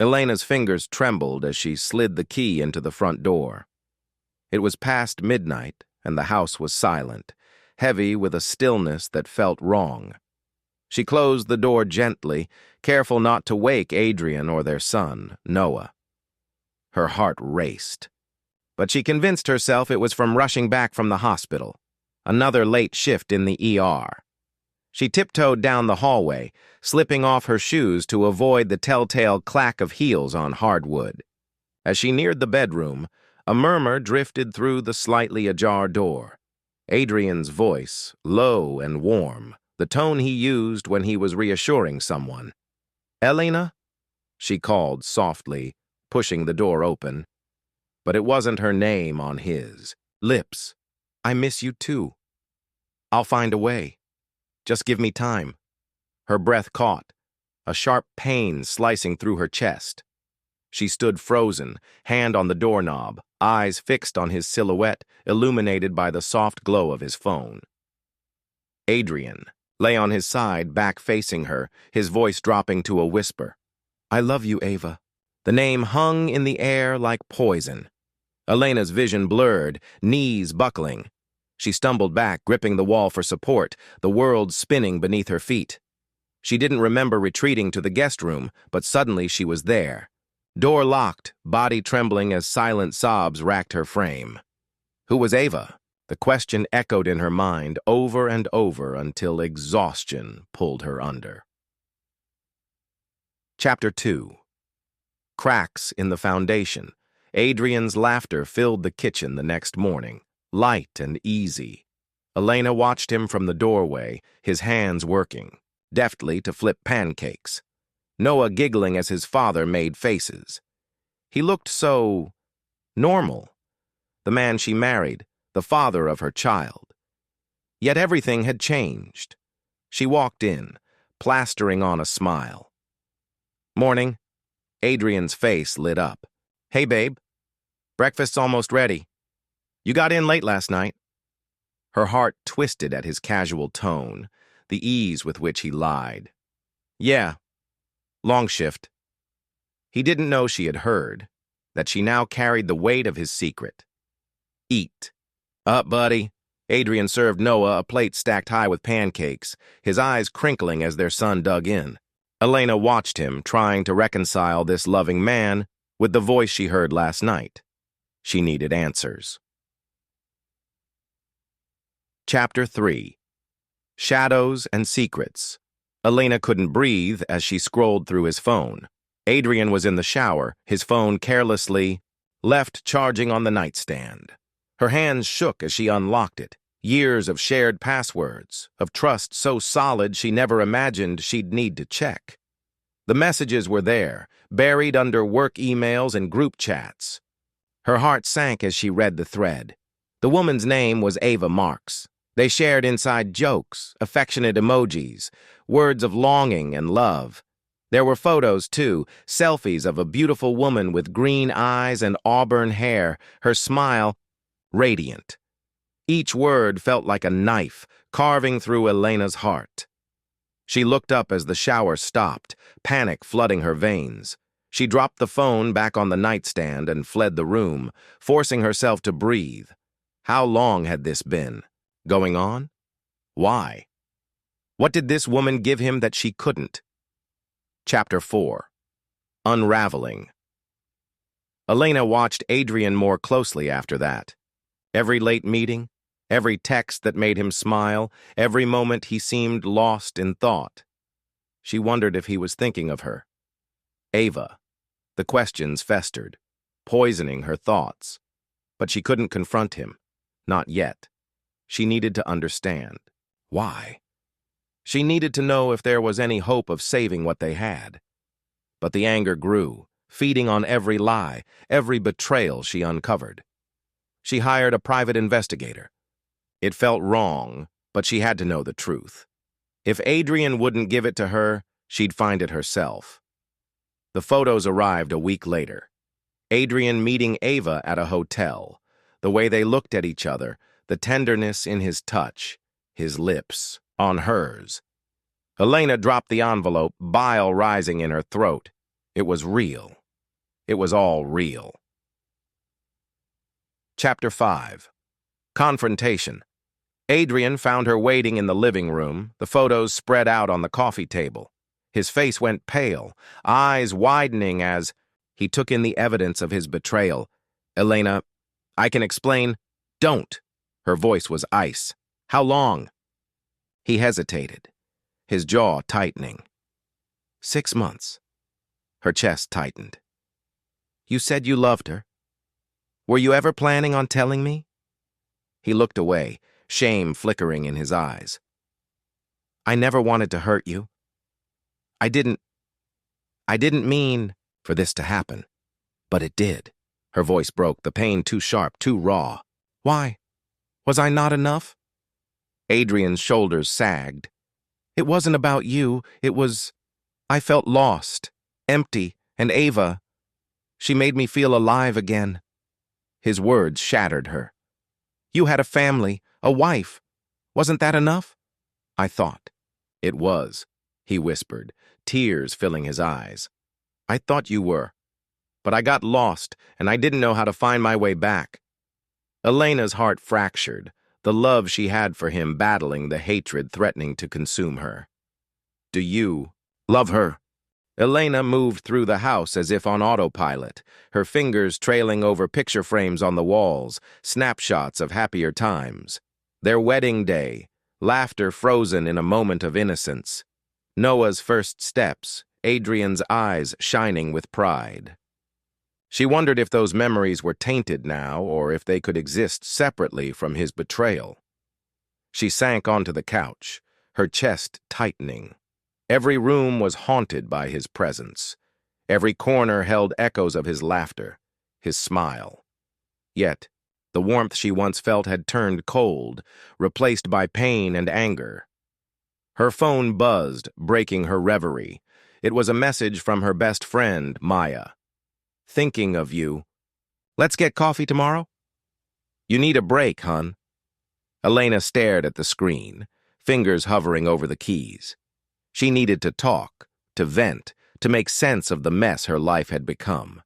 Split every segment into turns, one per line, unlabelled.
Elena's fingers trembled as she slid the key into the front door. It was past midnight, and the house was silent, heavy with a stillness that felt wrong. She closed the door gently, careful not to wake Adrian or their son, Noah. Her heart raced. But she convinced herself it was from rushing back from the hospital, another late shift in the ER. She tiptoed down the hallway, slipping off her shoes to avoid the telltale clack of heels on hardwood. As she neared the bedroom, a murmur drifted through the slightly ajar door. Adrian's voice, low and warm, the tone he used when he was reassuring someone. "Elena?" she called softly, pushing the door open. But it wasn't her name on his lips. "I miss you too. I'll find a way. Just give me time." Her breath caught, a sharp pain slicing through her chest. She stood frozen, hand on the doorknob, eyes fixed on his silhouette, illuminated by the soft glow of his phone. Adrian lay on his side, back facing her, his voice dropping to a whisper. "I love you, Ava." The name hung in the air like poison. Elena's vision blurred, knees buckling. She stumbled back, gripping the wall for support, the world spinning beneath her feet. She didn't remember retreating to the guest room, but suddenly she was there. Door locked, body trembling as silent sobs racked her frame. Who was Ava? The question echoed in her mind over and over until exhaustion pulled her under. Chapter 2. Cracks in the foundation. Adrian's laughter filled the kitchen the next morning, light and easy. Elena watched him from the doorway, his hands working, deftly to flip pancakes. Noah giggling as his father made faces. He looked so normal. The man she married, the father of her child. Yet everything had changed. She walked in, plastering on a smile. "Morning." Adrian's face lit up. "Hey, babe. Breakfast's almost ready. You got in late last night." Her heart twisted at his casual tone, the ease with which he lied. "Yeah. Long shift." He didn't know she had heard, that she now carried the weight of his secret. "Eat." "Up, buddy." Adrian served Noah a plate stacked high with pancakes, his eyes crinkling as their son dug in. Elena watched him, trying to reconcile this loving man with the voice she heard last night. She needed answers. Chapter 3. Shadows and Secrets. Elena couldn't breathe as she scrolled through his phone. Adrian was in the shower, his phone carelessly left charging on the nightstand. Her hands shook as she unlocked it. Years of shared passwords, of trust so solid she never imagined she'd need to check. The messages were there, buried under work emails and group chats. Her heart sank as she read the thread. The woman's name was Ava Marks. They shared inside jokes, affectionate emojis, words of longing and love. There were photos, too, selfies of a beautiful woman with green eyes and auburn hair, her smile radiant. Each word felt like a knife, carving through Elena's heart. She looked up as the shower stopped, panic flooding her veins. She dropped the phone back on the nightstand and fled the room, forcing herself to breathe. How long had this been? Going on? Why? What did this woman give him that she couldn't? Chapter 4. Unraveling. Elena watched Adrian more closely after that. Every late meeting, every text that made him smile, every moment he seemed lost in thought. She wondered if he was thinking of her. Ava. The questions festered, poisoning her thoughts. But she couldn't confront him. Not yet. She needed to understand. Why? She needed to know if there was any hope of saving what they had. But the anger grew, feeding on every lie, every betrayal she uncovered. She hired a private investigator. It felt wrong, but she had to know the truth. If Adrian wouldn't give it to her, she'd find it herself. The photos arrived a week later. Adrian meeting Ava at a hotel. The way they looked at each other, the tenderness in his touch, his lips on hers. Elena dropped the envelope, bile rising in her throat. It was real. It was all real. Chapter 5. Confrontation. Adrian found her waiting in the living room, the photos spread out on the coffee table. His face went pale, eyes widening as he took in the evidence of his betrayal. "Elena, I can explain." "Don't." Her voice was ice. "How long?" He hesitated, his jaw tightening. 6 months. Her chest tightened. "You said you loved her. Were you ever planning on telling me?" He looked away, shame flickering in his eyes. "I never wanted to hurt you. I didn't mean for this to happen, but it did." Her voice broke, the pain too sharp, too raw. "Why? Was I not enough?" Adrian's shoulders sagged. "It wasn't about you, I felt lost, empty, and Ava, she made me feel alive again." His words shattered her. "You had a family, a wife. Wasn't that enough?" "I thought." "It was," he whispered, tears filling his eyes. "I thought you were. But I got lost, and I didn't know how to find my way back." Elena's heart fractured, the love she had for him battling the hatred threatening to consume her. "Do you love her?" Elena moved through the house as if on autopilot, her fingers trailing over picture frames on the walls, snapshots of happier times. Their wedding day, laughter frozen in a moment of innocence. Noah's first steps, Adrian's eyes shining with pride. She wondered if those memories were tainted now or if they could exist separately from his betrayal. She sank onto the couch, her chest tightening. Every room was haunted by his presence. Every corner held echoes of his laughter, his smile. Yet, the warmth she once felt had turned cold, replaced by pain and anger. Her phone buzzed, breaking her reverie. It was a message from her best friend, Maya. "Thinking of you. Let's get coffee tomorrow?" "You need a break, hun." Elena stared at the screen, fingers hovering over the keys. She needed to talk, to vent, to make sense of the mess her life had become.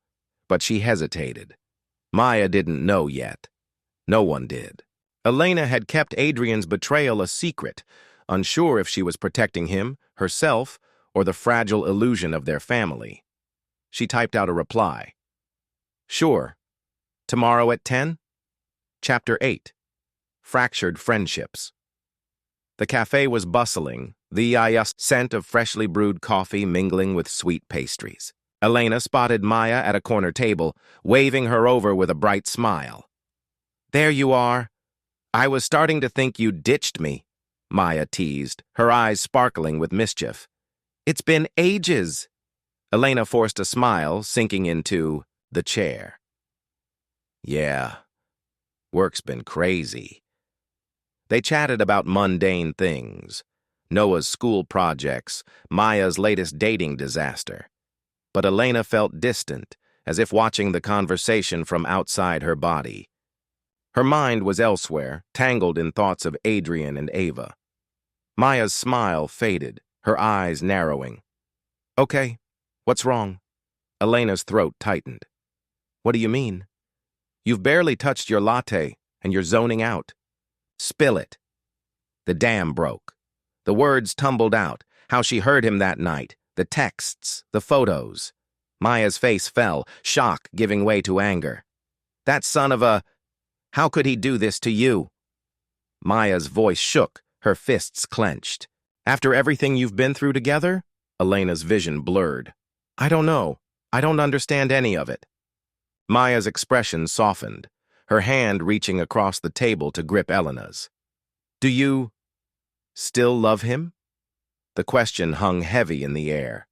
But she hesitated. Maya didn't know yet. No one did. Elena had kept Adrian's betrayal a secret, unsure if she was protecting him, herself, or the fragile illusion of their family. She typed out a reply. "Sure. Tomorrow at 10? Chapter 8. Fractured Friendships. The cafe was bustling, the scent of freshly brewed coffee mingling with sweet pastries. Elena spotted Maya at a corner table, waving her over with a bright smile. "There you are. I was starting to think you ditched me," Maya teased, her eyes sparkling with mischief. "It's been ages." Elena forced a smile, sinking into the chair. "Yeah, work's been crazy." They chatted about mundane things, Noah's school projects, Maya's latest dating disaster. But Elena felt distant, as if watching the conversation from outside her body. Her mind was elsewhere, tangled in thoughts of Adrian and Ava. Maya's smile faded, her eyes narrowing. "Okay, what's wrong?" Elena's throat tightened. "What do you mean? You've barely touched your latte, and you're zoning out." "Spill it." The dam broke. The words tumbled out, how she heard him that night, the texts, the photos. Maya's face fell, shock giving way to anger. "That son of a... How could he do this to you?" Maya's voice shook, her fists clenched. "After everything you've been through together?" Elena's vision blurred. "I don't know. I don't understand any of it." Maya's expression softened, her hand reaching across the table to grip Elena's. "Do you still love him?" The question hung heavy in the air.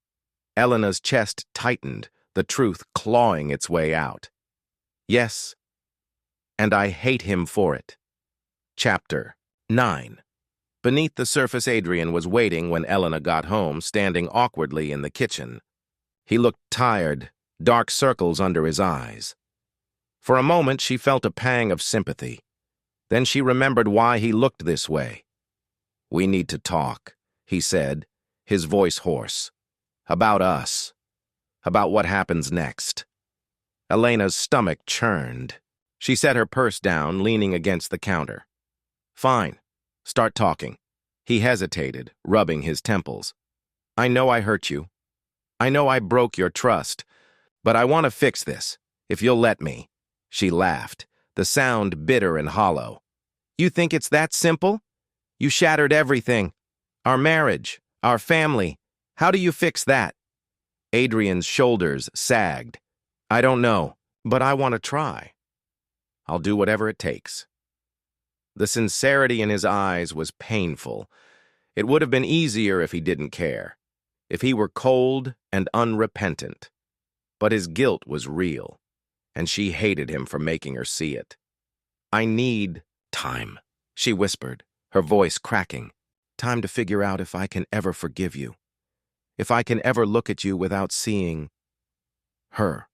Elena's chest tightened, the truth clawing its way out. "Yes, and I hate him for it." Chapter 9. Beneath the surface, Adrian was waiting when Elena got home, standing awkwardly in the kitchen. He looked tired, dark circles under his eyes. For a moment, she felt a pang of sympathy. Then she remembered why he looked this way. "We need to talk," he said, his voice hoarse. "About us. about what happens next. Elena's stomach churned. She set her purse down, leaning against the counter. Fine. Start talking. He hesitated, rubbing his temples. I know I hurt you. I know I broke your trust. But I want to fix this, if you'll let me. She laughed, the sound bitter and hollow. You think it's that simple? You shattered everything. Our marriage, our family. How do you fix that? Adrian's shoulders sagged. I don't know, but I want to try. I'll do whatever it takes. The sincerity in his eyes was painful. It would have been easier if he didn't care, if he were cold and unrepentant. But his guilt was real, and she hated him for making her see it. I need time, she whispered, her voice cracking. Time to figure out if I can ever forgive you. If I can ever look at you without seeing her.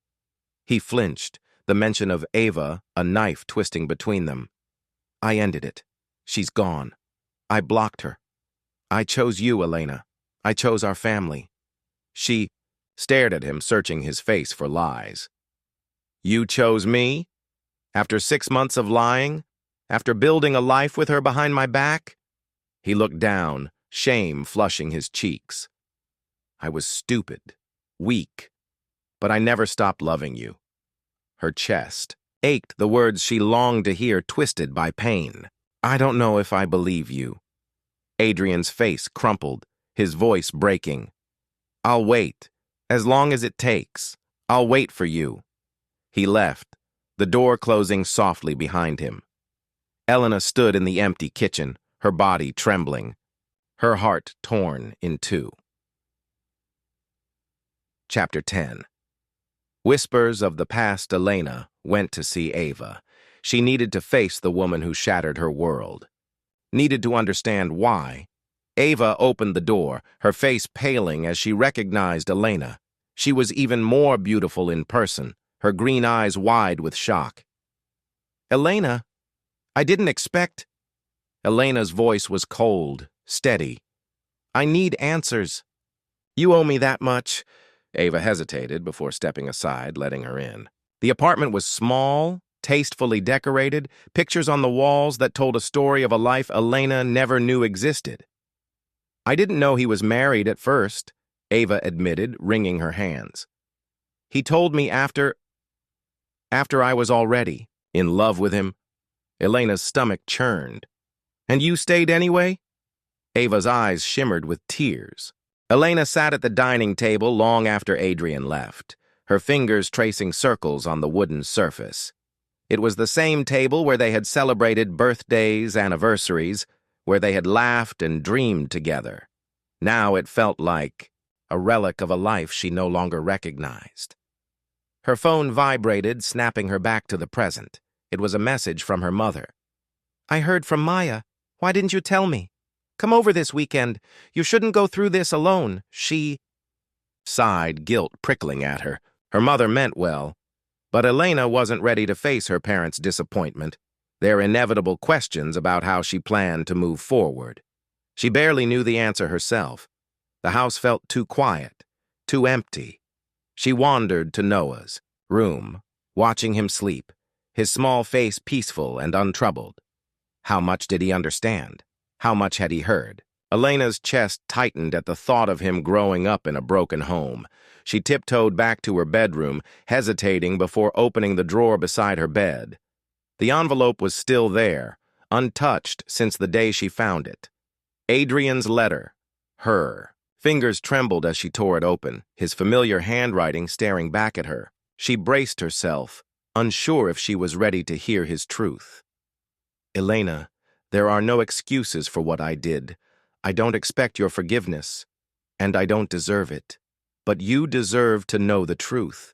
He flinched, the mention of Ava, a knife twisting between them. I ended it. She's gone. I blocked her. I chose you, Elena. I chose our family. She stared at him, searching his face for lies. You chose me? After 6 months of lying? After building a life with her behind my back? He looked down, shame flushing his cheeks. I was stupid, weak, but I never stopped loving you. Her chest ached, the words she longed to hear twisted by pain. I don't know if I believe you. Adrian's face crumpled, his voice breaking. I'll wait, as long as it takes. I'll wait for you. He left, the door closing softly behind him. Elena stood in the empty kitchen, her body trembling, her heart torn in two. Chapter 10. Whispers of the past Elena went to see Ava. She needed to face the woman who shattered her world. Needed to understand why. Ava opened the door, her face paling as she recognized Elena. She was even more beautiful in person, her green eyes wide with shock. Elena, I didn't expect... Elena's voice was cold, steady. I need answers. You owe me that much. Ava hesitated before stepping aside, letting her in. The apartment was small, tastefully decorated, pictures on the walls that told a story of a life Elena never knew existed. I didn't know he was married at first, Ava admitted, wringing her hands. He told me after I was already in love with him. Elena's stomach churned. And you stayed anyway? Ava's eyes shimmered with tears. Elena sat at the dining table long after Adrian left, her fingers tracing circles on the wooden surface. It was the same table where they had celebrated birthdays, anniversaries, where they had laughed and dreamed together. Now it felt like a relic of a life she no longer recognized. Her phone vibrated, snapping her back to the present. It was a message from her mother. I heard from Maya. Why didn't you tell me? Come over this weekend. You shouldn't go through this alone. She sighed, guilt prickling at her. Her mother meant well, but Elena wasn't ready to face her parents' disappointment, their inevitable questions about how she planned to move forward. She barely knew the answer herself. The house felt too quiet, too empty. She wandered to Noah's room, watching him sleep, his small face peaceful and untroubled. How much did he understand? How much had he heard? Elena's chest tightened at the thought of him growing up in a broken home. She tiptoed back to her bedroom, hesitating before opening the drawer beside her bed. The envelope was still there, untouched since the day she found it. Adrian's letter. Her. Fingers trembled as she tore it open, his familiar handwriting staring back at her. She braced herself, unsure if she was ready to hear his truth. Elena, there are no excuses for what I did. I don't expect your forgiveness, and I don't deserve it. But you deserve to know the truth.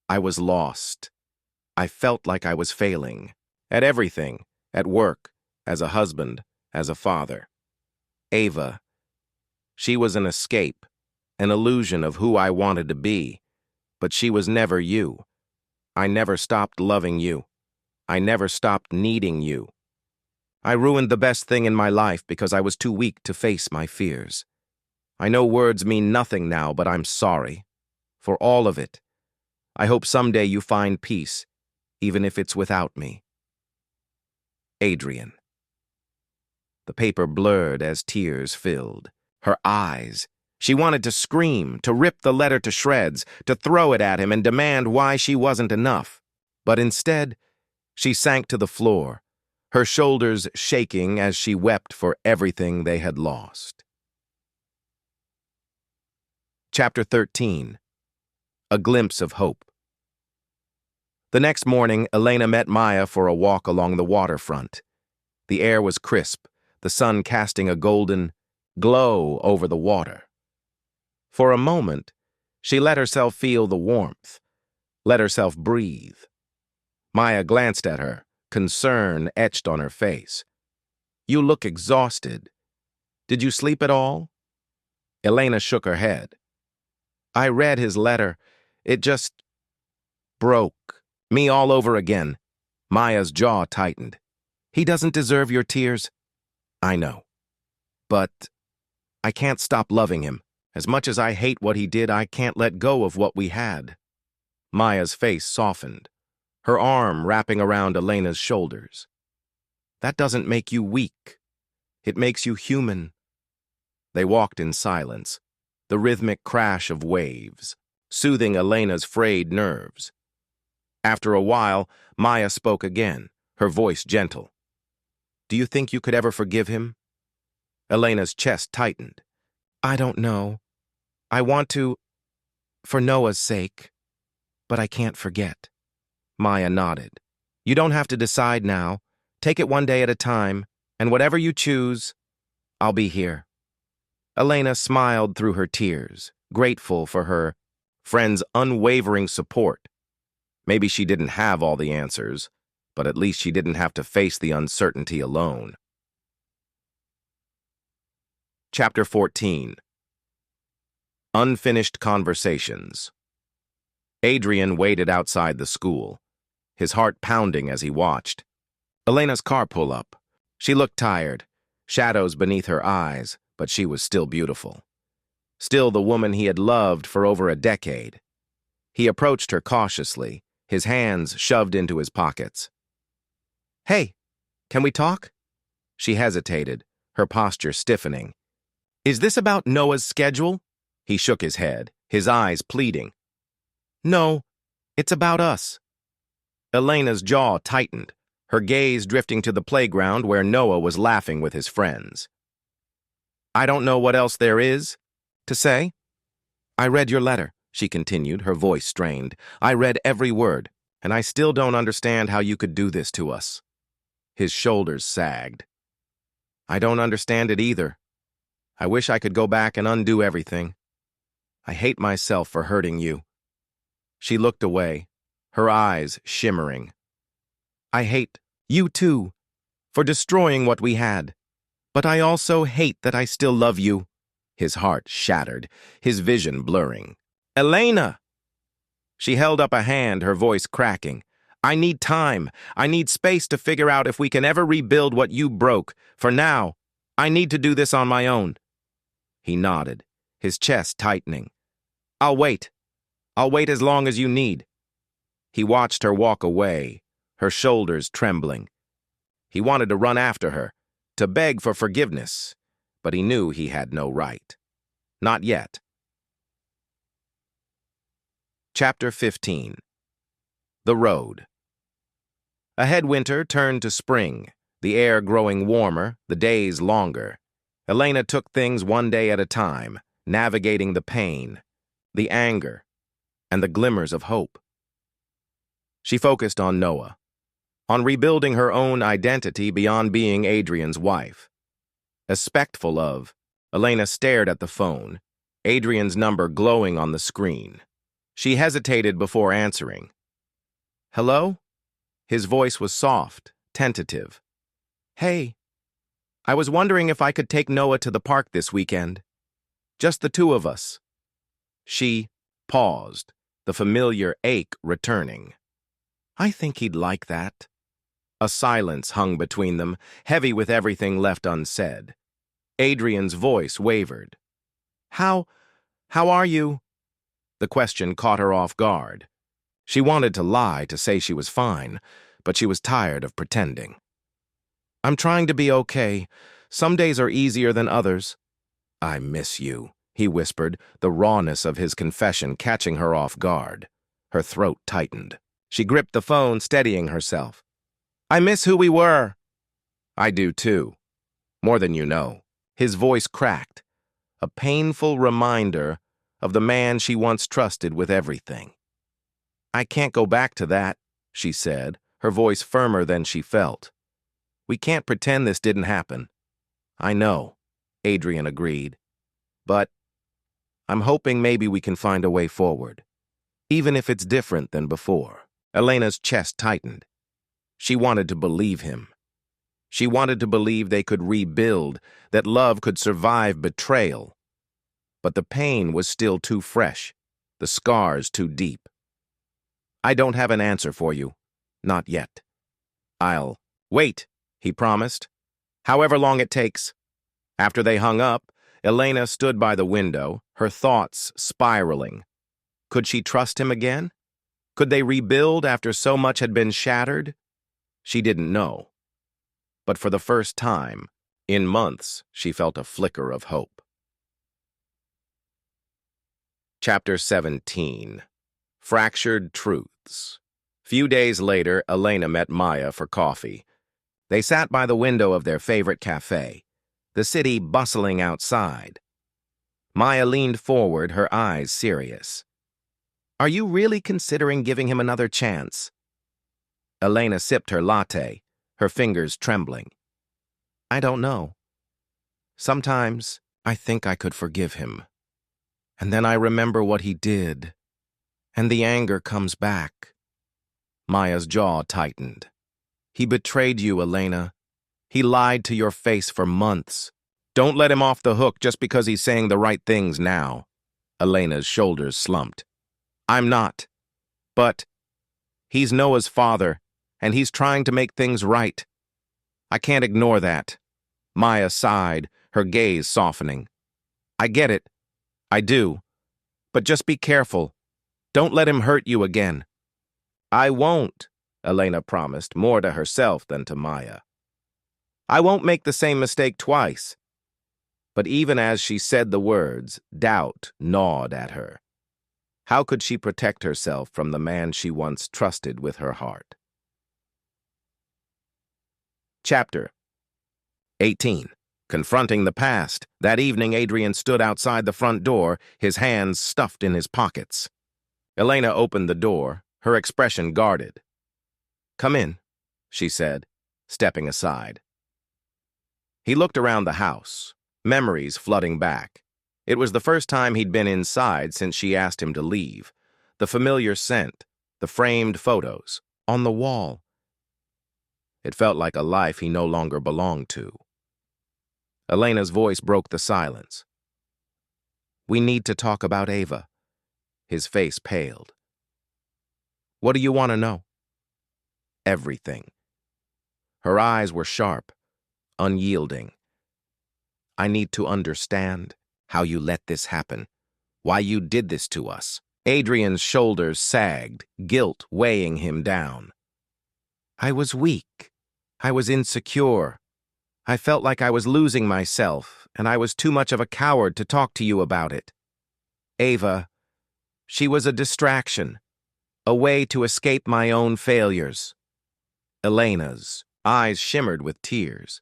I was lost. I felt like I was failing. At everything. At work. As a husband. As a father. Ava. She was an escape. An illusion of who I wanted to be. But she was never you. I never stopped loving you. I never stopped needing you. I ruined the best thing in my life because I was too weak to face my fears. I know words mean nothing now, but I'm sorry. for all of it. I hope someday you find peace, even if it's without me. Adrian. The paper blurred as tears filled her eyes. She wanted to scream, to rip the letter to shreds, to throw it at him and demand why she wasn't enough. But instead, she sank to the floor, her shoulders shaking as she wept for everything they had lost. Chapter 13. A Glimpse of Hope. The next morning, Elena met Maya for a walk along the waterfront. The air was crisp, the sun casting a golden glow over the water. For a moment, she let herself feel the warmth, let herself breathe. Maya glanced at her, concern etched on her face. "You look exhausted. Did you sleep at all?" Elena shook her head. "I read his letter. It just broke me all over again." Maya's jaw tightened. "He doesn't deserve your tears." "I know. But I can't stop loving him. As much as I hate what he did, I can't let go of what we had." Maya's face softened, her arm wrapping around Elena's shoulders. "That doesn't make you weak. It makes you human." They walked in silence, the rhythmic crash of waves, soothing Elena's frayed nerves. After a while, Maya spoke again, her voice gentle. "Do you think you could ever forgive him?" Elena's chest tightened. "I don't know. I want to, for Noah's sake, but I can't forget." Maya nodded. "You don't have to decide now. Take it one day at a time, and whatever you choose, I'll be here." Elena smiled through her tears, grateful for her friend's unwavering support. Maybe she didn't have all the answers, but at least she didn't have to face the uncertainty alone. Chapter 14. Unfinished Conversations. Adrian waited outside the school, his heart pounding as he watched. Elena's car pulled up. She looked tired, shadows beneath her eyes, but she was still beautiful. Still the woman he had loved for over a decade. He approached her cautiously, his hands shoved into his pockets. "Hey, can we talk?" She hesitated, her posture stiffening. "Is this about Noah's schedule?" He shook his head, his eyes pleading. "No, it's about us." Elena's jaw tightened, her gaze drifting to the playground where Noah was laughing with his friends. "I don't know what else there is to say." "I read your letter," she continued, her voice strained. "I read every word, and I still don't understand how you could do this to us." His shoulders sagged. "I don't understand it either. I wish I could go back and undo everything. I hate myself for hurting you." She looked away, her eyes shimmering. "I hate you too, for destroying what we had. But I also hate that I still love you." His heart shattered, his vision blurring. "Elena!" She held up a hand, her voice cracking. "I need time. I need space to figure out if we can ever rebuild what you broke. For now, I need to do this on my own." He nodded, his chest tightening. "I'll wait. I'll wait as long as you need." He watched her walk away, her shoulders trembling. He wanted to run after her, to beg for forgiveness, but he knew he had no right. Not yet. Chapter 15. The Road. Ahead winter turned to spring, the air growing warmer, the days longer. Elena took things one day at a time, navigating the pain, the anger, and the glimmers of hope. She focused on Noah, on rebuilding her own identity beyond being Adrian's wife. Respectful of, Elena stared at the phone, Adrian's number glowing on the screen. She hesitated before answering. "Hello?" His voice was soft, tentative. "Hey, I was wondering if I could take Noah to the park this weekend. Just the two of us." She paused, the familiar ache returning. "I think he'd like that." A silence hung between them, heavy with everything left unsaid. Adrian's voice wavered. How are you?" The question caught her off guard. She wanted to lie to say she was fine, but she was tired of pretending. I'm trying to be okay. Some days are easier than others. I miss you, he whispered, the rawness of his confession catching her off guard. Her throat tightened. She gripped the phone, steadying herself. I miss who we were. I do too. More than you know. His voice cracked, a painful reminder of the man she once trusted with everything. I can't go back to that, she said, her voice firmer than she felt. We can't pretend this didn't happen. I know, Adrian agreed. But I'm hoping maybe we can find a way forward, even if it's different than before. Elena's chest tightened. She wanted to believe him. She wanted to believe they could rebuild, that love could survive betrayal. But the pain was still too fresh, the scars too deep. I don't have an answer for you. Not yet. I'll wait, he promised. However long it takes. After they hung up, Elena stood by the window, her thoughts spiraling. Could she trust him again? Could they rebuild after so much had been shattered? She didn't know. But for the first time, in months, she felt a flicker of hope. Chapter 17. Fractured Truths. Few days later, Elena met Maya for coffee. They sat by the window of their favorite cafe, the city bustling outside. Maya leaned forward, her eyes serious. Are you really considering giving him another chance? Elena sipped her latte, her fingers trembling. I don't know. Sometimes I think I could forgive him. And then I remember what he did, and the anger comes back. Maya's jaw tightened. He betrayed you, Elena. He lied to your face for months. Don't let him off the hook just because he's saying the right things now. Elena's shoulders slumped. I'm not. But he's Noah's father, and he's trying to make things right. I can't ignore that. Maya sighed, her gaze softening. I get it. I do. But just be careful. Don't let him hurt you again. I won't, Elena promised, more to herself than to Maya. I won't make the same mistake twice. But even as she said the words, doubt gnawed at her. How could she protect herself from the man she once trusted with her heart? Chapter 18. Confronting the past. That evening, Adrian stood outside the front door, his hands stuffed in his pockets. Elena opened the door, her expression guarded. Come in, she said, stepping aside. He looked around the house, memories flooding back. It was the first time he'd been inside since she asked him to leave. The familiar scent, the framed photos, on the wall. It felt like a life he no longer belonged to. Elena's voice broke the silence. We need to talk about Ava. His face paled. What do you want to know? Everything. Her eyes were sharp, unyielding. I need to understand how you let this happen, why you did this to us. Adrian's shoulders sagged, guilt weighing him down. I was weak. I was insecure. I felt like I was losing myself, and I was too much of a coward to talk to you about it. Ava, she was a distraction, a way to escape my own failures. Elena's eyes shimmered with tears.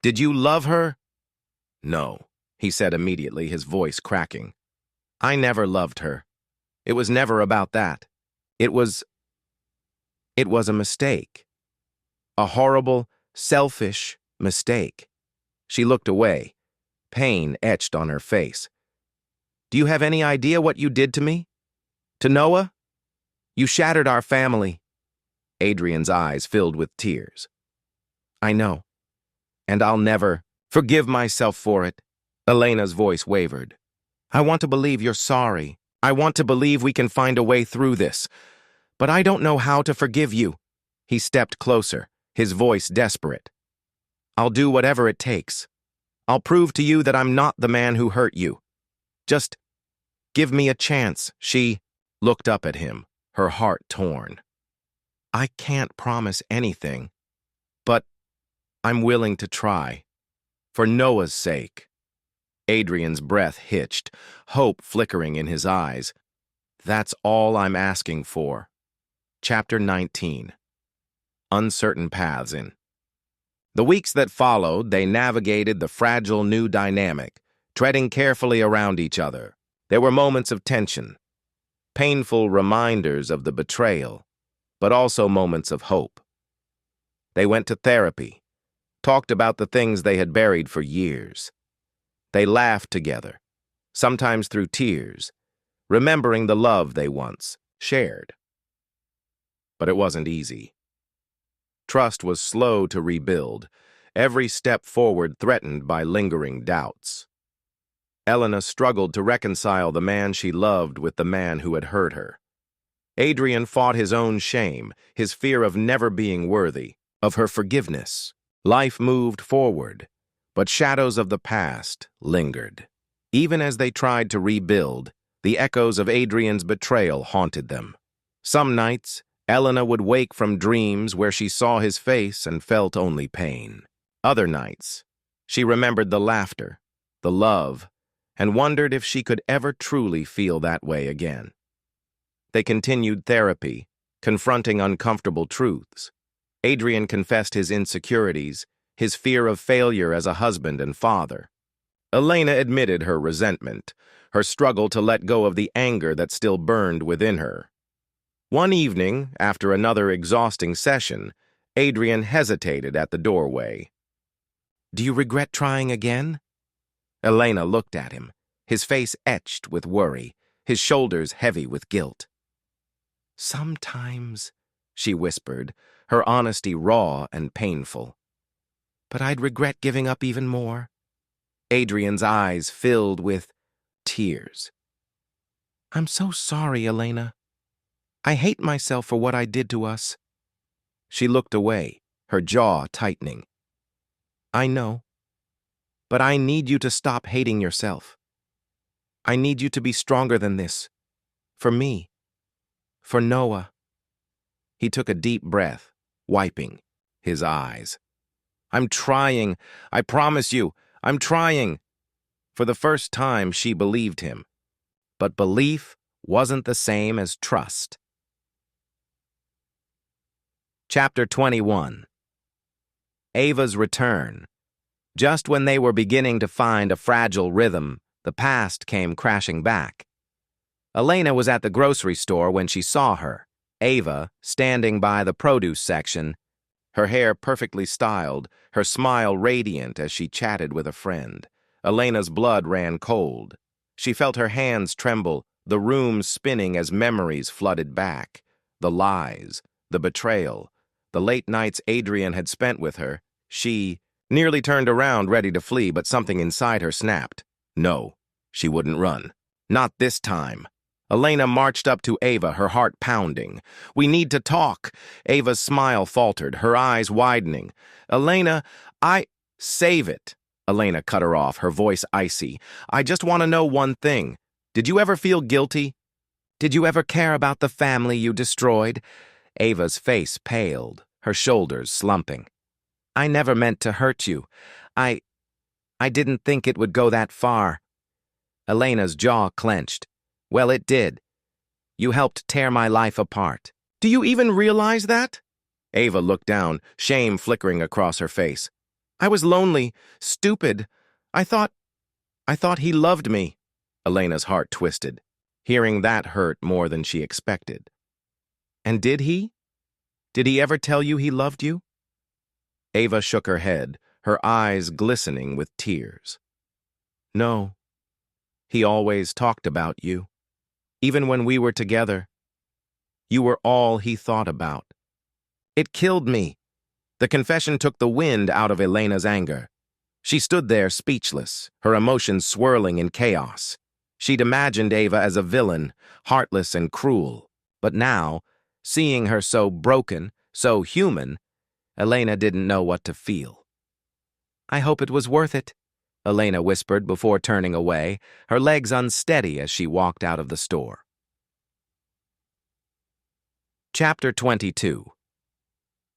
Did you love her? No, he said immediately, his voice cracking. I never loved her. It was never about that. It was a mistake. A horrible, selfish mistake. She looked away, pain etched on her face. Do you have any idea what you did to me? To Noah? You shattered our family. Adrian's eyes filled with tears. I know, and I'll never forgive myself for it. Elena's voice wavered. I want to believe you're sorry. I want to believe we can find a way through this. But I don't know how to forgive you. He stepped closer, his voice desperate. I'll do whatever it takes. I'll prove to you that I'm not the man who hurt you. Just Give me a chance. She looked up at him, her heart torn. I can't promise anything, but I'm willing to try. For Noah's sake. Adrian's breath hitched, hope flickering in his eyes. That's all I'm asking for. Chapter 19. Uncertain Paths in. The weeks that followed, they navigated the fragile new dynamic, treading carefully around each other. There were moments of tension, painful reminders of the betrayal, but also moments of hope. They went to therapy, talked about the things they had buried for years. They laughed together, sometimes through tears, remembering the love they once shared. But it wasn't easy. Trust was slow to rebuild, every step forward threatened by lingering doubts. Elena struggled to reconcile the man she loved with the man who had hurt her. Adrian fought his own shame, his fear of never being worthy, of her forgiveness. Life moved forward, but shadows of the past lingered. Even as they tried to rebuild, the echoes of Adrian's betrayal haunted them. Some nights, Elena would wake from dreams where she saw his face and felt only pain. Other nights, she remembered the laughter, the love, and wondered if she could ever truly feel that way again. They continued therapy, confronting uncomfortable truths. Adrian confessed his insecurities, his fear of failure as a husband and father. Elena admitted her resentment, her struggle to let go of the anger that still burned within her. One evening, after another exhausting session, Adrian hesitated at the doorway. "Do you regret trying again?" Elena looked at him, his face etched with worry, his shoulders heavy with guilt. "Sometimes," she whispered, her honesty raw and painful. "But I'd regret giving up even more." Adrian's eyes filled with tears. "I'm so sorry, Elena. I hate myself for what I did to us." She looked away, her jaw tightening. "I know. But I need you to stop hating yourself. I need you to be stronger than this. For me. For Noah." He took a deep breath, wiping his eyes. "I'm trying. I promise you, I'm trying." For the first time, she believed him. But belief wasn't the same as trust. Chapter 21. Ava's return. Just when they were beginning to find a fragile rhythm, the past came crashing back. Elena was at the grocery store when she saw her, Ava, standing by the produce section, her hair perfectly styled, her smile radiant as she chatted with a friend. Elena's blood ran cold. She felt her hands tremble, the room spinning as memories flooded back. The lies, the betrayal, the late nights Adrian had spent with her. She nearly turned around, ready to flee, but something inside her snapped. No, she wouldn't run. Not this time. Elena marched up to Ava, her heart pounding. "We need to talk." Ava's smile faltered, her eyes widening. "Elena, Save it." Elena cut her off, her voice icy. "I just want to know one thing. Did you ever feel guilty? Did you ever care about the family you destroyed?" Ava's face paled, her shoulders slumping. "I never meant to hurt you. I didn't think it would go that far." Elena's jaw clenched. "Well, it did. You helped tear my life apart. Do you even realize that?" Ava looked down, shame flickering across her face. "I was lonely, stupid. I thought he loved me." Elena's heart twisted. Hearing that hurt more than she expected. "And did he? Did he ever tell you he loved you?" Ava shook her head, her eyes glistening with tears. "No. He always talked about you. Even when we were together. You were all he thought about. It killed me." The confession took the wind out of Elena's anger. She stood there speechless, her emotions swirling in chaos. She'd imagined Ava as a villain, heartless and cruel. But now, seeing her so broken, so human, Elena didn't know what to feel. "I hope it was worth it." Elena whispered before turning away, her legs unsteady as she walked out of the store. Chapter 22.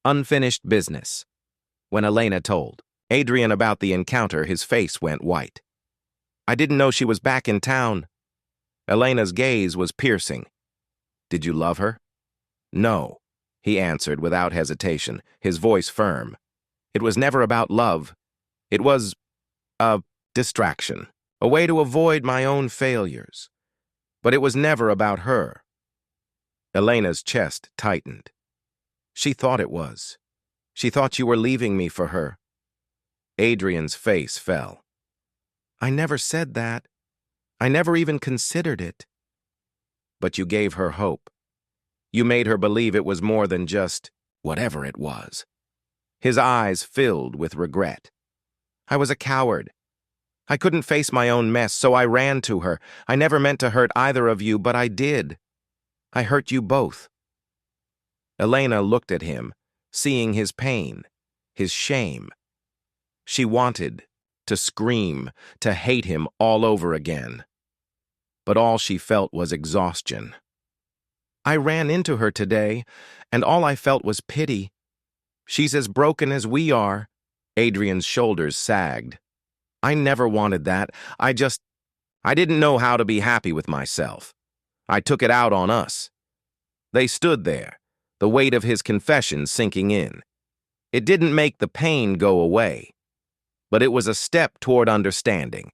Unfinished business. When Elena told Adrian about the encounter, his face went white. "I didn't know she was back in town." Elena's gaze was piercing. "Did you love her?" "No," he answered without hesitation, his voice firm. "It was never about love. It was a distraction, a way to avoid my own failures. But it was never about her." Elena's chest tightened. "She thought it was. She thought you were leaving me for her." Adrian's face fell. "I never said that. I never even considered it." "But you gave her hope. You made her believe it was more than just whatever it was." His eyes filled with regret. "I was a coward. I couldn't face my own mess, so I ran to her. I never meant to hurt either of you, but I did. I hurt you both." Elena looked at him, seeing his pain, his shame. She wanted to scream, to hate him all over again. But all she felt was exhaustion. "I ran into her today, and all I felt was pity. She's as broken as we are." Adrian's shoulders sagged. "I never wanted that. I didn't know how to be happy with myself. I took it out on us." They stood there, the weight of his confession sinking in. It didn't make the pain go away, but it was a step toward understanding,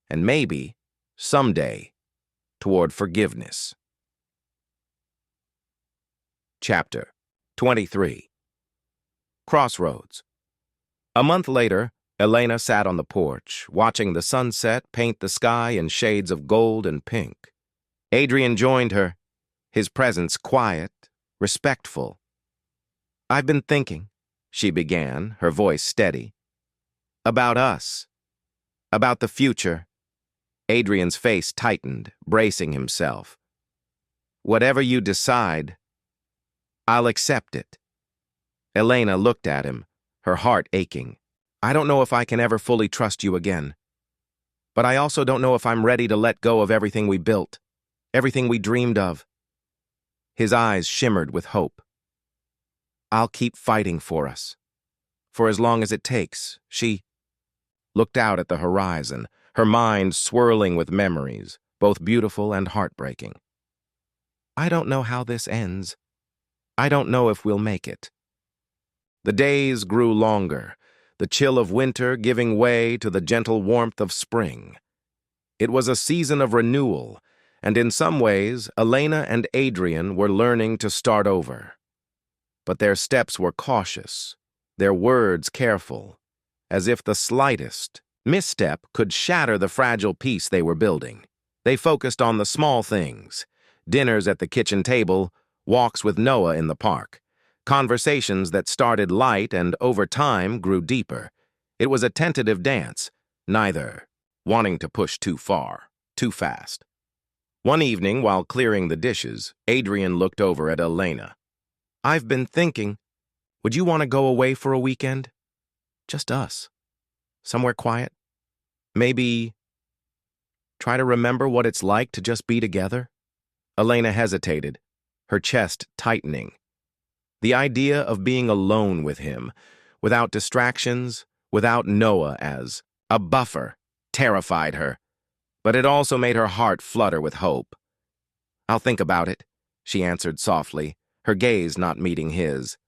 and maybe, someday, toward forgiveness. Chapter 23. Crossroads. A month later, Elena sat on the porch, watching the sunset paint the sky in shades of gold and pink. Adrian joined her, his presence quiet, respectful. "I've been thinking," she began, her voice steady, "about us, about the future." Adrian's face tightened, bracing himself. "Whatever you decide, I'll accept it." Elena looked at him, her heart aching. "I don't know if I can ever fully trust you again. But I also don't know if I'm ready to let go of everything we built, everything we dreamed of." His eyes shimmered with hope. "I'll keep fighting for us, for as long as it takes." She looked out at the horizon, her mind swirling with memories, both beautiful and heartbreaking. "I don't know how this ends. I don't know if we'll make it." The days grew longer, the chill of winter giving way to the gentle warmth of spring. It was a season of renewal, and in some ways, Elena and Adrian were learning to start over. But their steps were cautious, their words careful, as if the slightest misstep could shatter the fragile peace they were building. They focused on the small things: dinners at the kitchen table, walks with Noah in the park, conversations that started light and over time grew deeper. It was a tentative dance, neither wanting to push too far, too fast. One evening, while clearing the dishes, Adrian looked over at Elena. "I've been thinking, would you want to go away for a weekend? Just us. Somewhere quiet? Maybe try to remember what it's like to just be together?" Elena hesitated, her chest tightening. The idea of being alone with him, without distractions, without Noah as a buffer, terrified her. But it also made her heart flutter with hope. "I'll think about it," she answered softly, her gaze not meeting his.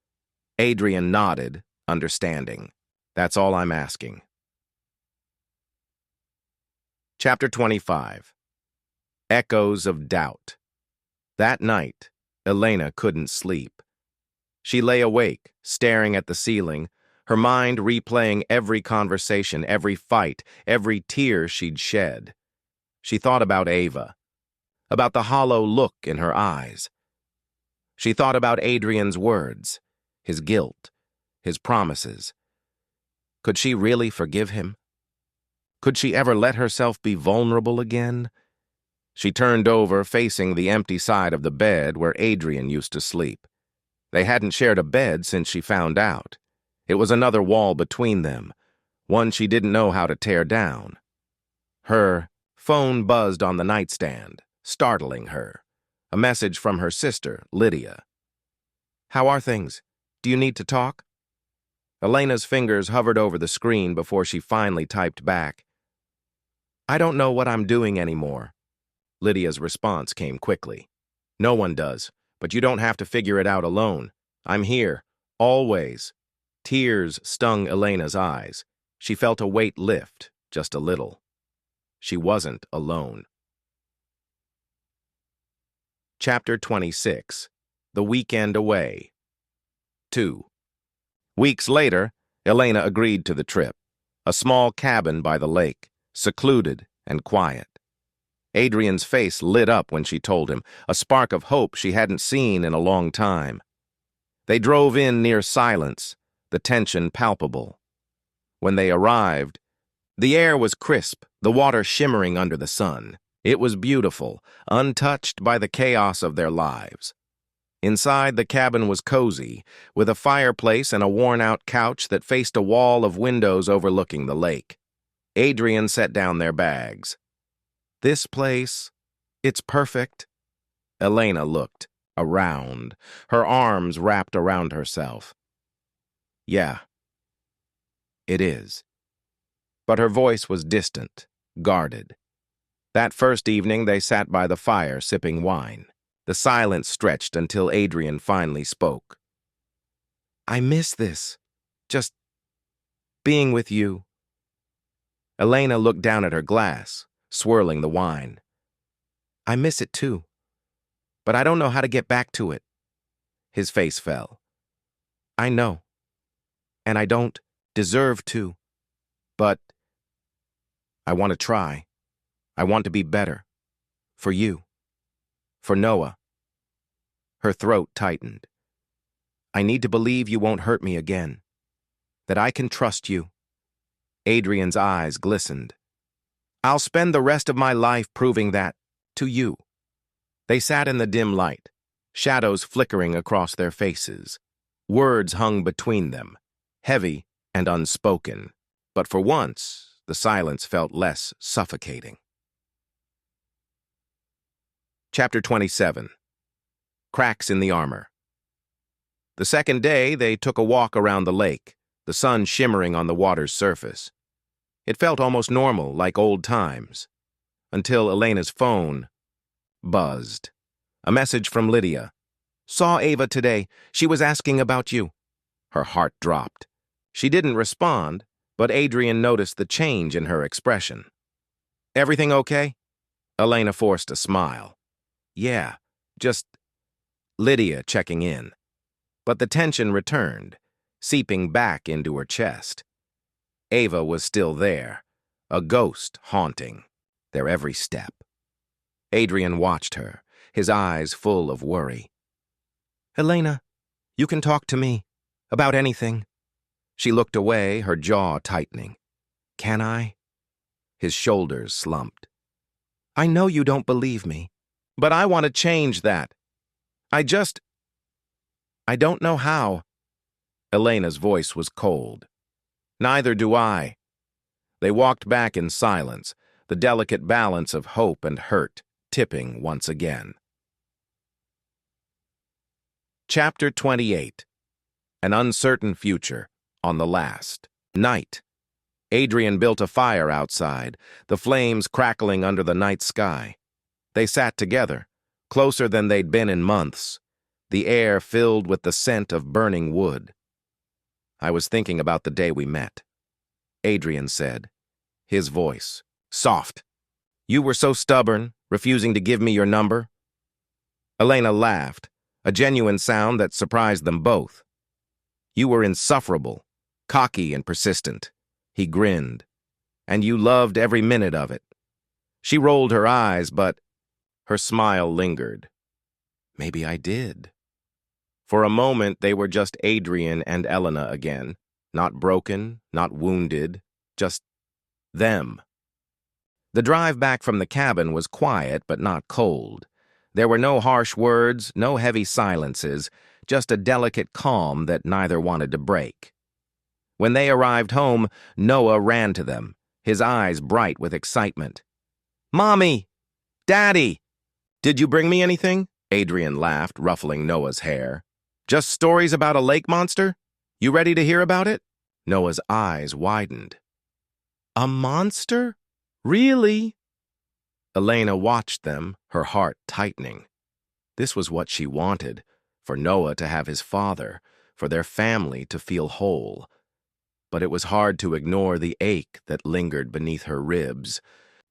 Adrian nodded, understanding. "That's all I'm asking." Chapter 25. Echoes of Doubt. That night, Elena couldn't sleep. She lay awake, staring at the ceiling, her mind replaying every conversation, every fight, every tear she'd shed. She thought about Ava, about the hollow look in her eyes. She thought about Adrian's words, his guilt, his promises. Could she really forgive him? Could she ever let herself be vulnerable again? She turned over, facing the empty side of the bed where Adrian used to sleep. They hadn't shared a bed since she found out. It was another wall between them, one she didn't know how to tear down. Her phone buzzed on the nightstand, startling her. A message from her sister, Lydia. "How are things? Do you need to talk?" Elena's fingers hovered over the screen before she finally typed back. "I don't know what I'm doing anymore." Lydia's response came quickly. "No one does, but you don't have to figure it out alone. I'm here, always." Tears stung Elena's eyes. She felt a weight lift, just a little. She wasn't alone. Chapter 26. The Weekend Away. 2. Weeks later, Elena agreed to the trip. A small cabin by the lake, secluded and quiet. Adrian's face lit up when she told him, a spark of hope she hadn't seen in a long time. They drove in near silence, the tension palpable. When they arrived, the air was crisp, the water shimmering under the sun. It was beautiful, untouched by the chaos of their lives. Inside, the cabin was cozy, with a fireplace and a worn-out couch that faced a wall of windows overlooking the lake. Adrian set down their bags. "This place, it's perfect." Elena looked around, her arms wrapped around herself. "Yeah, it is." But her voice was distant, guarded. That first evening, they sat by the fire, sipping wine. The silence stretched until Adrian finally spoke. "I miss this. Just being with you." Elena looked down at her glass, swirling the wine. "I miss it too. But I don't know how to get back to it." His face fell. "I know. And I don't deserve to. But I want to try. I want to be better. For you. For Noah." Her throat tightened. "I need to believe you won't hurt me again. That I can trust you." Adrian's eyes glistened. "I'll spend the rest of my life proving that to you." They sat in the dim light, shadows flickering across their faces. Words hung between them, heavy and unspoken. But for once, the silence felt less suffocating. Chapter 27. Cracks in the Armor. The second day, they took a walk around the lake, the sun shimmering on the water's surface. It felt almost normal, like old times, until Elena's phone buzzed. A message from Lydia. "Saw Ava today. She was asking about you." Her heart dropped. She didn't respond, but Adrian noticed the change in her expression. "Everything okay?" Elena forced a smile. "Yeah, just..." Lydia checking in. But the tension returned, seeping back into her chest. Ava was still there, a ghost haunting their every step. Adrian watched her, his eyes full of worry. "Elena, you can talk to me about anything." She looked away, her jaw tightening. "Can I?" His shoulders slumped. "I know you don't believe me, but I want to change that. I don't know how." Elena's voice was cold. "Neither do I." They walked back in silence, the delicate balance of hope and hurt tipping once again. Chapter 28. An Uncertain Future. On the last night, Adrian built a fire outside, the flames crackling under the night sky. They sat together, closer than they'd been in months, the air filled with the scent of burning wood. "I was thinking about the day we met," Adrian said, his voice soft. "You were so stubborn, refusing to give me your number." Elena laughed, a genuine sound that surprised them both. "You were insufferable, cocky and persistent." He grinned. "And you loved every minute of it." She rolled her eyes, but her smile lingered. "Maybe I did." For a moment, they were just Adrian and Elena again. Not broken, not wounded, just them. The drive back from the cabin was quiet but not cold. There were no harsh words, no heavy silences, just a delicate calm that neither wanted to break. When they arrived home, Noah ran to them, his eyes bright with excitement. "Mommy! Daddy! Did you bring me anything?" Adrian laughed, ruffling Noah's hair. "Just stories about a lake monster? You ready to hear about it?" Noah's eyes widened. "A monster? Really?" Elena watched them, her heart tightening. This was what she wanted, for Noah to have his father, for their family to feel whole. But it was hard to ignore the ache that lingered beneath her ribs.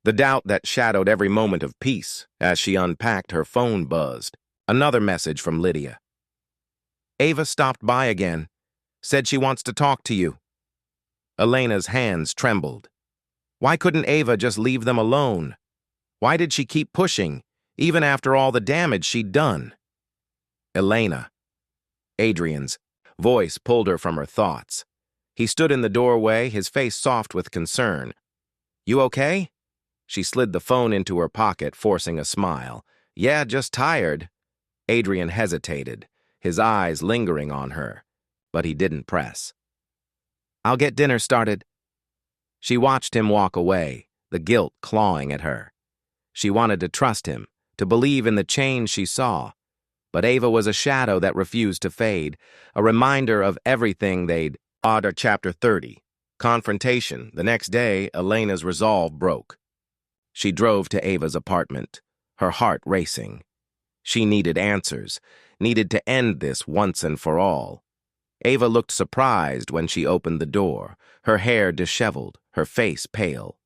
The doubt that shadowed every moment of peace. As she unpacked, her phone buzzed. Another message from Lydia. "Ava stopped by again. Said she wants to talk to you." Elena's hands trembled. Why couldn't Ava just leave them alone? Why did she keep pushing, even after all the damage she'd done? Elena. Adrian's voice pulled her from her thoughts. He stood in the doorway, his face soft with concern. "You okay?" She slid the phone into her pocket, forcing a smile. "Yeah, just tired." Adrian hesitated, his eyes lingering on her, but he didn't press. "I'll get dinner started." She watched him walk away, the guilt clawing at her. She wanted to trust him, to believe in the change she saw. But Ava was a shadow that refused to fade, a reminder of everything they'd Order Chapter 30. Confrontation. The next day, Elena's resolve broke. She drove to Ava's apartment, her heart racing. She needed answers, needed to end this once and for all. Ava looked surprised when she opened the door, her hair disheveled, her face pale.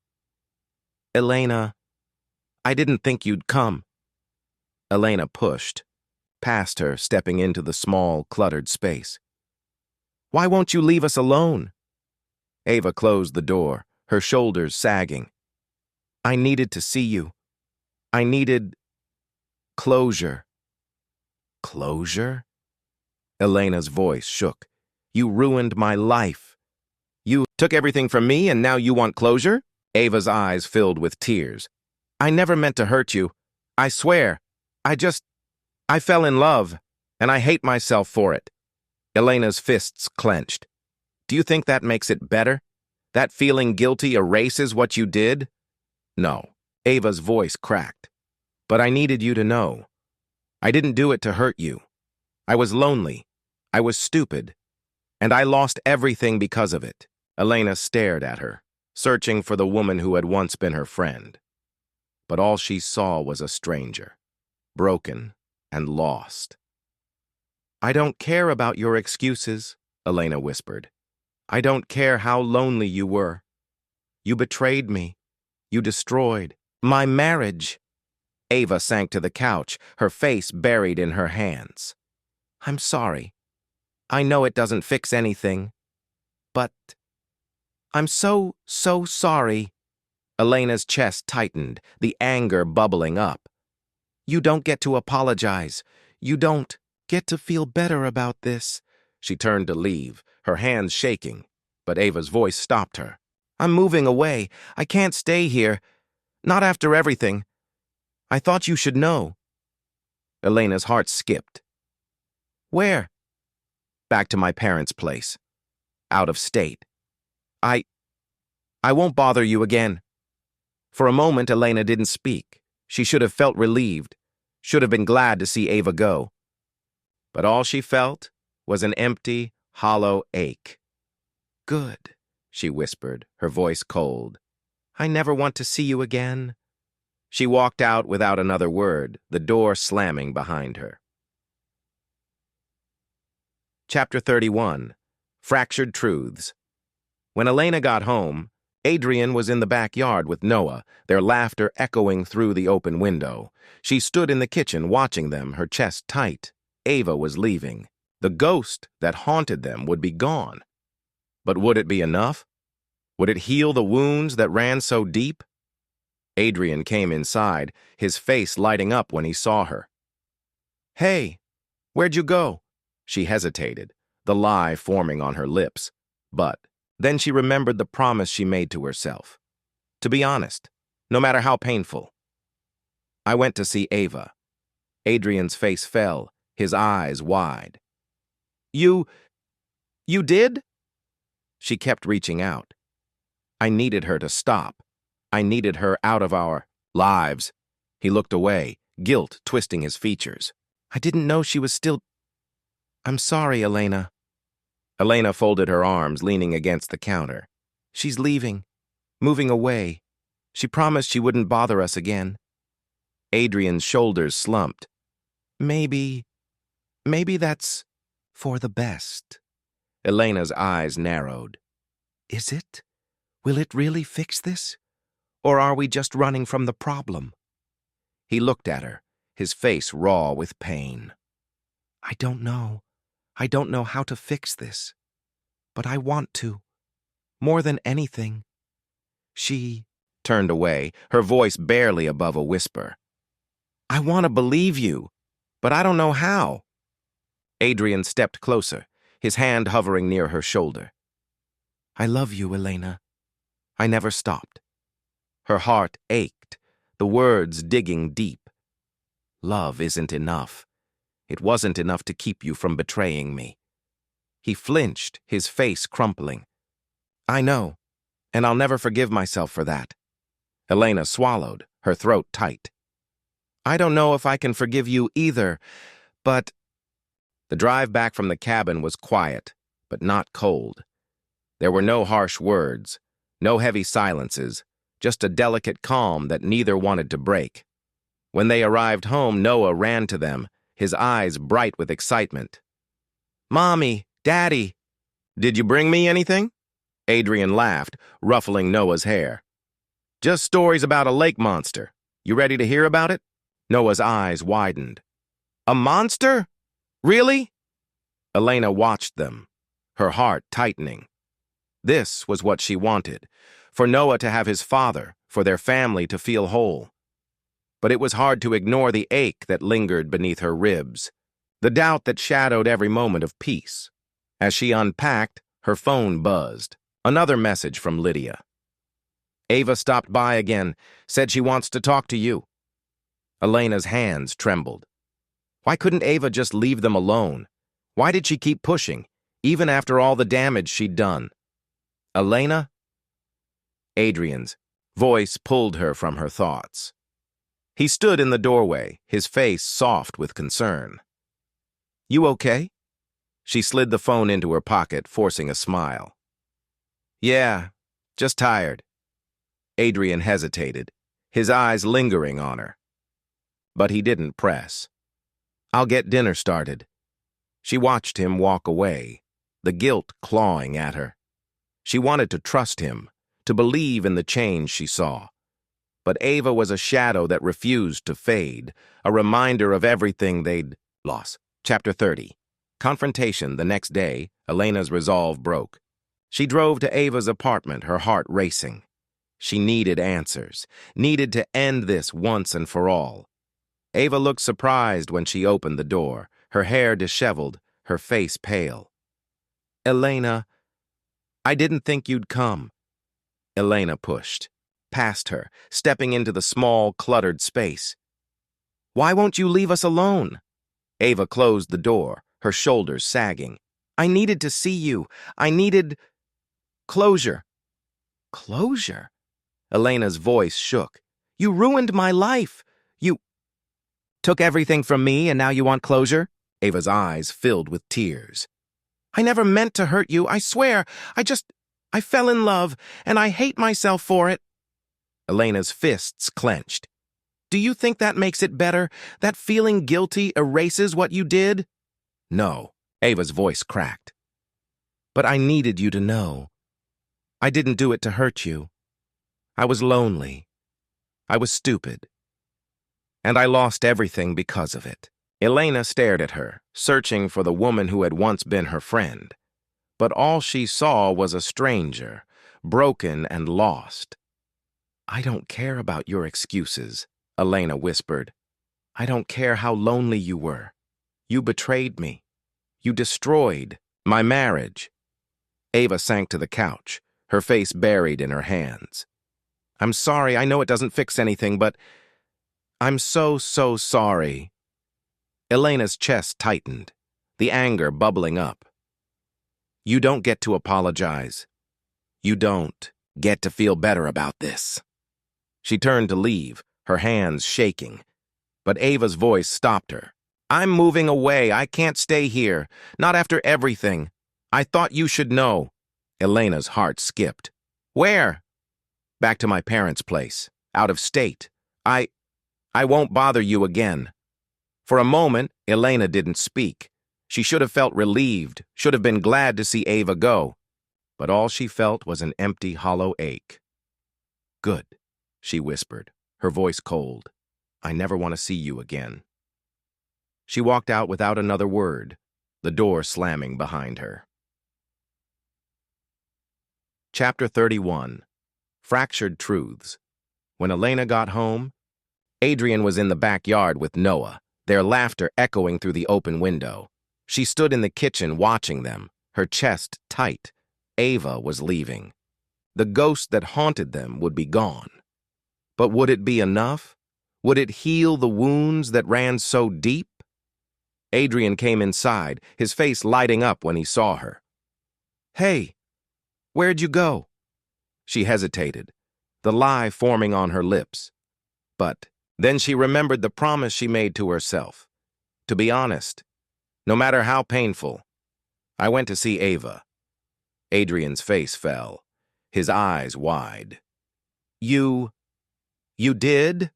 "Elena, I didn't think you'd come." Elena pushed, past her, stepping into the small, cluttered space. "Why won't you leave us alone?" Ava closed the door, her shoulders sagging. "I needed to see you. I needed closure." "Closure?" Elena's voice shook. "You ruined my life. You took everything from me and now you want closure?" Ava's eyes filled with tears. "I never meant to hurt you. I swear. I fell in love, and I hate myself for it." Elena's fists clenched. "Do you think that makes it better? That feeling guilty erases what you did?" "No." Ava's voice cracked. "But I needed you to know. I didn't do it to hurt you. I was lonely. I was stupid. And I lost everything because of it." Elena stared at her, searching for the woman who had once been her friend. But all she saw was a stranger, broken and lost. "I don't care about your excuses," Elena whispered. "I don't care how lonely you were. You betrayed me. You destroyed my marriage." Ava sank to the couch, her face buried in her hands. "I'm sorry. I know it doesn't fix anything. But I'm so sorry." Elena's chest tightened, the anger bubbling up. "You don't get to apologize. You don't get to feel better about this." She turned to leave, her hands shaking, but Ava's voice stopped her. "I'm moving away. I can't stay here. Not after everything. I thought you should know." Elena's heart skipped. "Where?" "Back to my parents' place. Out of state. I won't bother you again." For a moment, Elena didn't speak. She should have felt relieved, should have been glad to see Ava go. But all she felt was an empty, hollow ache. "Good," she whispered, her voice cold. "I never want to see you again." She walked out without another word, the door slamming behind her. Chapter 31. Fractured Truths. When Elena got home, Adrian was in the backyard with Noah, their laughter echoing through the open window. She stood in the kitchen watching them, her chest tight. Ava was leaving. The ghost that haunted them would be gone. But would it be enough? Would it heal the wounds that ran so deep? Adrian came inside, his face lighting up when he saw her. "Hey, where'd you go?" She hesitated, the lie forming on her lips. But then she remembered the promise she made to herself. To be honest, no matter how painful. "I went to see Ava." Adrian's face fell, his eyes wide. You did?" She kept reaching out. I needed her to stop. I needed her out of our lives. He looked away, guilt twisting his features. I didn't know she was still... I'm sorry, Elena. Elena folded her arms, leaning against the counter. She's leaving, moving away. She promised she wouldn't bother us again. Adrian's shoulders slumped. Maybe that's for the best. Elena's eyes narrowed. Is it? Will it really fix this? Or are we just running from the problem? He looked at her, his face raw with pain. I don't know. I don't know how to fix this. But I want to. More than anything. She turned away, her voice barely above a whisper. I want to believe you, but I don't know how. Adrian stepped closer, his hand hovering near her shoulder. I love you, Elena. I never stopped. Her heart ached, the words digging deep. Love isn't enough. It wasn't enough to keep you from betraying me. He flinched, his face crumpling. I know, and I'll never forgive myself for that. Elena swallowed, her throat tight. I don't know if I can forgive you either, but... The drive back from the cabin was quiet, but not cold. There were no harsh words, no heavy silences, just a delicate calm that neither wanted to break. When they arrived home, Noah ran to them, his eyes bright with excitement. Mommy, Daddy, did you bring me anything? Adrian laughed, ruffling Noah's hair. Just stories about a lake monster. You ready to hear about it? Noah's eyes widened. A monster? Really? Elena watched them, her heart tightening. This was what she wanted, for Noah to have his father, for their family to feel whole. But it was hard to ignore the ache that lingered beneath her ribs, the doubt that shadowed every moment of peace. As she unpacked, her phone buzzed. Another message from Lydia. Ava stopped by again, said she wants to talk to you. Elena's hands trembled. Why couldn't Ava just leave them alone? Why did she keep pushing, even after all the damage she'd done? Elena? Adrian's voice pulled her from her thoughts. He stood in the doorway, his face soft with concern. You okay? She slid the phone into her pocket, forcing a smile. Yeah, just tired. Adrian hesitated, his eyes lingering on her. But he didn't press. I'll get dinner started. She watched him walk away, the guilt clawing at her. She wanted to trust him, to believe in the change she saw. But Ava was a shadow that refused to fade, a reminder of everything they'd lost. Chapter 30. Confrontation the next day, Elena's resolve broke. She drove to Ava's apartment, her heart racing. She needed answers, needed to end this once and for all. Ava looked surprised when she opened the door, her hair disheveled, her face pale. Elena, I didn't think you'd come. Elena pushed, past her, stepping into the small, cluttered space. Why won't you leave us alone? Ava closed the door, her shoulders sagging. I needed to see you. I needed closure. Closure? Elena's voice shook. You ruined my life. You took everything from me and now you want closure? Ava's eyes filled with tears. I never meant to hurt you, I swear. I fell in love, and I hate myself for it. Elena's fists clenched. Do you think that makes it better? That feeling guilty erases what you did? No, Ava's voice cracked. But I needed you to know. I didn't do it to hurt you. I was lonely. I was stupid. And I lost everything because of it. Elena stared at her, searching for the woman who had once been her friend. But all she saw was a stranger, broken and lost. I don't care about your excuses, Elena whispered. I don't care how lonely you were. You betrayed me. You destroyed my marriage. Ava sank to the couch, her face buried in her hands. I'm sorry, I know it doesn't fix anything, but I'm so sorry. Elena's chest tightened, the anger bubbling up. You don't get to apologize. You don't get to feel better about this. She turned to leave, her hands shaking. But Ava's voice stopped her. I'm moving away. I can't stay here. Not after everything. I thought you should know. Elena's heart skipped. Where? Back to my parents' place. Out of state. I won't bother you again. For a moment, Elena didn't speak. She should have felt relieved, should have been glad to see Ava go. But all she felt was an empty, hollow ache. Good, she whispered, her voice cold. I never want to see you again. She walked out without another word, the door slamming behind her. Chapter 31. Fractured Truths. When Elena got home, Adrian was in the backyard with Noah, their laughter echoing through the open window. She stood in the kitchen watching them, her chest tight. Ava was leaving. The ghost that haunted them would be gone. But would it be enough? Would it heal the wounds that ran so deep? Adrian came inside, his face lighting up when he saw her. Hey, where'd you go? She hesitated, the lie forming on her lips. But then she remembered the promise she made to herself. To be honest, no matter how painful, I went to see Ava. Adrian's face fell, his eyes wide. You did?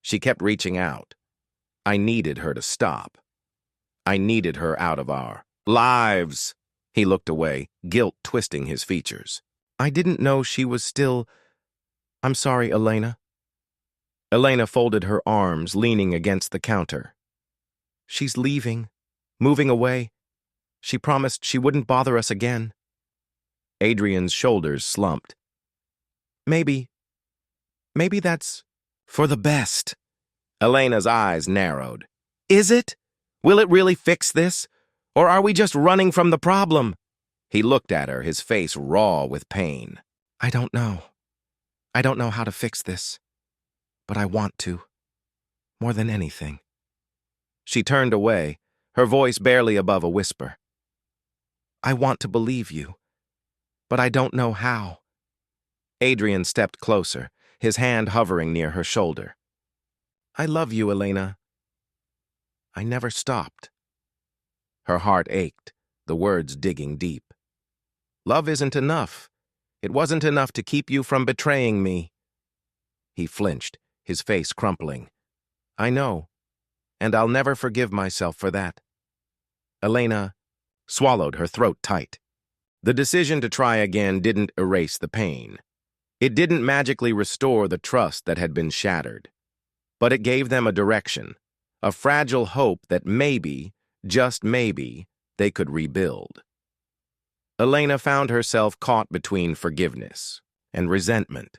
She kept reaching out. I needed her to stop. I needed her out of our lives. He looked away, guilt twisting his features. I didn't know she was still... I'm sorry, Elena. Elena folded her arms, leaning against the counter. She's leaving, moving away. She promised she wouldn't bother us again. Adrian's shoulders slumped. Maybe that's for the best. Elena's eyes narrowed. Is it? Will it really fix this? Or are we just running from the problem? He looked at her, his face raw with pain. I don't know. I don't know how to fix this. But I want to. More than anything. She turned away, her voice barely above a whisper. I want to believe you. But I don't know how. Adrian stepped closer, his hand hovering near her shoulder. I love you, Elena. I never stopped. Her heart ached, the words digging deep. Love isn't enough. It wasn't enough to keep you from betraying me. He flinched, his face crumpling. I know, and I'll never forgive myself for that. Elena swallowed, her throat tight. The decision to try again didn't erase the pain. It didn't magically restore the trust that had been shattered. But it gave them a direction, a fragile hope that maybe, just maybe, they could rebuild. Elena found herself caught between forgiveness and resentment.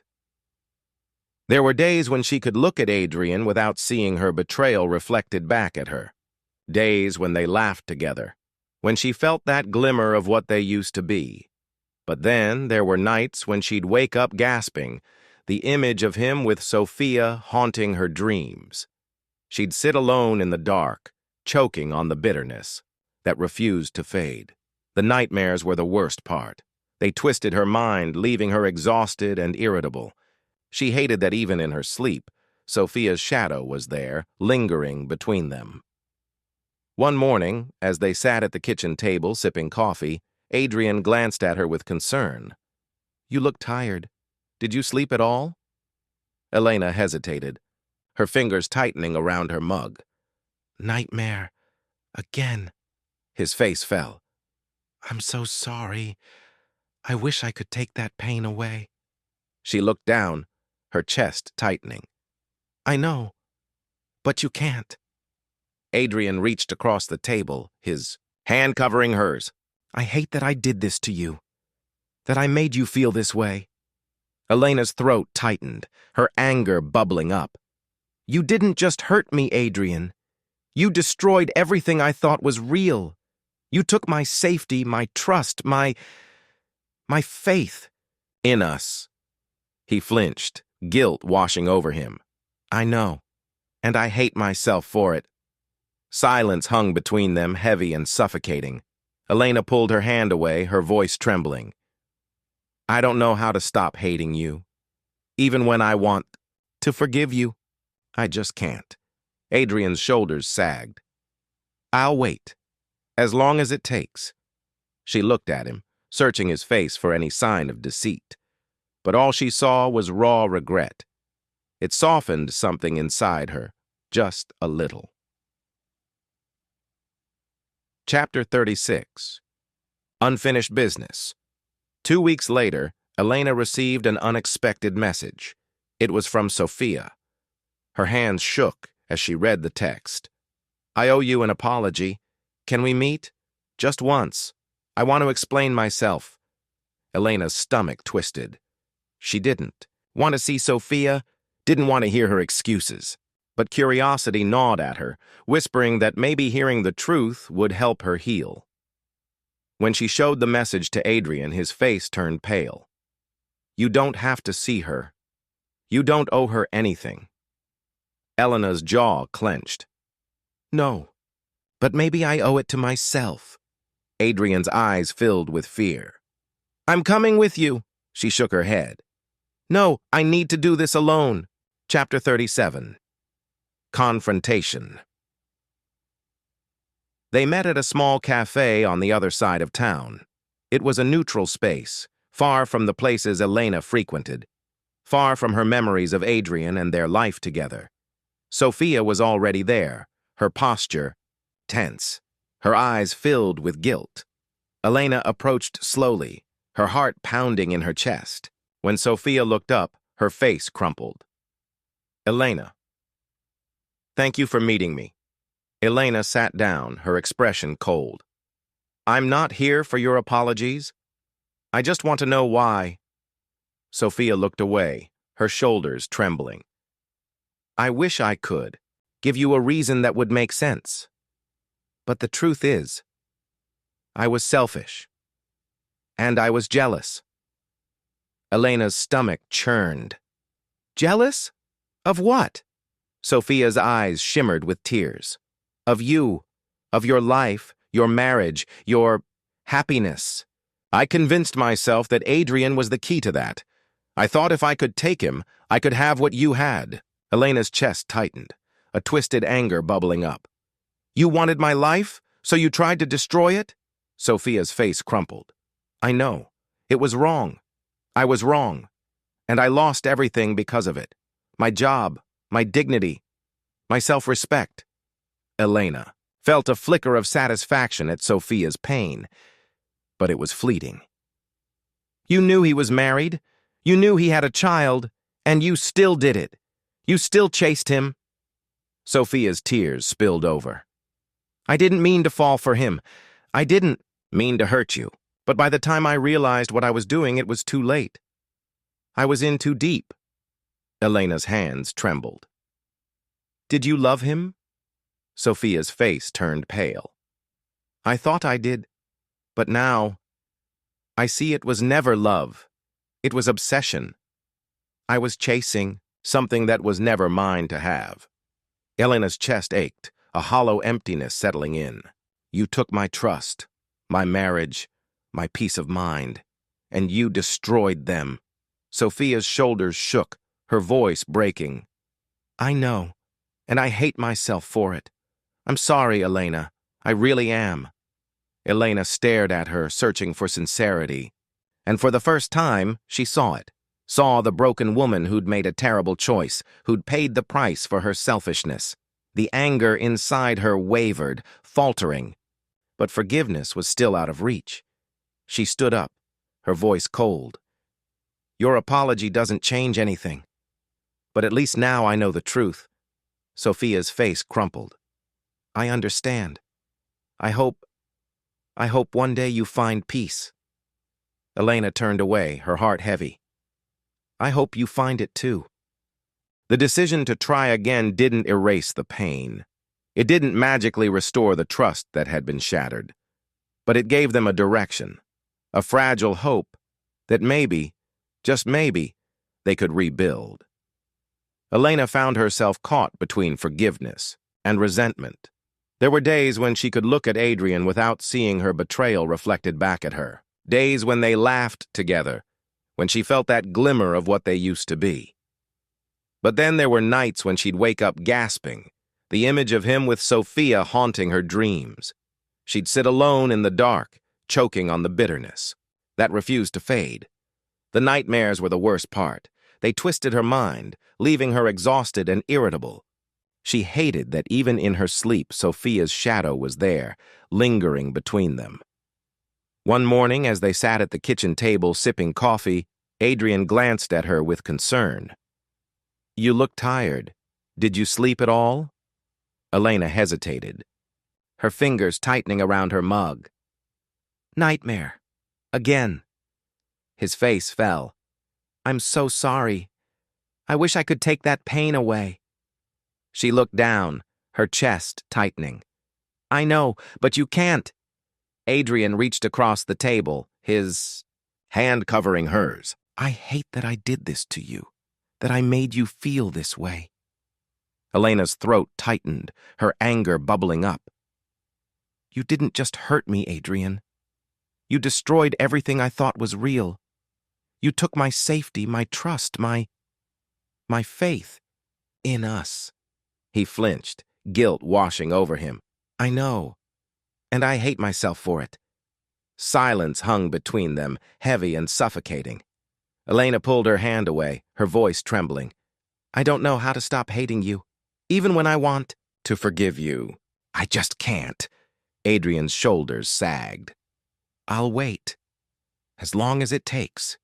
There were days when she could look at Adrian without seeing her betrayal reflected back at her. Days when they laughed together, when she felt that glimmer of what they used to be. But then there were nights when she'd wake up gasping, the image of him with Sophia haunting her dreams. She'd sit alone in the dark, choking on the bitterness that refused to fade. The nightmares were the worst part. They twisted her mind, leaving her exhausted and irritable. She hated that even in her sleep, Sophia's shadow was there, lingering between them. One morning, as they sat at the kitchen table sipping coffee, Adrian glanced at her with concern. You look tired. Did you sleep at all? Elena hesitated, her fingers tightening around her mug. Nightmare. Again. His face fell. I'm so sorry. I wish I could take that pain away. She looked down, her chest tightening. I know, but you can't. Adrian reached across the table, his hand covering hers. I hate that I did this to you, that I made you feel this way. Elena's throat tightened, her anger bubbling up. You didn't just hurt me, Adrian. You destroyed everything I thought was real. You took my safety, my trust, my faith in us. He flinched, guilt washing over him. I know, and I hate myself for it. Silence hung between them, heavy and suffocating. Elena pulled her hand away, her voice trembling. I don't know how to stop hating you. Even when I want to forgive you, I just can't. Adrian's shoulders sagged. I'll wait, as long as it takes. She looked at him, searching his face for any sign of deceit. But all she saw was raw regret. It softened something inside her, just a little. Chapter 36. Unfinished Business. 2 weeks later, Elena received an unexpected message. It was from Sophia. Her hands shook as she read the text. I owe you an apology. Can we meet? Just once. I want to explain myself. Elena's stomach twisted. She didn't want to see Sophia, didn't want to hear her excuses. But curiosity gnawed at her, whispering that maybe hearing the truth would help her heal. When she showed the message to Adrian, his face turned pale. You don't have to see her. You don't owe her anything. Elena's jaw clenched. No, but maybe I owe it to myself. Adrian's eyes filled with fear. I'm coming with you. She shook her head. No, I need to do this alone. Chapter 37. Confrontation. They met at a small cafe on the other side of town. It was a neutral space, far from the places Elena frequented, far from her memories of Adrian and their life together. Sophia was already there, her posture tense, her eyes filled with guilt. Elena approached slowly, her heart pounding in her chest. When Sophia looked up, her face crumpled. Elena. Thank you for meeting me. Elena sat down, her expression cold. I'm not here for your apologies. I just want to know why. Sophia looked away, her shoulders trembling. I wish I could give you a reason that would make sense. But the truth is, I was selfish. And I was jealous. Elena's stomach churned. Jealous? Of what? Sophia's eyes shimmered with tears. Of you, of your life, your marriage, your happiness. I convinced myself that Adrian was the key to that. I thought if I could take him, I could have what you had. Elena's chest tightened, a twisted anger bubbling up. You wanted my life, so you tried to destroy it? Sophia's face crumpled. I know. It was wrong. I was wrong. And I lost everything because of it. My job, my dignity, my self-respect. Elena felt a flicker of satisfaction at Sophia's pain, but it was fleeting. You knew he was married. You knew he had a child, and you still did it. You still chased him. Sophia's tears spilled over. I didn't mean to fall for him. I didn't mean to hurt you. But by the time I realized what I was doing, it was too late. I was in too deep. Elena's hands trembled. Did you love him? Sophia's face turned pale. I thought I did, but now I see it was never love. It was obsession. I was chasing something that was never mine to have. Elena's chest ached, a hollow emptiness settling in. You took my trust, my marriage, my peace of mind, and you destroyed them. Sophia's shoulders shook, her voice breaking. I know, and I hate myself for it. I'm sorry, Elena. I really am. Elena stared at her, searching for sincerity. And for the first time, she saw it. Saw the broken woman who'd made a terrible choice, who'd paid the price for her selfishness. The anger inside her wavered, faltering. But forgiveness was still out of reach. She stood up, her voice cold. Your apology doesn't change anything. But at least now I know the truth. Sophia's face crumpled. I understand. I hope one day you find peace. Elena turned away, her heart heavy. I hope you find it too. The decision to try again didn't erase the pain. It didn't magically restore the trust that had been shattered. But it gave them a direction, a fragile hope that maybe, just maybe, they could rebuild. Elena found herself caught between forgiveness and resentment. There were days when she could look at Adrian without seeing her betrayal reflected back at her. Days when they laughed together, when she felt that glimmer of what they used to be. But then there were nights when she'd wake up gasping, the image of him with Sophia haunting her dreams. She'd sit alone in the dark, choking on the bitterness. That refused to fade. The nightmares were the worst part. They twisted her mind, leaving her exhausted and irritable. She hated that even in her sleep, Sophia's shadow was there, lingering between them. One morning, as they sat at the kitchen table sipping coffee, Adrian glanced at her with concern. "You look tired. Did you sleep at all?" Elena hesitated, her fingers tightening around her mug. "Nightmare. Again." His face fell. "I'm so sorry. I wish I could take that pain away." She looked down, her chest tightening. "I know, but you can't." Adrian reached across the table, his hand covering hers. "I hate that I did this to you, that I made you feel this way." Elena's throat tightened, her anger bubbling up. "You didn't just hurt me, Adrian. You destroyed everything I thought was real. You took my safety, my trust, my faith in us." He flinched, guilt washing over him. "I know, and I hate myself for it." Silence hung between them, heavy and suffocating. Elena pulled her hand away, her voice trembling. "I don't know how to stop hating you, even when I want to forgive you. I just can't." Adrian's shoulders sagged. "I'll wait, as long as it takes."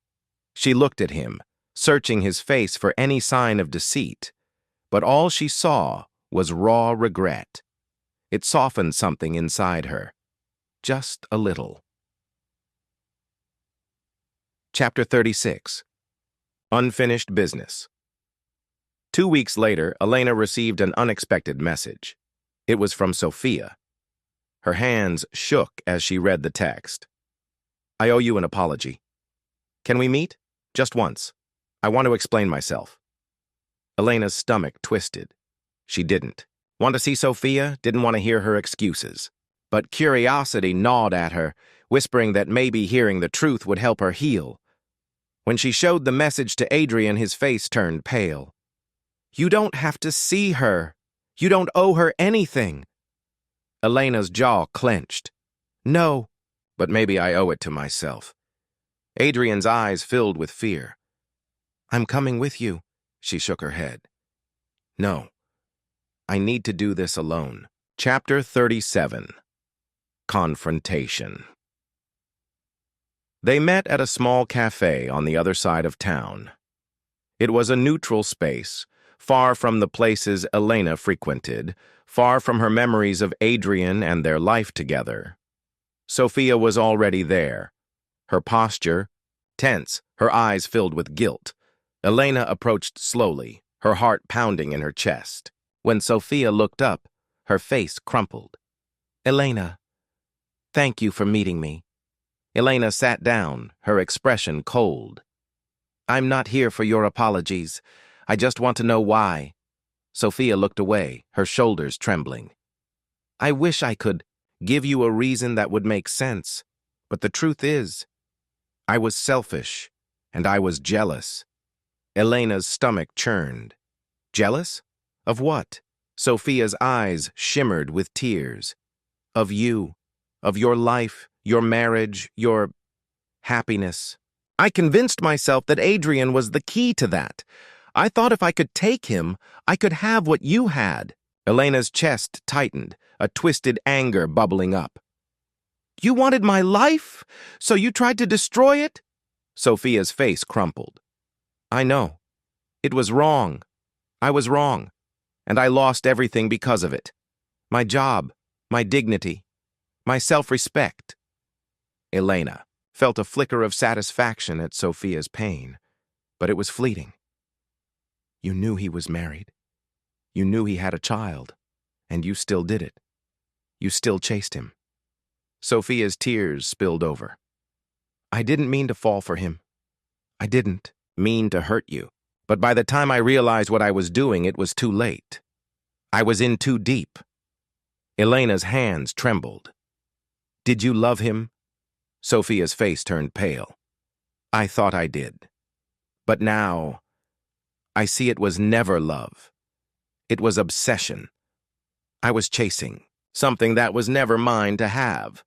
She looked at him, searching his face for any sign of deceit, but all she saw was raw regret. It softened something inside her, just a little. Chapter 36. Unfinished Business. 2 weeks later, Elena received an unexpected message. It was from Sophia. Her hands shook as she read the text. "I owe you an apology. Can we meet? Just once. I want to explain myself." Elena's stomach twisted. She didn't want to see Sophia, didn't want to hear her excuses. But curiosity gnawed at her, whispering that maybe hearing the truth would help her heal. When she showed the message to Adrian, his face turned pale. "You don't have to see her. You don't owe her anything." Elena's jaw clenched. "No, but maybe I owe it to myself." Adrian's eyes filled with fear. "I'm coming with you." She shook her head. "No, I need to do this alone." Chapter 37. Confrontation. They met at a small cafe on the other side of town. It was a neutral space, far from the places Elena frequented, far from her memories of Adrian and their life together. Sophia was already there, her posture tense, her eyes filled with guilt. Elena approached slowly, her heart pounding in her chest. When Sophia looked up, her face crumpled. "Elena, thank you for meeting me." Elena sat down, her expression cold. "I'm not here for your apologies. I just want to know why." Sophia looked away, her shoulders trembling. "I wish I could give you a reason that would make sense, but the truth is, I was selfish, and I was jealous." Elena's stomach churned. "Jealous? Of what?" Sophia's eyes shimmered with tears. "Of you, of your life, your marriage, your happiness. I convinced myself that Adrian was the key to that. I thought if I could take him, I could have what you had." Elena's chest tightened, a twisted anger bubbling up. "You wanted my life, so you tried to destroy it?" Sophia's face crumpled. "I know. It was wrong. I was wrong, and I lost everything because of it. My job, my dignity, my self-respect." Elena felt a flicker of satisfaction at Sophia's pain, but it was fleeting. "You knew he was married. You knew he had a child, and you still did it. You still chased him." Sophia's tears spilled over. "I didn't mean to fall for him. I didn't mean to hurt you. But by the time I realized what I was doing, it was too late. I was in too deep." Elena's hands trembled. "Did you love him?" Sophia's face turned pale. I thought I did. But now, I see it was never love. It was obsession. I was chasing something that was never mine to have.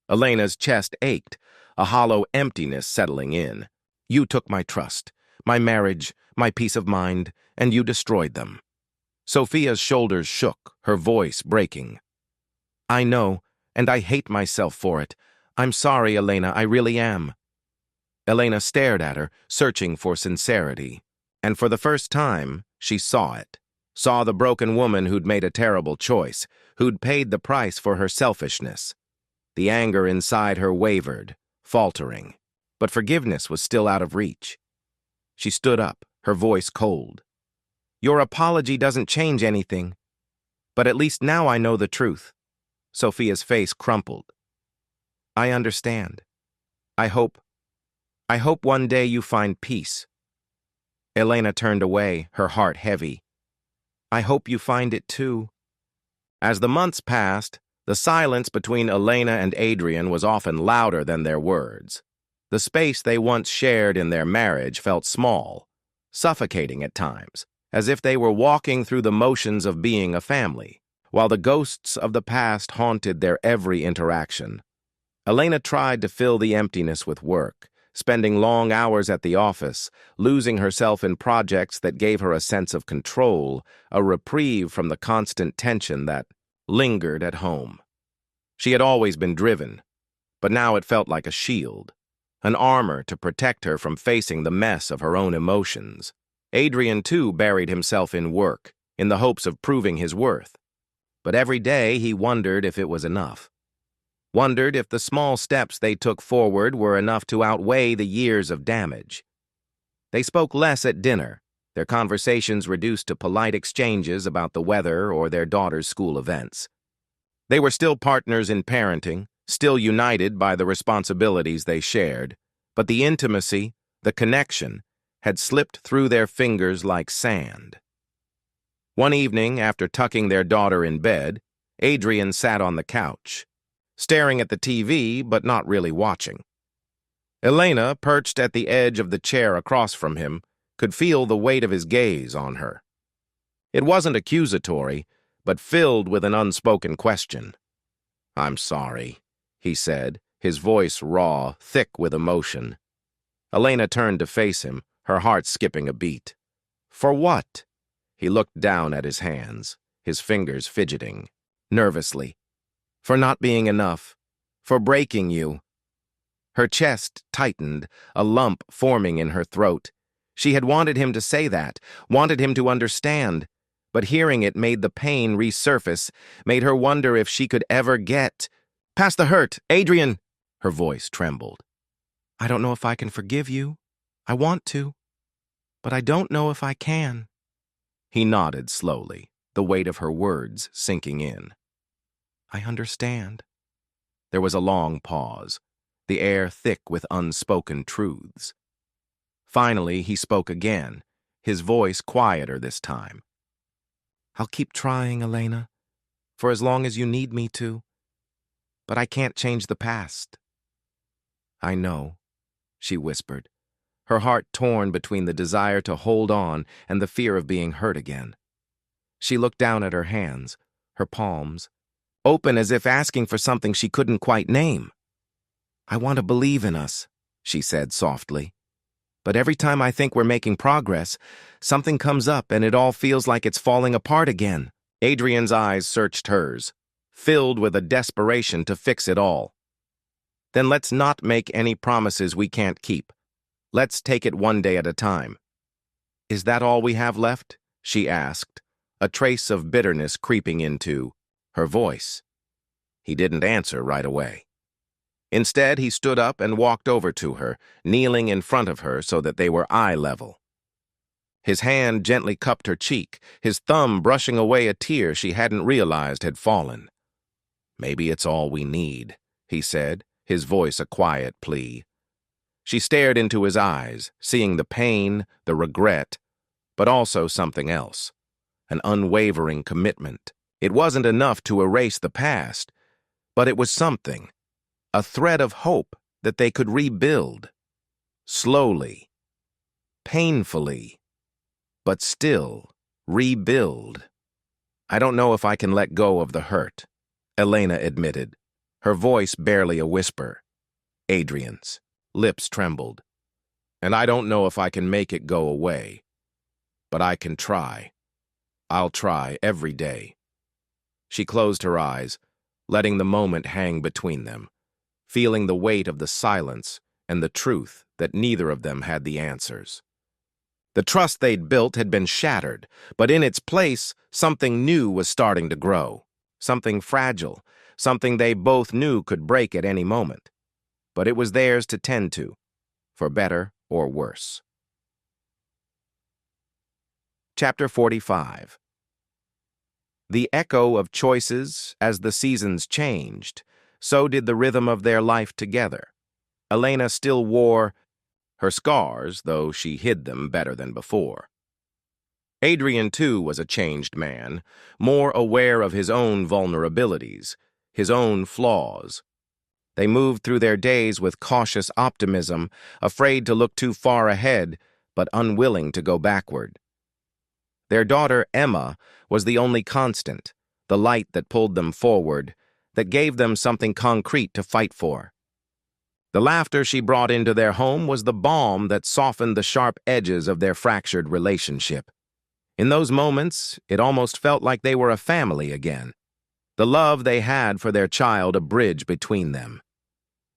Elena's chest ached, a hollow emptiness settling in. You took my trust, my marriage, my peace of mind, and you destroyed them. Sophia's shoulders shook, her voice breaking. I know, and I hate myself for it. I'm sorry, Elena, I really am. Elena stared at her, searching for sincerity. And for the first time, she saw it. Saw the broken woman who'd made a terrible choice, who'd paid the price for her selfishness. The anger inside her wavered, faltering. But forgiveness was still out of reach. She stood up, her voice cold. Your apology doesn't change anything. But at least now I know the truth. Sophia's face crumpled. I understand. I hope one day you find peace. Elena turned away, her heart heavy. I hope you find it too. As the months passed, the silence between Elena and Adrian was often louder than their words. The space they once shared in their marriage felt small, suffocating at times, as if they were walking through the motions of being a family, while the ghosts of the past haunted their every interaction. Elena tried to fill the emptiness with work, spending long hours at the office, losing herself in projects that gave her a sense of control, a reprieve from the constant tension that lingered at home. She had always been driven, but now it felt like a shield, an armor to protect her from facing the mess of her own emotions. Adrian, too, buried himself in work, in the hopes of proving his worth. But every day he wondered if it was enough. Wondered if the small steps they took forward were enough to outweigh the years of damage. They spoke less at dinner, their conversations reduced to polite exchanges about the weather or their daughter's school events. They were still partners in parenting, still united by the responsibilities they shared, but the intimacy, the connection, had slipped through their fingers like sand. One evening, after tucking their daughter in bed, Adrian sat on the couch, staring at the TV but not really watching. Elena, perched at the edge of the chair across from him, could feel the weight of his gaze on her. It wasn't accusatory, but filled with an unspoken question. I'm sorry, he said, his voice raw, thick with emotion. Elena turned to face him, her heart skipping a beat. For what? He looked down at his hands, his fingers fidgeting, nervously. For not being enough, for breaking you. Her chest tightened, a lump forming in her throat. She had wanted him to say that, wanted him to understand, but hearing it made the pain resurface, made her wonder if she could ever get past the hurt. Adrian, her voice trembled. I don't know if I can forgive you. I want to, but I don't know if I can. He nodded slowly, the weight of her words sinking in. I understand. There was a long pause, the air thick with unspoken truths. Finally, he spoke again, his voice quieter this time. I'll keep trying, Elena, for as long as you need me to. But I can't change the past. I know, she whispered, her heart torn between the desire to hold on and the fear of being hurt again. She looked down at her hands, her palms, open as if asking for something she couldn't quite name. I want to believe in us, she said softly. But every time I think we're making progress, something comes up and it all feels like it's falling apart again. Adrian's eyes searched hers, filled with a desperation to fix it all. Then let's not make any promises we can't keep. Let's take it one day at a time. Is that all we have left? She asked, a trace of bitterness creeping into her voice. He didn't answer right away. Instead, he stood up and walked over to her, kneeling in front of her so that they were eye level. His hand gently cupped her cheek, his thumb brushing away a tear she hadn't realized had fallen. Maybe it's all we need, he said, his voice a quiet plea. She stared into his eyes, seeing the pain, the regret, but also something else, an unwavering commitment. It wasn't enough to erase the past, but it was something, a thread of hope that they could rebuild. slowly, painfully, but still rebuild. I don't know if I can let go of the hurt, Elena admitted, her voice barely a whisper. Adrian's lips trembled. And I don't know if I can make it go away, but I can try. I'll try every day. She closed her eyes, letting the moment hang between them, feeling the weight of the silence and the truth that neither of them had the answers. The trust they'd built had been shattered, but in its place, something new was starting to grow. Something fragile, something they both knew could break at any moment. But it was theirs to tend to, for better or worse. Chapter 45. The echo of choices as the seasons changed, so did the rhythm of their life together. Elena still wore her scars, though she hid them better than before. Adrian, too, was a changed man, more aware of his own vulnerabilities, his own flaws. They moved through their days with cautious optimism, afraid to look too far ahead, but unwilling to go backward. Their daughter, Emma, was the only constant, the light that pulled them forward, that gave them something concrete to fight for. The laughter she brought into their home was the balm that softened the sharp edges of their fractured relationship. In those moments, it almost felt like they were a family again. The love they had for their child a bridge between them.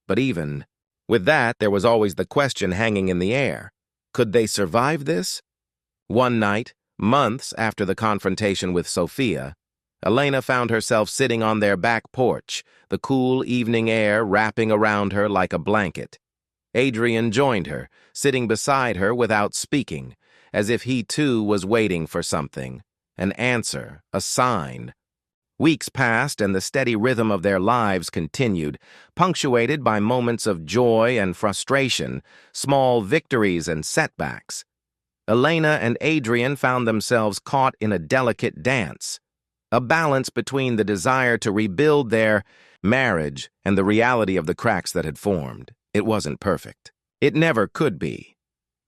But even with that, there was always the question hanging in the air. Could they survive this? One night, months after the confrontation with Sophia, Elena found herself sitting on their back porch, the cool evening air wrapping around her like a blanket. Adrian joined her, sitting beside her without speaking, as if he too was waiting for something, an answer, a sign. Weeks passed and the steady rhythm of their lives continued, punctuated by moments of joy and frustration, small victories and setbacks. Elena and Adrian found themselves caught in a delicate dance, a balance between the desire to rebuild their marriage and the reality of the cracks that had formed. It wasn't perfect. It never could be.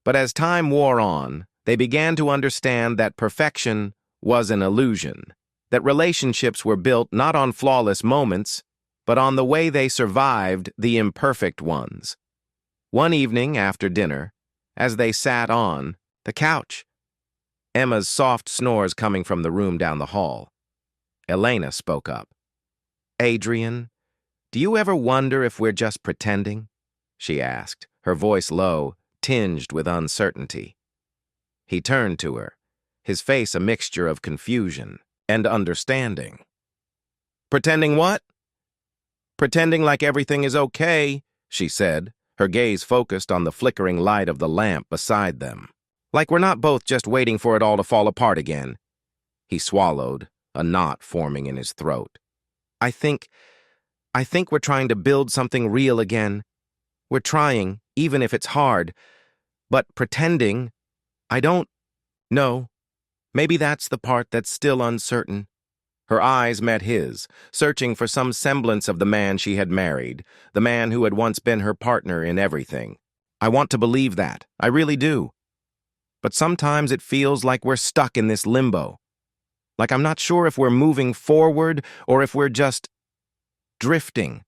But as time wore on, they began to understand that perfection was an illusion, that relationships were built not on flawless moments, but on the way they survived the imperfect ones. One evening after dinner, as they sat on the couch, Emma's soft snores coming from the room down the hall, Elena spoke up. "Adrian, do you ever wonder if we're just pretending?" she asked, her voice low, tinged with uncertainty. He turned to her, his face a mixture of confusion and understanding. "Pretending what?" "Pretending like everything is okay," she said, her gaze focused on the flickering light of the lamp beside them. "Like we're not both just waiting for it all to fall apart again." He swallowed, a knot forming in his throat. I think we're trying to build something real again. We're trying, even if it's hard. But pretending, I don't know. Maybe that's the part that's still uncertain." Her eyes met his, searching for some semblance of the man she had married, the man who had once been her partner in everything. "I want to believe that. I really do. But sometimes it feels like we're stuck in this limbo. Like I'm not sure if we're moving forward or if we're just drifting."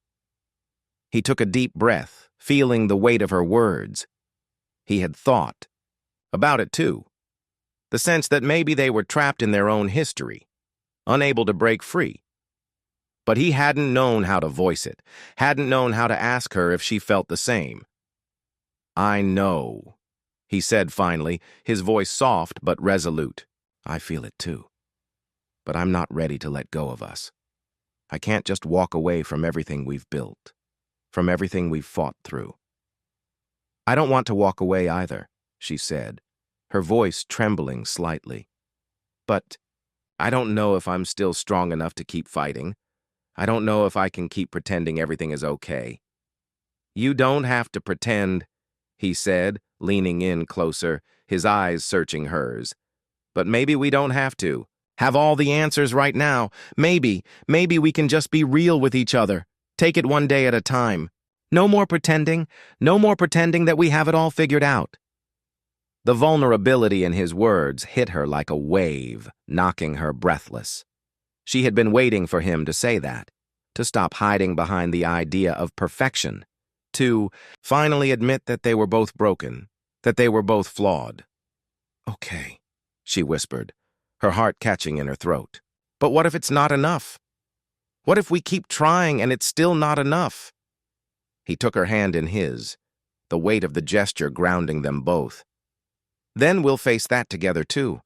He took a deep breath, feeling the weight of her words. He had thought about it too. The sense that maybe they were trapped in their own history, unable to break free. But he hadn't known how to voice it, hadn't known how to ask her if she felt the same. "I know," he said finally, his voice soft but resolute. "I feel it too. But I'm not ready to let go of us. I can't just walk away from everything we've built, from everything we've fought through." "I don't want to walk away either," she said, her voice trembling slightly. "But I don't know if I'm still strong enough to keep fighting. I don't know if I can keep pretending everything is okay." "You don't have to pretend," he said, leaning in closer, his eyes searching hers. "But maybe we don't have to have all the answers right now. Maybe we can just be real with each other. Take it one day at a time. No more pretending. No more pretending that we have it all figured out. The vulnerability in his words hit her like a wave, knocking her breathless. She had been waiting for him to say that, to stop hiding behind the idea of perfection, to finally admit that they were both broken, that they were both flawed. Okay, she whispered, her heart catching in her throat. But what if it's not enough? What if we keep trying and it's still not enough? He took her hand in his, the weight of the gesture grounding them both. Then we'll face that together too.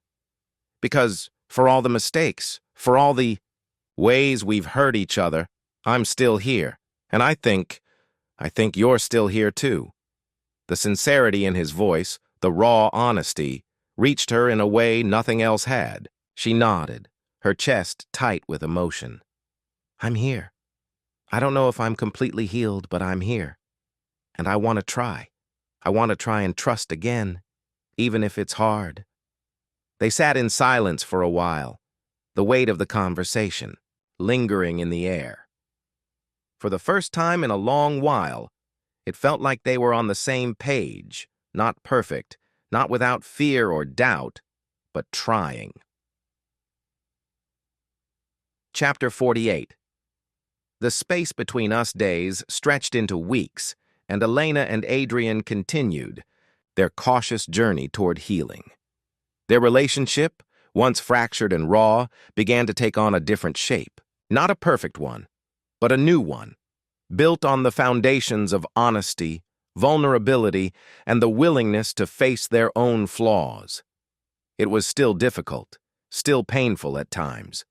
Because for all the mistakes, for all the ways we've hurt each other, I'm still here. And I think you're still here too. The sincerity in his voice, the raw honesty, reached her in a way nothing else had. She nodded, her chest tight with emotion. I'm here. I don't know if I'm completely healed, but I'm here. And I want to try. I want to try and trust again, even if it's hard. They sat in silence for a while, the weight of the conversation lingering in the air. For the first time in a long while, it felt like they were on the same page, not perfect, not without fear or doubt, but trying. Chapter 48. The space between us days stretched into weeks, and Elena and Adrian continued their cautious journey toward healing. Their relationship, once fractured and raw, began to take on a different shape. Not a perfect one, but a new one, built on the foundations of honesty, vulnerability, and the willingness to face their own flaws. It was still difficult, still painful at times.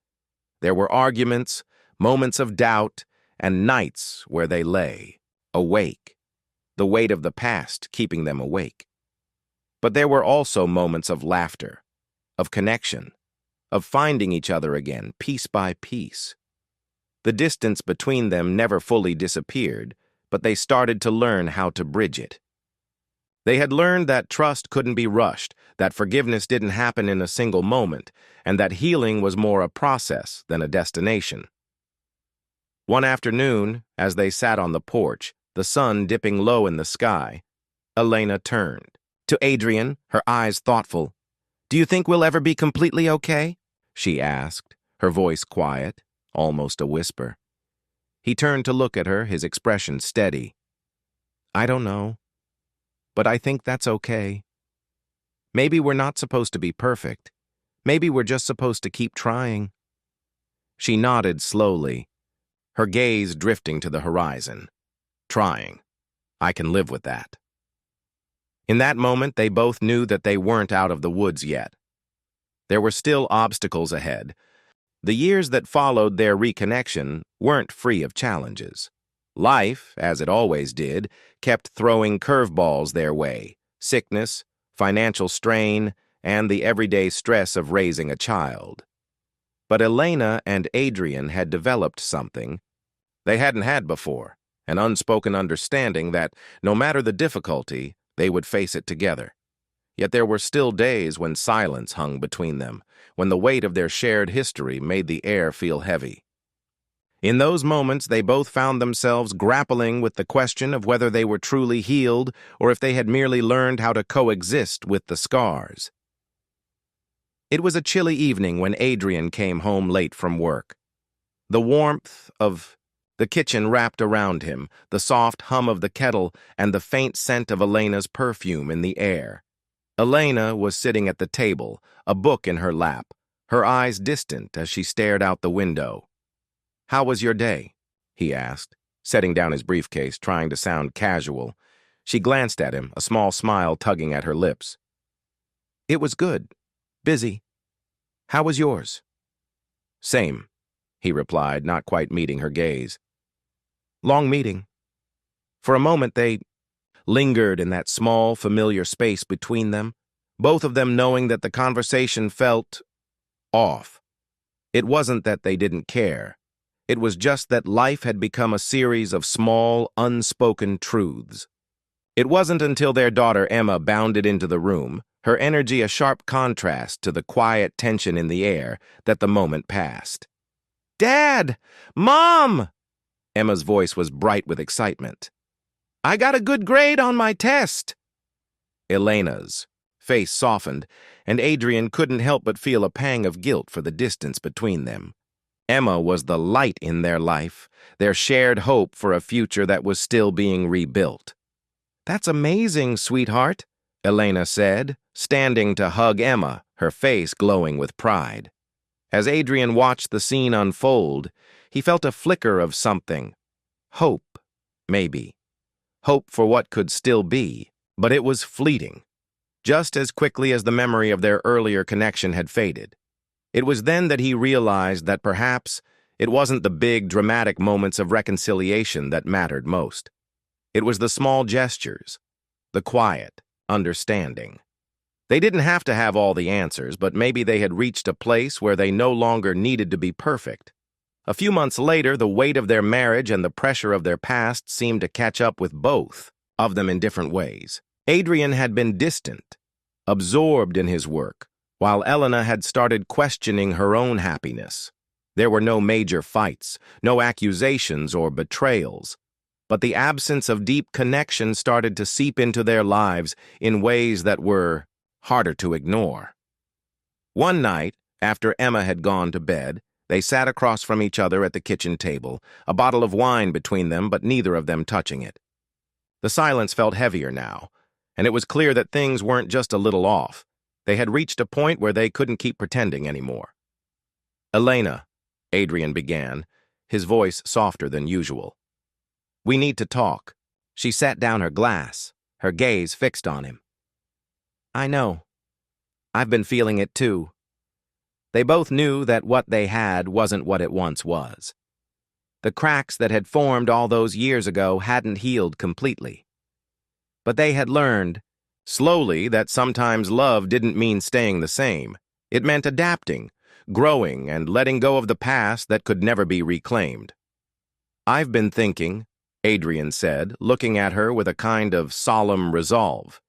There were arguments, moments of doubt, and nights where they lay, awake, the weight of the past keeping them awake. But there were also moments of laughter, of connection, of finding each other again, piece by piece. The distance between them never fully disappeared, but they started to learn how to bridge it. They had learned that trust couldn't be rushed, that forgiveness didn't happen in a single moment, and that healing was more a process than a destination. One afternoon, as they sat on the porch, the sun dipping low in the sky, Elena turned. To Adrian, her eyes thoughtful. "Do you think we'll ever be completely okay?" she asked, her voice quiet, almost a whisper. He turned to look at her, his expression steady. "I don't know, but I think that's okay. Maybe we're not supposed to be perfect. Maybe we're just supposed to keep trying." She nodded slowly, her gaze drifting to the horizon. Trying. I can live with that. In that moment, they both knew that they weren't out of the woods yet. There were still obstacles ahead. The years that followed their reconnection weren't free of challenges. Life, as it always did, kept throwing curveballs their way: sickness, financial strain, and the everyday stress of raising a child. But Elena and Adrian had developed something they hadn't had before, an unspoken understanding that, no matter the difficulty, they would face it together. Yet there were still days when silence hung between them, when the weight of their shared history made the air feel heavy. In those moments, they both found themselves grappling with the question of whether they were truly healed or if they had merely learned how to coexist with the scars. It was a chilly evening when Adrian came home late from work. The warmth of the kitchen wrapped around him, the soft hum of the kettle, and the faint scent of Elena's perfume in the air. Elena was sitting at the table, a book in her lap, her eyes distant as she stared out the window. "How was your day?" he asked, setting down his briefcase, trying to sound casual. She glanced at him, a small smile tugging at her lips. "It was good. Busy. How was yours?" "Same," he replied, not quite meeting her gaze. "Long meeting." For a moment they lingered in that small, familiar space between them, both of them knowing that the conversation felt off. It wasn't that they didn't care. It was just that life had become a series of small, unspoken truths. It wasn't until their daughter Emma bounded into the room, her energy a sharp contrast to the quiet tension in the air, that the moment passed. "Dad! Mom!" Emma's voice was bright with excitement. I got a good grade on my test. Elena's face softened, and Adrian couldn't help but feel a pang of guilt for the distance between them. Emma was the light in their life, their shared hope for a future that was still being rebuilt. "That's amazing, sweetheart," Elena said, standing to hug Emma, her face glowing with pride. As Adrian watched the scene unfold, he felt a flicker of something. Hope, maybe. Hope for what could still be, but it was fleeting, just as quickly as the memory of their earlier connection had faded. It was then that he realized that perhaps it wasn't the big, dramatic moments of reconciliation that mattered most. It was the small gestures, the quiet understanding. They didn't have to have all the answers, but maybe they had reached a place where they no longer needed to be perfect. A few months later, the weight of their marriage and the pressure of their past seemed to catch up with both of them in different ways. Adrian had been distant, absorbed in his work, while Elena had started questioning her own happiness. There were no major fights, no accusations or betrayals, but the absence of deep connection started to seep into their lives in ways that were harder to ignore. One night, after Emma had gone to bed, they sat across from each other at the kitchen table, a bottle of wine between them, but neither of them touching it. The silence felt heavier now, and it was clear that things weren't just a little off. They had reached a point where they couldn't keep pretending anymore. "Elena," Adrian began, his voice softer than usual. "We need to talk." She set down her glass, her gaze fixed on him. "I know. I've been feeling it too." They both knew that what they had wasn't what it once was. The cracks that had formed all those years ago hadn't healed completely. But they had learned, slowly, that sometimes love didn't mean staying the same. It meant adapting, growing, and letting go of the past that could never be reclaimed. "I've been thinking," Adrian said, looking at her with a kind of solemn resolve.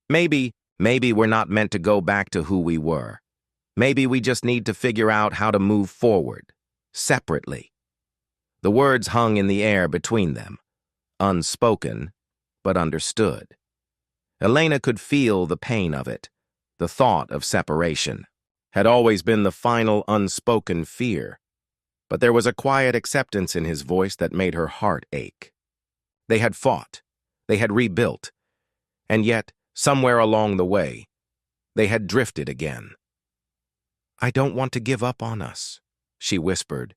Maybe we're not meant to go back to who we were. Maybe we just need to figure out how to move forward, separately." The words hung in the air between them, unspoken, but understood. Elena could feel the pain of it. The thought of separation had always been the final unspoken fear, but there was a quiet acceptance in his voice that made her heart ache. They had fought, they had rebuilt, and yet, somewhere along the way, they had drifted again. "I don't want to give up on us," she whispered,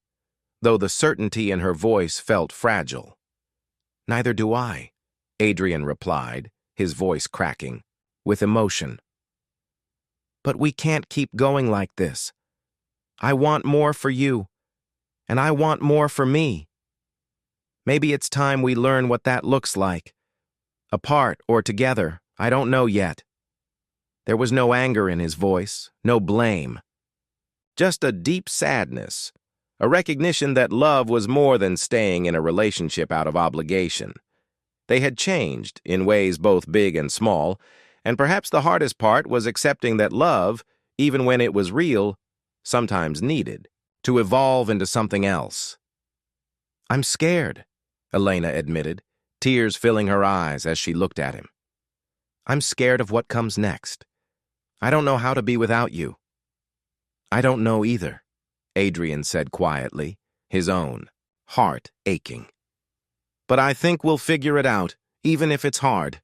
though the certainty in her voice felt fragile. "Neither do I," Adrian replied, his voice cracking, with emotion. "But we can't keep going like this. I want more for you, and I want more for me. Maybe it's time we learn what that looks like. Apart or together, I don't know yet." There was no anger in his voice, no blame. Just a deep sadness, a recognition that love was more than staying in a relationship out of obligation. They had changed, in ways both big and small, and perhaps the hardest part was accepting that love, even when it was real, sometimes needed to evolve into something else. "I'm scared," Elena admitted, tears filling her eyes as she looked at him. "I'm scared of what comes next. I don't know how to be without you." "I don't know either," Adrian said quietly, his own heart aching. "But I think we'll figure it out, even if it's hard."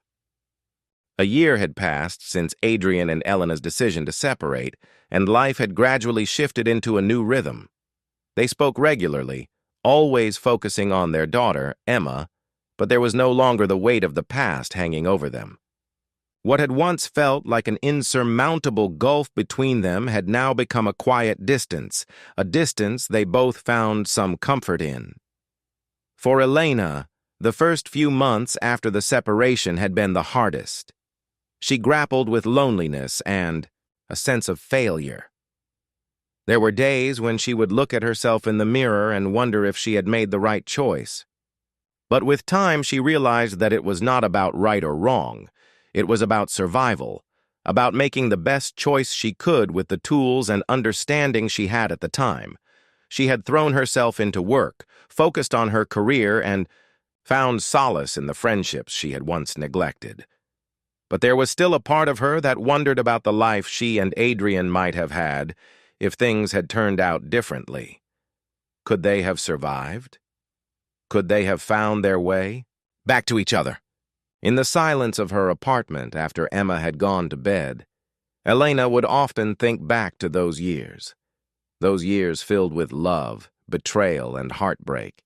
A year had passed since Adrian and Elena's decision to separate, and life had gradually shifted into a new rhythm. They spoke regularly, always focusing on their daughter, Emma, but there was no longer the weight of the past hanging over them. What had once felt like an insurmountable gulf between them had now become a quiet distance, a distance they both found some comfort in. For Elena, the first few months after the separation had been the hardest. She grappled with loneliness and a sense of failure. There were days when she would look at herself in the mirror and wonder if she had made the right choice. But with time, she realized that it was not about right or wrong. It was about survival, about making the best choice she could with the tools and understanding she had at the time. She had thrown herself into work, focused on her career, and found solace in the friendships she had once neglected. But there was still a part of her that wondered about the life she and Adrian might have had if things had turned out differently. Could they have survived? Could they have found their way back to each other? In the silence of her apartment after Emma had gone to bed, Elena would often think back to those years filled with love, betrayal, and heartbreak,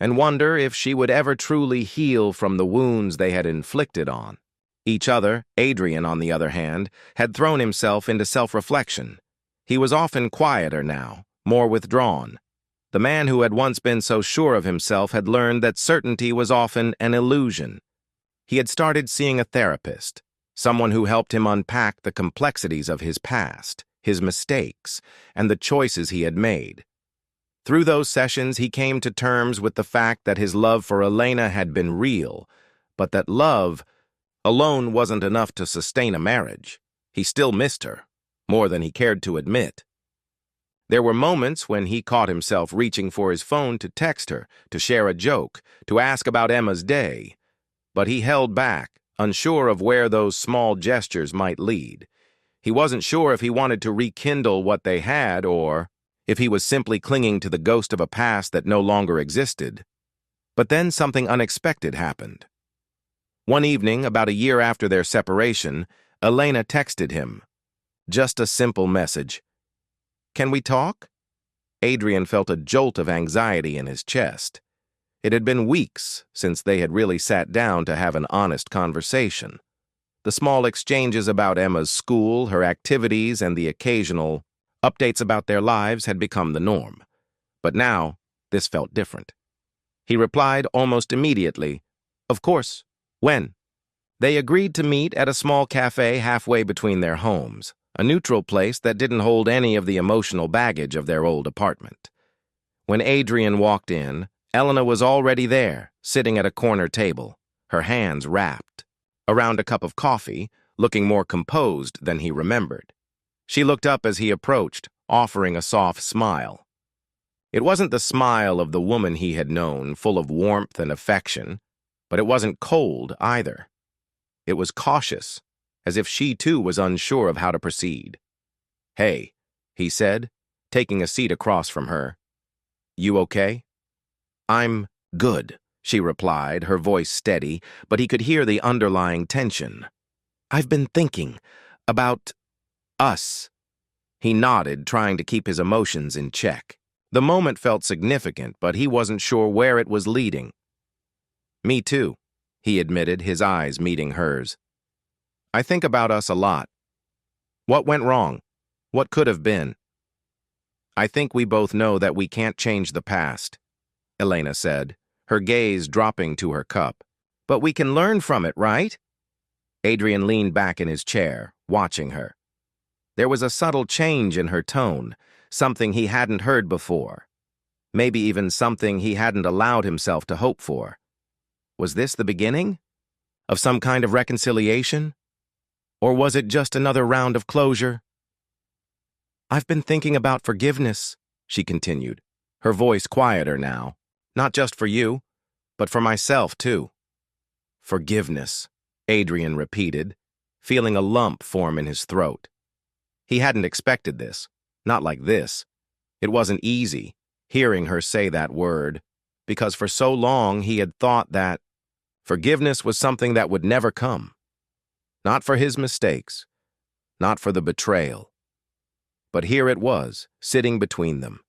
and wonder if she would ever truly heal from the wounds they had inflicted on each other. Adrian, on the other hand, had thrown himself into self-reflection. He was often quieter now, more withdrawn. The man who had once been so sure of himself had learned that certainty was often an illusion. He had started seeing a therapist, someone who helped him unpack the complexities of his past, his mistakes, and the choices he had made. Through those sessions, he came to terms with the fact that his love for Elena had been real, but that love alone wasn't enough to sustain a marriage. He still missed her, more than he cared to admit. There were moments when he caught himself reaching for his phone to text her, to share a joke, to ask about Emma's day. But he held back, unsure of where those small gestures might lead. He wasn't sure if he wanted to rekindle what they had or if he was simply clinging to the ghost of a past that no longer existed. But then something unexpected happened. One evening, about a year after their separation, Elena texted him. Just a simple message. "Can we talk?" Adrian felt a jolt of anxiety in his chest. It had been weeks since they had really sat down to have an honest conversation. The small exchanges about Emma's school, her activities, and the occasional updates about their lives had become the norm. But now, this felt different. He replied almost immediately, "Of course. When?" They agreed to meet at a small cafe halfway between their homes, a neutral place that didn't hold any of the emotional baggage of their old apartment. When Adrian walked in, Elena was already there, sitting at a corner table, her hands wrapped around a cup of coffee, looking more composed than he remembered. She looked up as he approached, offering a soft smile. It wasn't the smile of the woman he had known, full of warmth and affection, but it wasn't cold either. It was cautious, as if she too was unsure of how to proceed. "Hey," he said, taking a seat across from her. "You okay?" "I'm good," she replied, her voice steady, but he could hear the underlying tension. "I've been thinking about us." He nodded, trying to keep his emotions in check. The moment felt significant, but he wasn't sure where it was leading. "Me too," he admitted, his eyes meeting hers. "I think about us a lot. What went wrong? What could have been? I think we both know that we can't change the past," Elena said, her gaze dropping to her cup. "But we can learn from it, right?" Adrian leaned back in his chair, watching her. There was a subtle change in her tone, something he hadn't heard before. Maybe even something he hadn't allowed himself to hope for. Was this the beginning of some kind of reconciliation? Or was it just another round of closure? "I've been thinking about forgiveness," she continued, her voice quieter now. "Not just for you, but for myself, too." "Forgiveness," Adrian repeated, feeling a lump form in his throat. He hadn't expected this, not like this. It wasn't easy, hearing her say that word, because for so long he had thought that forgiveness was something that would never come. Not for his mistakes, not for the betrayal. But here it was, sitting between them,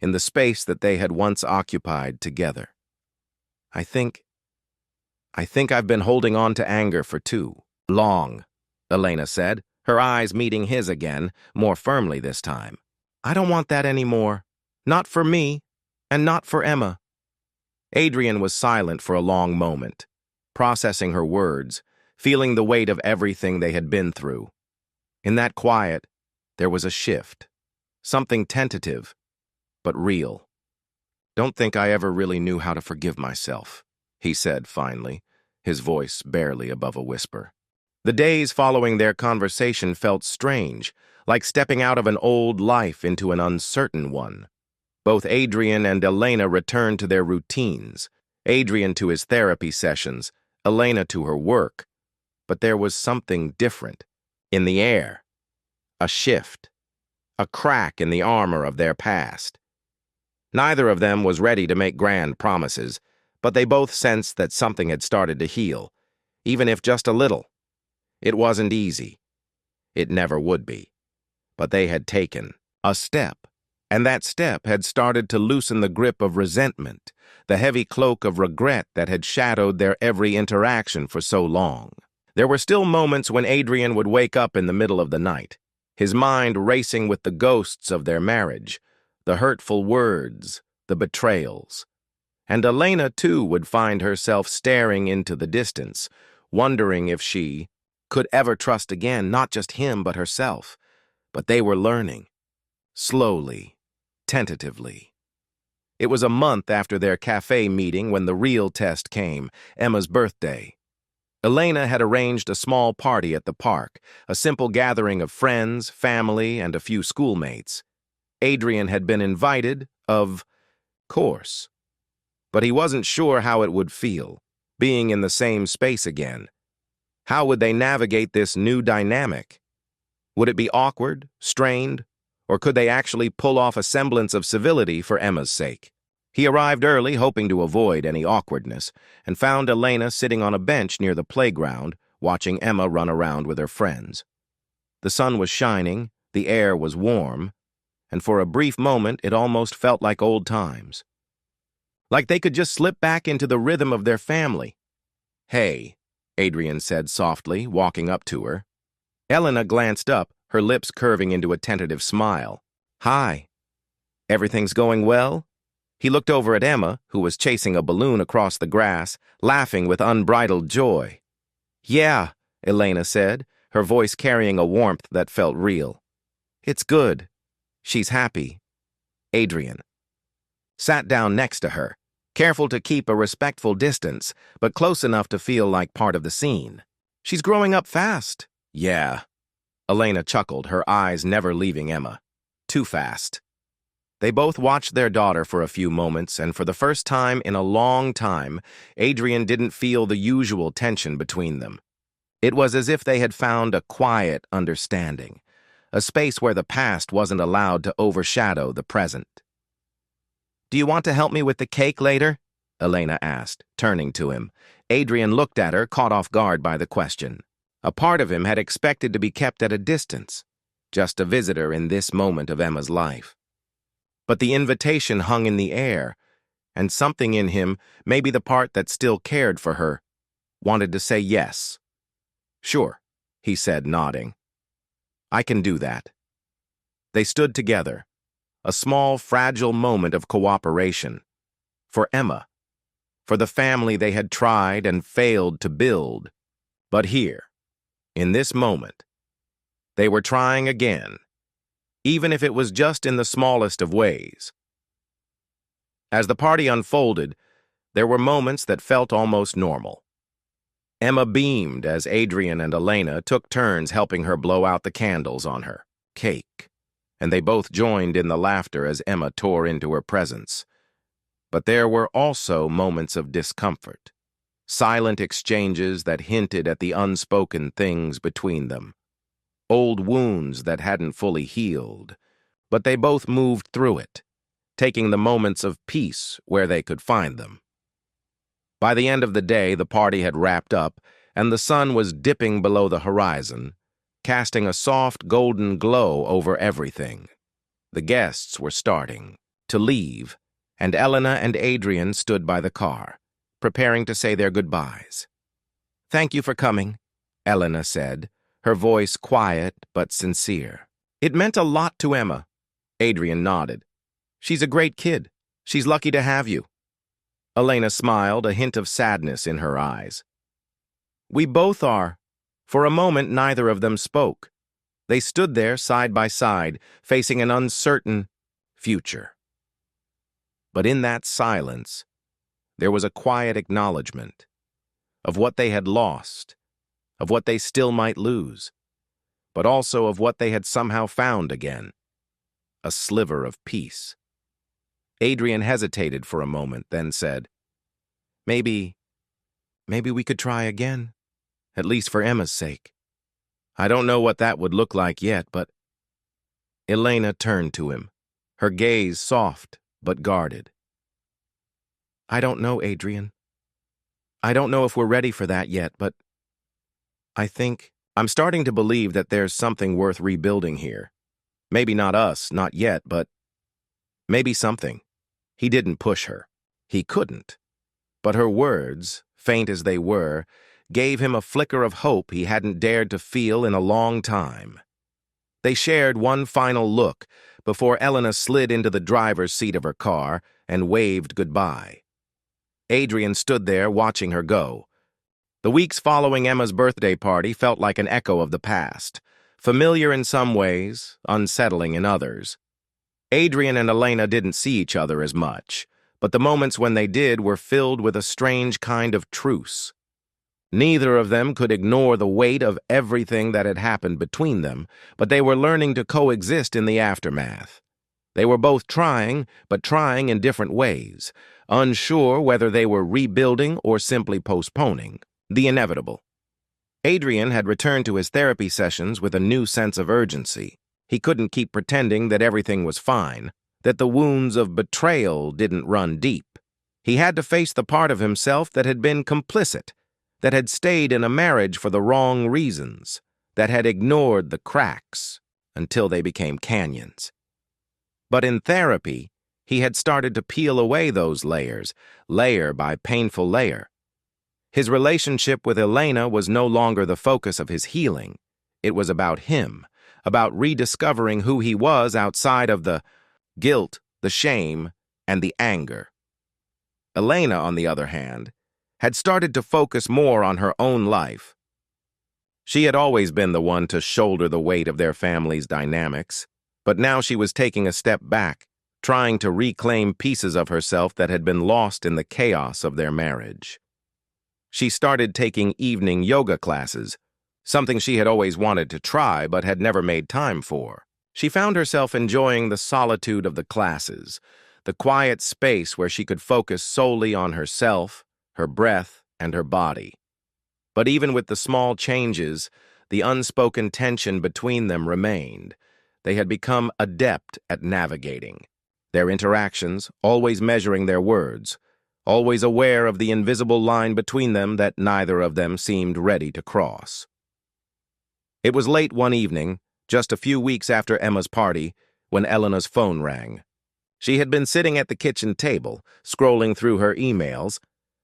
in the space that they had once occupied together. I think I've been holding on to anger for too long," Elena said, her eyes meeting his again, more firmly this time. "I don't want that anymore. Not for me, and not for Emma." Adrian was silent for a long moment, processing her words, feeling the weight of everything they had been through. In that quiet, there was a shift, something tentative, but real. "Don't think I ever really knew how to forgive myself," he said finally, his voice barely above a whisper. The days following their conversation felt strange, like stepping out of an old life into an uncertain one. Both Adrian and Elena returned to their routines, Adrian to his therapy sessions, Elena to her work. But there was something different in the air, a shift, a crack in the armor of their past. Neither of them was ready to make grand promises, but they both sensed that something had started to heal, even if just a little. It wasn't easy. It never would be. But they had taken a step, and that step had started to loosen the grip of resentment, the heavy cloak of regret that had shadowed their every interaction for so long. There were still moments when Adrian would wake up in the middle of the night, his mind racing with the ghosts of their marriage, the hurtful words, the betrayals. And Elena, too, would find herself staring into the distance, wondering if she could ever trust again, not just him, but herself. But they were learning, slowly, tentatively. It was a month after their cafe meeting when the real test came, Emma's birthday. Elena had arranged a small party at the park, a simple gathering of friends, family, and a few schoolmates. Adrian had been invited, of course. But he wasn't sure how it would feel, being in the same space again. How would they navigate this new dynamic? Would it be awkward, strained, or could they actually pull off a semblance of civility for Emma's sake? He arrived early, hoping to avoid any awkwardness, and found Elena sitting on a bench near the playground, watching Emma run around with her friends. The sun was shining, the air was warm, and for a brief moment it almost felt like old times. Like they could just slip back into the rhythm of their family. "Hey," Adrian said softly, walking up to her. Elena glanced up, her lips curving into a tentative smile. "Hi. Everything's going well?" He looked over at Emma, who was chasing a balloon across the grass, laughing with unbridled joy. "Yeah," Elena said, her voice carrying a warmth that felt real. "It's good. She's happy." Adrian sat down next to her, careful to keep a respectful distance, but close enough to feel like part of the scene. "She's growing up fast." "Yeah." Elena chuckled, her eyes never leaving Emma. "Too fast." They both watched their daughter for a few moments, and for the first time in a long time, Adrian didn't feel the usual tension between them. It was as if they had found a quiet understanding, a space where the past wasn't allowed to overshadow the present. "Do you want to help me with the cake later?" Elena asked, turning to him. Adrian looked at her, caught off guard by the question. A part of him had expected to be kept at a distance, just a visitor in this moment of Emma's life. But the invitation hung in the air, and something in him, maybe the part that still cared for her, wanted to say yes. "Sure," he said, nodding. "I can do that." They stood together, a small, fragile moment of cooperation. For Emma, for the family they had tried and failed to build. But here, in this moment, they were trying again, even if it was just in the smallest of ways. As the party unfolded, there were moments that felt almost normal. Emma beamed as Adrian and Elena took turns helping her blow out the candles on her cake, and they both joined in the laughter as Emma tore into her presence. But there were also moments of discomfort, silent exchanges that hinted at the unspoken things between them. Old wounds that hadn't fully healed, but they both moved through it, taking the moments of peace where they could find them. By the end of the day, the party had wrapped up, and the sun was dipping below the horizon, casting a soft golden glow over everything. The guests were starting to leave, and Elena and Adrian stood by the car, preparing to say their goodbyes. "Thank you for coming," Elena said, her voice quiet but sincere. "It meant a lot to Emma." Adrian nodded. "She's a great kid. She's lucky to have you." Elena smiled, a hint of sadness in her eyes. "We both are." For a moment, neither of them spoke. They stood there side by side, facing an uncertain future. But in that silence, there was a quiet acknowledgement of what they had lost, of what they still might lose, but also of what they had somehow found again, a sliver of peace. Adrian hesitated for a moment, then said, Maybe, maybe we could try again, at least for Emma's sake. I don't know what that would look like yet, but Elena turned to him, her gaze soft but guarded. I don't know, Adrian. I don't know if we're ready for that yet, but I'm starting to believe that there's something worth rebuilding here. Maybe not us, not yet, but maybe something. He didn't push her. He couldn't. But her words, faint as they were, gave him a flicker of hope he hadn't dared to feel in a long time. They shared one final look before Elena slid into the driver's seat of her car and waved goodbye. Adrian stood there watching her go. The weeks following Emma's birthday party felt like an echo of the past, familiar in some ways, unsettling in others. Adrian and Elena didn't see each other as much, but the moments when they did were filled with a strange kind of truce. Neither of them could ignore the weight of everything that had happened between them, but they were learning to coexist in the aftermath. They were both trying, but trying in different ways, unsure whether they were rebuilding or simply postponing the inevitable. Adrian had returned to his therapy sessions with a new sense of urgency. He couldn't keep pretending that everything was fine, that the wounds of betrayal didn't run deep. He had to face the part of himself that had been complicit, that had stayed in a marriage for the wrong reasons, that had ignored the cracks until they became canyons. But in therapy, he had started to peel away those layers, layer by painful layer. His relationship with Elena was no longer the focus of his healing. It was about him, about rediscovering who he was outside of the guilt, the shame, and the anger. Elena, on the other hand, had started to focus more on her own life. She had always been the one to shoulder the weight of their family's dynamics, but now she was taking a step back, trying to reclaim pieces of herself that had been lost in the chaos of their marriage. She started taking evening yoga classes, something she had always wanted to try but had never made time for. She found herself enjoying the solitude of the classes, the quiet space where she could focus solely on herself, her breath, and her body. But even with the small changes, the unspoken tension between them remained. They had become adept at navigating. Their interactions, always measuring their words, always aware of the invisible line between them that neither of them seemed ready to cross. It was late one evening, just a few weeks after Emma's party, when Elena's phone rang. She had been sitting at the kitchen table, scrolling through her emails,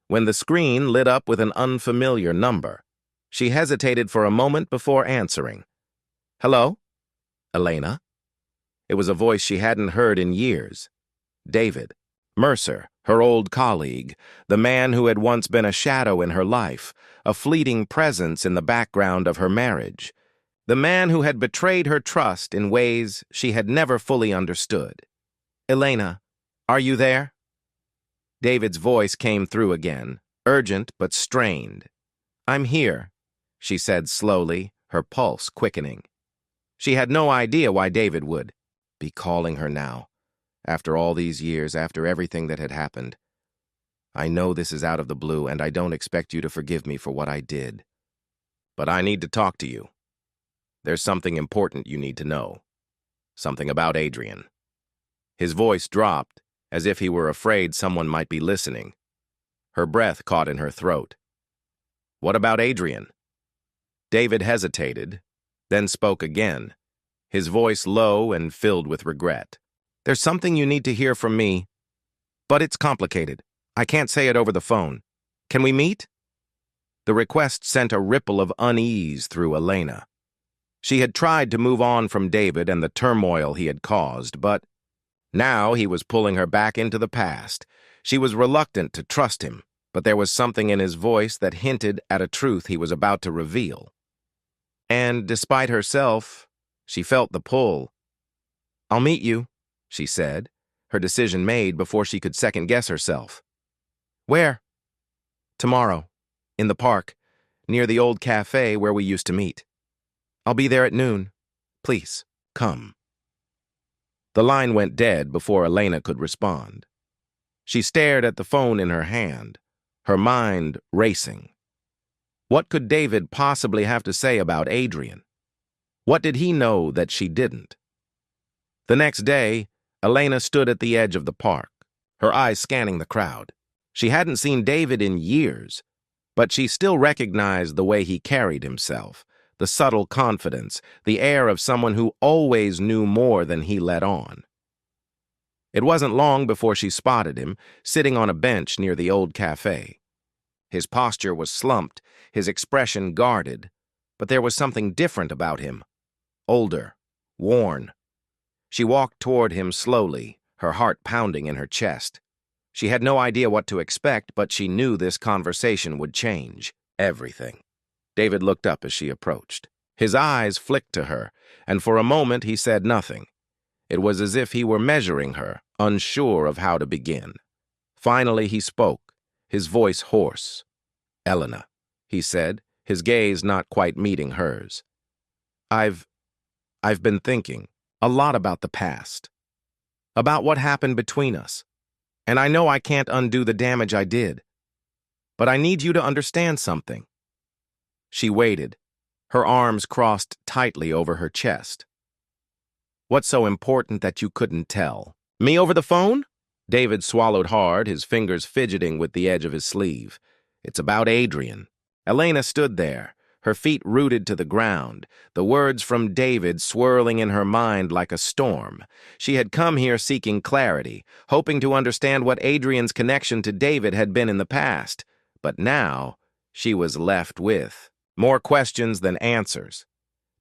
when the screen lit up with an unfamiliar number. She hesitated for a moment before answering. "Hello? Elena?" It was a voice she hadn't heard in years. David Mercer, her old colleague, the man who had once been a shadow in her life, a fleeting presence in the background of her marriage, the man who had betrayed her trust in ways she had never fully understood. "Elena, are you there?" David's voice came through again, urgent but strained. "I'm here," she said slowly, her pulse quickening. She had no idea why David would be calling her now. After all these years, after everything that had happened. "I know this is out of the blue, and I don't expect you to forgive me for what I did. But I need to talk to you. There's something important you need to know. Something about Adrian." His voice dropped, as if he were afraid someone might be listening. Her breath caught in her throat. "What about Adrian?" David hesitated, then spoke again, his voice low and filled with regret. "There's something you need to hear from me, but it's complicated. I can't say it over the phone. Can we meet?" The request sent a ripple of unease through Elena. She had tried to move on from David and the turmoil he had caused, but now he was pulling her back into the past. She was reluctant to trust him, but there was something in his voice that hinted at a truth he was about to reveal. And despite herself, she felt the pull. "I'll meet you," she said, her decision made before she could second-guess herself. "Where?" "Tomorrow, in the park, near the old cafe where we used to meet. I'll be there at noon. Please, come." The line went dead before Elena could respond. She stared at the phone in her hand, her mind racing. What could David possibly have to say about Adrian? What did he know that she didn't? The next day, Elena stood at the edge of the park, her eyes scanning the crowd. She hadn't seen David in years, but she still recognized the way he carried himself, the subtle confidence, the air of someone who always knew more than he let on. It wasn't long before she spotted him, sitting on a bench near the old cafe. His posture was slumped, his expression guarded, but there was something different about him. Older, worn. She walked toward him slowly, her heart pounding in her chest. She had no idea what to expect, but she knew this conversation would change everything. David looked up as she approached. His eyes flicked to her, and for a moment he said nothing. It was as if he were measuring her, unsure of how to begin. Finally he spoke, his voice hoarse. "Elena," he said, his gaze not quite meeting hers. I've been thinking a lot about the past, about what happened between us, and I know I can't undo the damage I did. But I need you to understand something." She waited, her arms crossed tightly over her chest. "What's so important that you couldn't tell? Me over the phone?" David swallowed hard, his fingers fidgeting with the edge of his sleeve. "It's about Adrian." Elena stood there, her feet rooted to the ground, the words from David swirling in her mind like a storm. She had come here seeking clarity, hoping to understand what Adrian's connection to David had been in the past. But now, she was left with more questions than answers.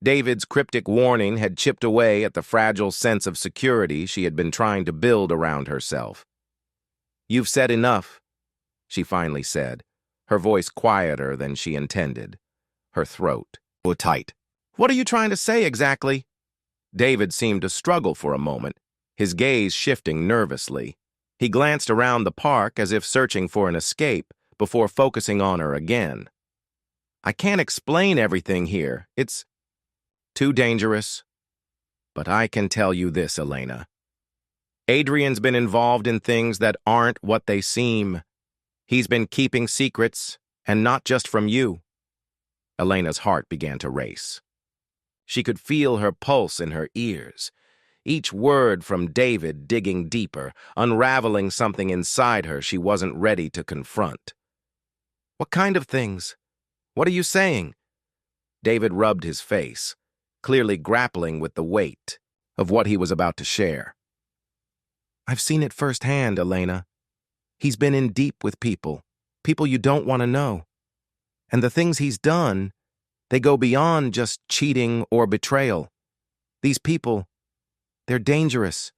David's cryptic warning had chipped away at the fragile sense of security she had been trying to build around herself. "You've said enough," she finally said, her voice quieter than she intended. Her throat was tight. "What are you trying to say exactly?" David seemed to struggle for a moment, his gaze shifting nervously. He glanced around the park as if searching for an escape before focusing on her again. "I can't explain everything here. It's too dangerous. But I can tell you this, Elena. Adrian's been involved in things that aren't what they seem. He's been keeping secrets, and not just from you." Elena's heart began to race. She could feel her pulse in her ears, each word from David digging deeper, unraveling something inside her she wasn't ready to confront. "What kind of things? What are you saying?" David rubbed his face, clearly grappling with the weight of what he was about to share. "I've seen it firsthand, Elena. He's been in deep with people you don't want to know. And the things he's done, they go beyond just cheating or betrayal. These people, they're dangerous.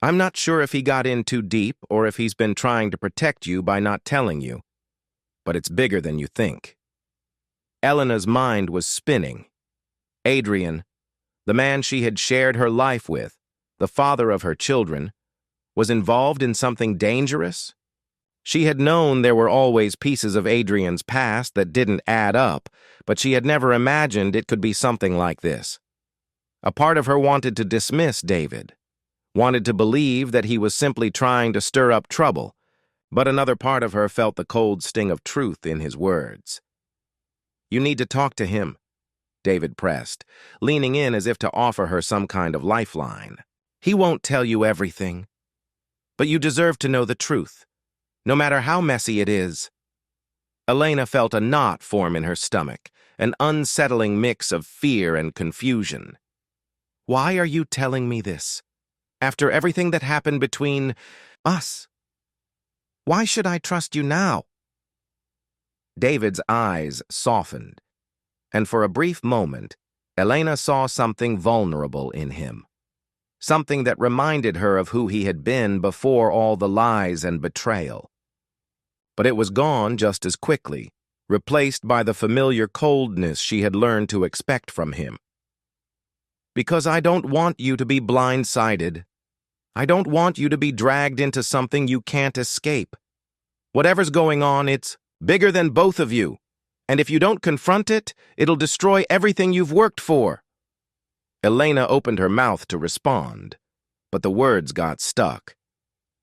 I'm not sure if he got in too deep or if he's been trying to protect you by not telling you. But it's bigger than you think." Elena's mind was spinning. Adrian, the man she had shared her life with, the father of her children, was involved in something dangerous? She had known there were always pieces of Adrian's past that didn't add up, but she had never imagined it could be something like this. A part of her wanted to dismiss David, wanted to believe that he was simply trying to stir up trouble, but another part of her felt the cold sting of truth in his words. "You need to talk to him," David pressed, leaning in as if to offer her some kind of lifeline. "He won't tell you everything, but you deserve to know the truth, no matter how messy it is." Elena felt a knot form in her stomach, an unsettling mix of fear and confusion. "Why are you telling me this? After everything that happened between us? Why should I trust you now?" David's eyes softened, and for a brief moment, Elena saw something vulnerable in him. Something that reminded her of who he had been before all the lies and betrayal. But it was gone just as quickly, replaced by the familiar coldness she had learned to expect from him. "Because I don't want you to be blindsided. I don't want you to be dragged into something you can't escape. Whatever's going on, it's bigger than both of you. And if you don't confront it, it'll destroy everything you've worked for." Elena opened her mouth to respond, but the words got stuck.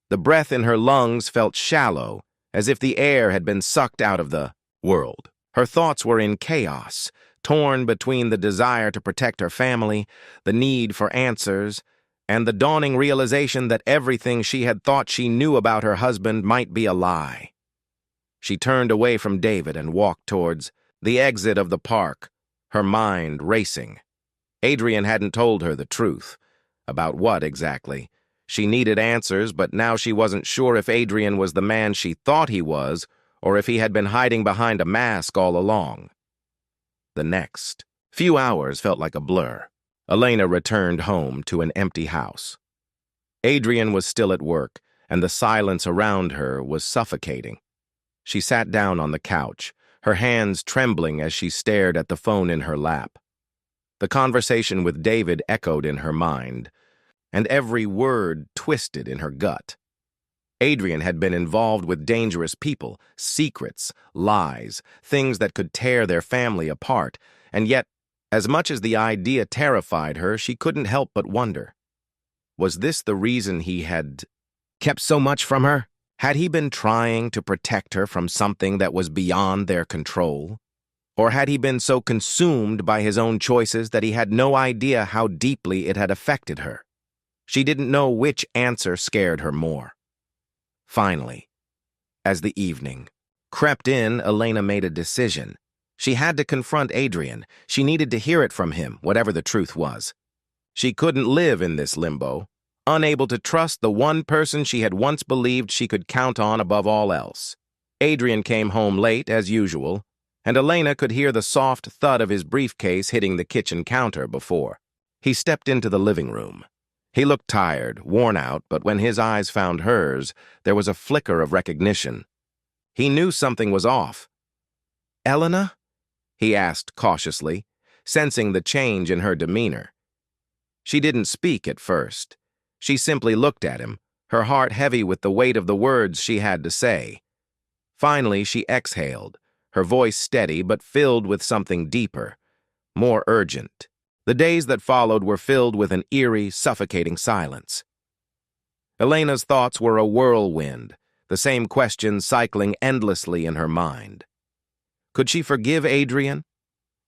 The breath in her lungs felt shallow, as if the air had been sucked out of the world. Her thoughts were in chaos, torn between the desire to protect her family, the need for answers, and the dawning realization that everything she had thought she knew about her husband might be a lie. She turned away from David and walked towards the exit of the park, her mind racing. Adrian hadn't told her the truth. About what exactly? She needed answers, but now she wasn't sure if Adrian was the man she thought he was, or if he had been hiding behind a mask all along. The next few hours felt like a blur. Elena returned home to an empty house. Adrian was still at work, and the silence around her was suffocating. She sat down on the couch, her hands trembling as she stared at the phone in her lap. The conversation with David echoed in her mind, and every word twisted in her gut. Adrian had been involved with dangerous people, secrets, lies, things that could tear their family apart, and yet, as much as the idea terrified her, she couldn't help but wonder. Was this the reason he had kept so much from her? Had he been trying to protect her from something that was beyond their control? Or had he been so consumed by his own choices that he had no idea how deeply it had affected her? She didn't know which answer scared her more. Finally, as the evening crept in, Elena made a decision. She had to confront Adrian. She needed to hear it from him, whatever the truth was. She couldn't live in this limbo, unable to trust the one person she had once believed she could count on above all else. Adrian came home late, as usual, and Elena could hear the soft thud of his briefcase hitting the kitchen counter before he stepped into the living room. He looked tired, worn out, but when his eyes found hers, there was a flicker of recognition. He knew something was off. "Elena?" he asked cautiously, sensing the change in her demeanor. She didn't speak at first. She simply looked at him, her heart heavy with the weight of the words she had to say. Finally, she exhaled, her voice steady but filled with something deeper, more urgent. The days that followed were filled with an eerie, suffocating silence. Elena's thoughts were a whirlwind, the same questions cycling endlessly in her mind. Could she forgive Adrian?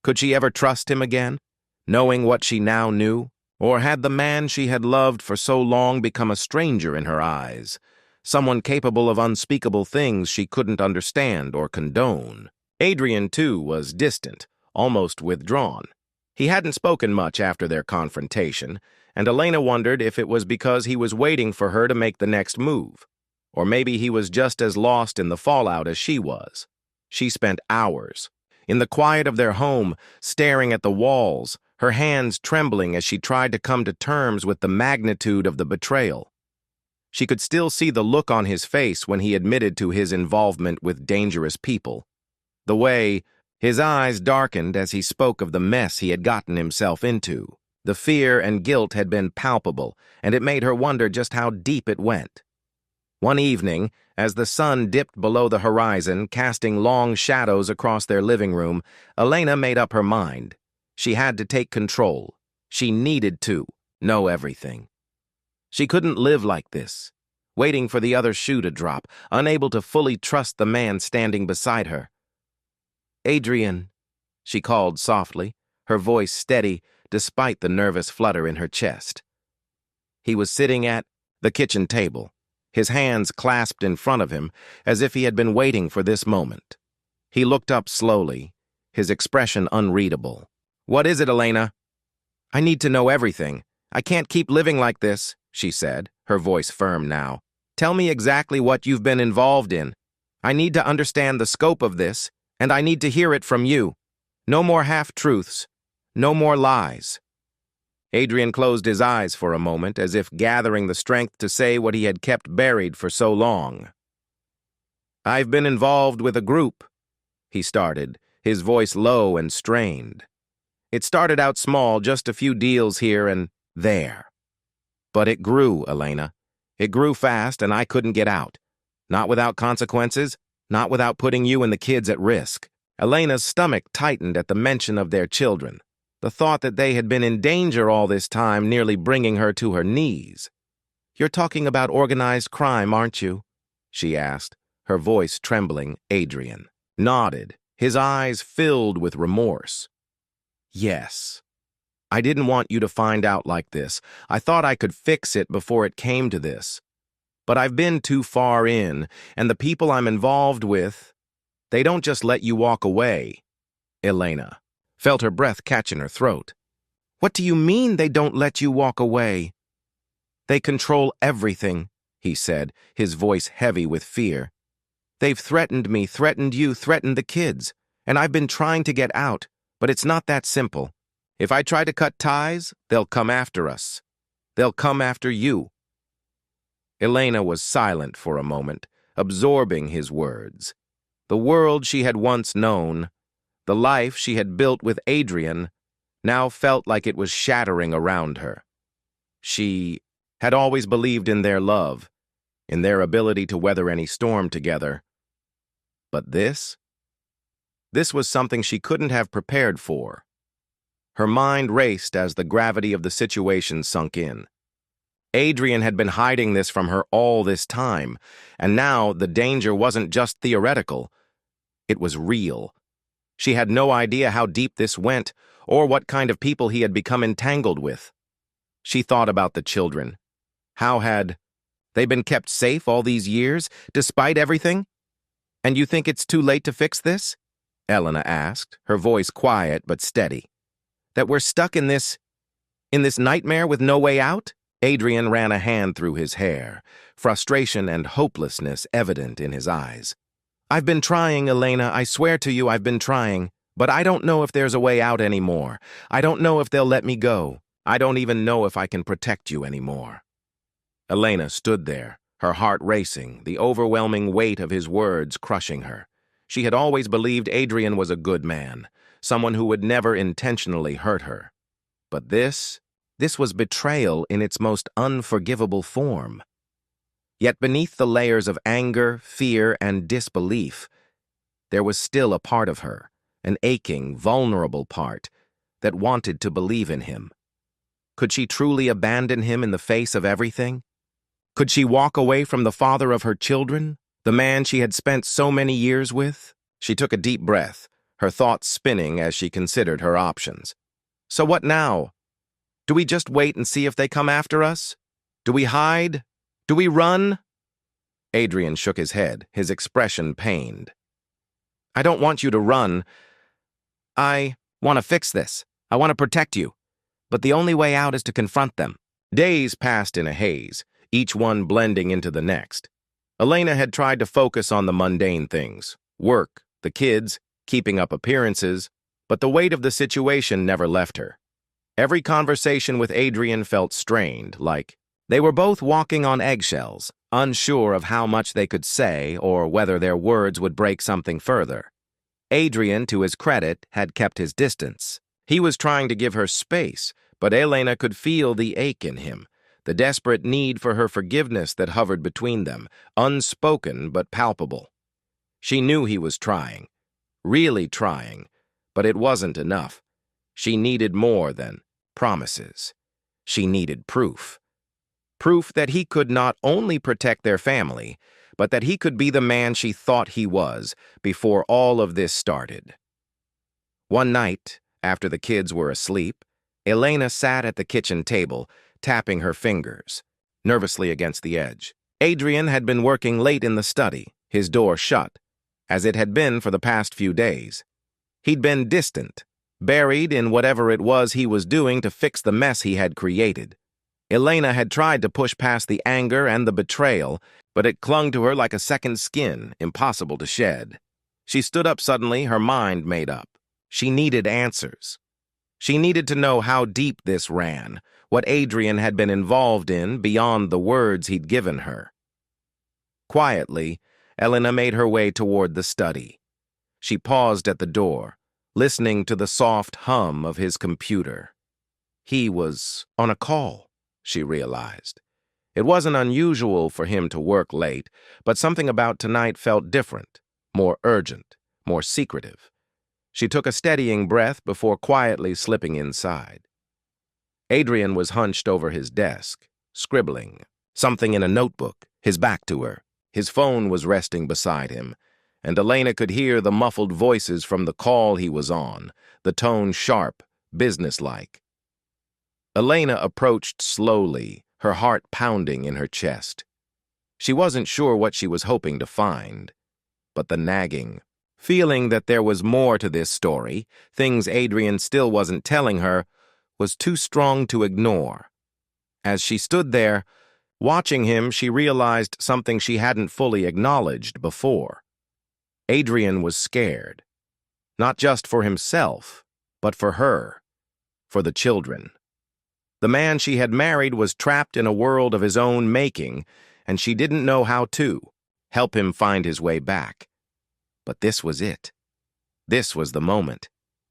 Could she ever trust him again, knowing what she now knew? Or had the man she had loved for so long become a stranger in her eyes, someone capable of unspeakable things she couldn't understand or condone? Adrian, too, was distant, almost withdrawn. He hadn't spoken much after their confrontation, and Elena wondered if it was because he was waiting for her to make the next move, or maybe he was just as lost in the fallout as she was. She spent hours in the quiet of their home, staring at the walls, her hands trembling as she tried to come to terms with the magnitude of the betrayal. She could still see the look on his face when he admitted to his involvement with dangerous people, the way his eyes darkened as he spoke of the mess he had gotten himself into. The fear and guilt had been palpable, and it made her wonder just how deep it went. One evening, as the sun dipped below the horizon, casting long shadows across their living room, Elena made up her mind. She had to take control. She needed to know everything. She couldn't live like this, waiting for the other shoe to drop, unable to fully trust the man standing beside her. "Adrian," she called softly, her voice steady despite the nervous flutter in her chest. He was sitting at the kitchen table, his hands clasped in front of him as if he had been waiting for this moment. He looked up slowly, his expression unreadable. "What is it, Elena?" "I need to know everything. I can't keep living like this," she said, her voice firm now. "Tell me exactly what you've been involved in. I need to understand the scope of this, and I need to hear it from you. No more half-truths. No more lies." Adrian closed his eyes for a moment, as if gathering the strength to say what he had kept buried for so long. "I've been involved with a group," he started, his voice low and strained. "It started out small, just a few deals here and there. But it grew, Elena. It grew fast, and I couldn't get out. Not without consequences, not without putting you and the kids at risk." Elena's stomach tightened at the mention of their children, the thought that they had been in danger all this time nearly bringing her to her knees. "You're talking about organized crime, aren't you?" she asked, her voice trembling. Adrian nodded, his eyes filled with remorse. Yes. I didn't want you to find out like this. I thought I could fix it before it came to this. But I've been too far in, and the people I'm involved with, they don't just let you walk away. Elena felt her breath catch in her throat. What do you mean they don't let you walk away? They control everything, he said, his voice heavy with fear. They've threatened me, threatened you, threatened the kids, and I've been trying to get out, but it's not that simple. If I try to cut ties, they'll come after us. They'll come after you. Elena was silent for a moment, absorbing his words. The world she had once known, the life she had built with Adrian, now felt like it was shattering around her. She had always believed in their love, in their ability to weather any storm together. But this was something she couldn't have prepared for. Her mind raced as the gravity of the situation sunk in. Adrian had been hiding this from her all this time, and now the danger wasn't just theoretical. It was real. She had no idea how deep this went, or what kind of people he had become entangled with. She thought about the children. How had they been kept safe all these years, despite everything? And you think it's too late to fix this? Elena asked, her voice quiet but steady. That we're stuck in this nightmare with no way out? Adrian ran a hand through his hair, frustration and hopelessness evident in his eyes. I've been trying, Elena, I swear to you I've been trying, but I don't know if there's a way out anymore. I don't know if they'll let me go. I don't even know if I can protect you anymore. Elena stood there, her heart racing, the overwhelming weight of his words crushing her. She had always believed Adrian was a good man, someone who would never intentionally hurt her. But this was betrayal in its most unforgivable form. Yet beneath the layers of anger, fear, and disbelief, there was still a part of her, an aching, vulnerable part, that wanted to believe in him. Could she truly abandon him in the face of everything? Could she walk away from the father of her children, the man she had spent so many years with? She took a deep breath, her thoughts spinning as she considered her options. So what now? Do we just wait and see if they come after us? Do we hide? Do we run? Adrian shook his head, his expression pained. I don't want you to run. I want to fix this. I want to protect you. But the only way out is to confront them. Days passed in a haze, each one blending into the next. Elena had tried to focus on the mundane things, work, the kids, keeping up appearances, but the weight of the situation never left her. Every conversation with Adrian felt strained, like they were both walking on eggshells, unsure of how much they could say or whether their words would break something further. Adrian, to his credit, had kept his distance. He was trying to give her space, but Elena could feel the ache in him, the desperate need for her forgiveness that hovered between them, unspoken but palpable. She knew he was trying, really trying, but it wasn't enough. She needed more than promises. She needed proof. Proof that he could not only protect their family, but that he could be the man she thought he was before all of this started. One night, after the kids were asleep, Elena sat at the kitchen table, tapping her fingers, nervously against the edge. Adrian had been working late in the study, his door shut, as it had been for the past few days. He'd been distant, buried in whatever it was he was doing to fix the mess he had created. Elena had tried to push past the anger and the betrayal, but it clung to her like a second skin, impossible to shed. She stood up suddenly, her mind made up. She needed answers. She needed to know how deep this ran, what Adrian had been involved in beyond the words he'd given her. Quietly, Elena made her way toward the study. She paused at the door, listening to the soft hum of his computer. He was on a call, she realized. It wasn't unusual for him to work late, but something about tonight felt different, more urgent, more secretive. She took a steadying breath before quietly slipping inside. Adrian was hunched over his desk, scribbling, something in a notebook, his back to her. His phone was resting beside him, and Elena could hear the muffled voices from the call he was on, the tone sharp, businesslike. Elena approached slowly, her heart pounding in her chest. She wasn't sure what she was hoping to find, but the nagging, feeling that there was more to this story, things Adrian still wasn't telling her, was too strong to ignore. As she stood there, watching him, she realized something she hadn't fully acknowledged before. Adrian was scared, not just for himself, but for her, for the children. The man she had married was trapped in a world of his own making, and she didn't know how to help him find his way back. But this was it. This was the moment.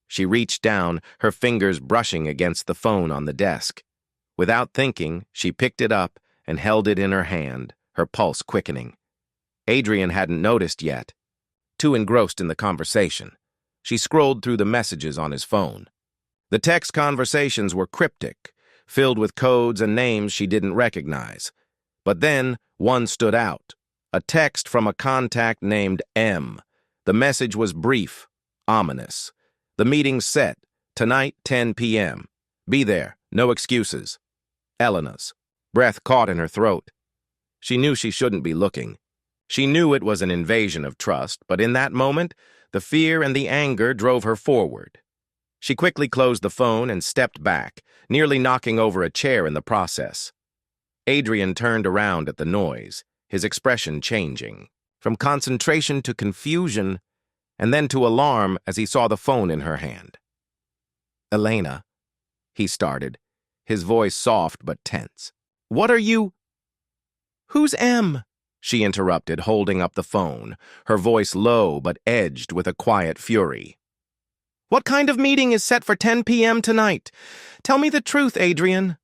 She reached down, her fingers brushing against the phone on the desk. Without thinking, she picked it up and held it in her hand, her pulse quickening. Adrian hadn't noticed yet. Too engrossed in the conversation, she scrolled through the messages on his phone. The text conversations were cryptic, filled with codes and names she didn't recognize. But then, one stood out. A text from a contact named M. The message was brief, ominous. The meeting's set. Tonight, 10 p.m. Be there. No excuses. Elena's. Breath caught in her throat. She knew she shouldn't be looking. She knew it was an invasion of trust, but in that moment, the fear and the anger drove her forward. She quickly closed the phone and stepped back, nearly knocking over a chair in the process. Adrian turned around at the noise, his expression changing, from concentration to confusion, and then to alarm as he saw the phone in her hand. "Elena," he started, his voice soft but tense. "What are you—" "Who's M?" she interrupted, holding up the phone, her voice low but edged with a quiet fury. "What kind of meeting is set for 10 p.m. tonight? Tell me the truth, Adrian."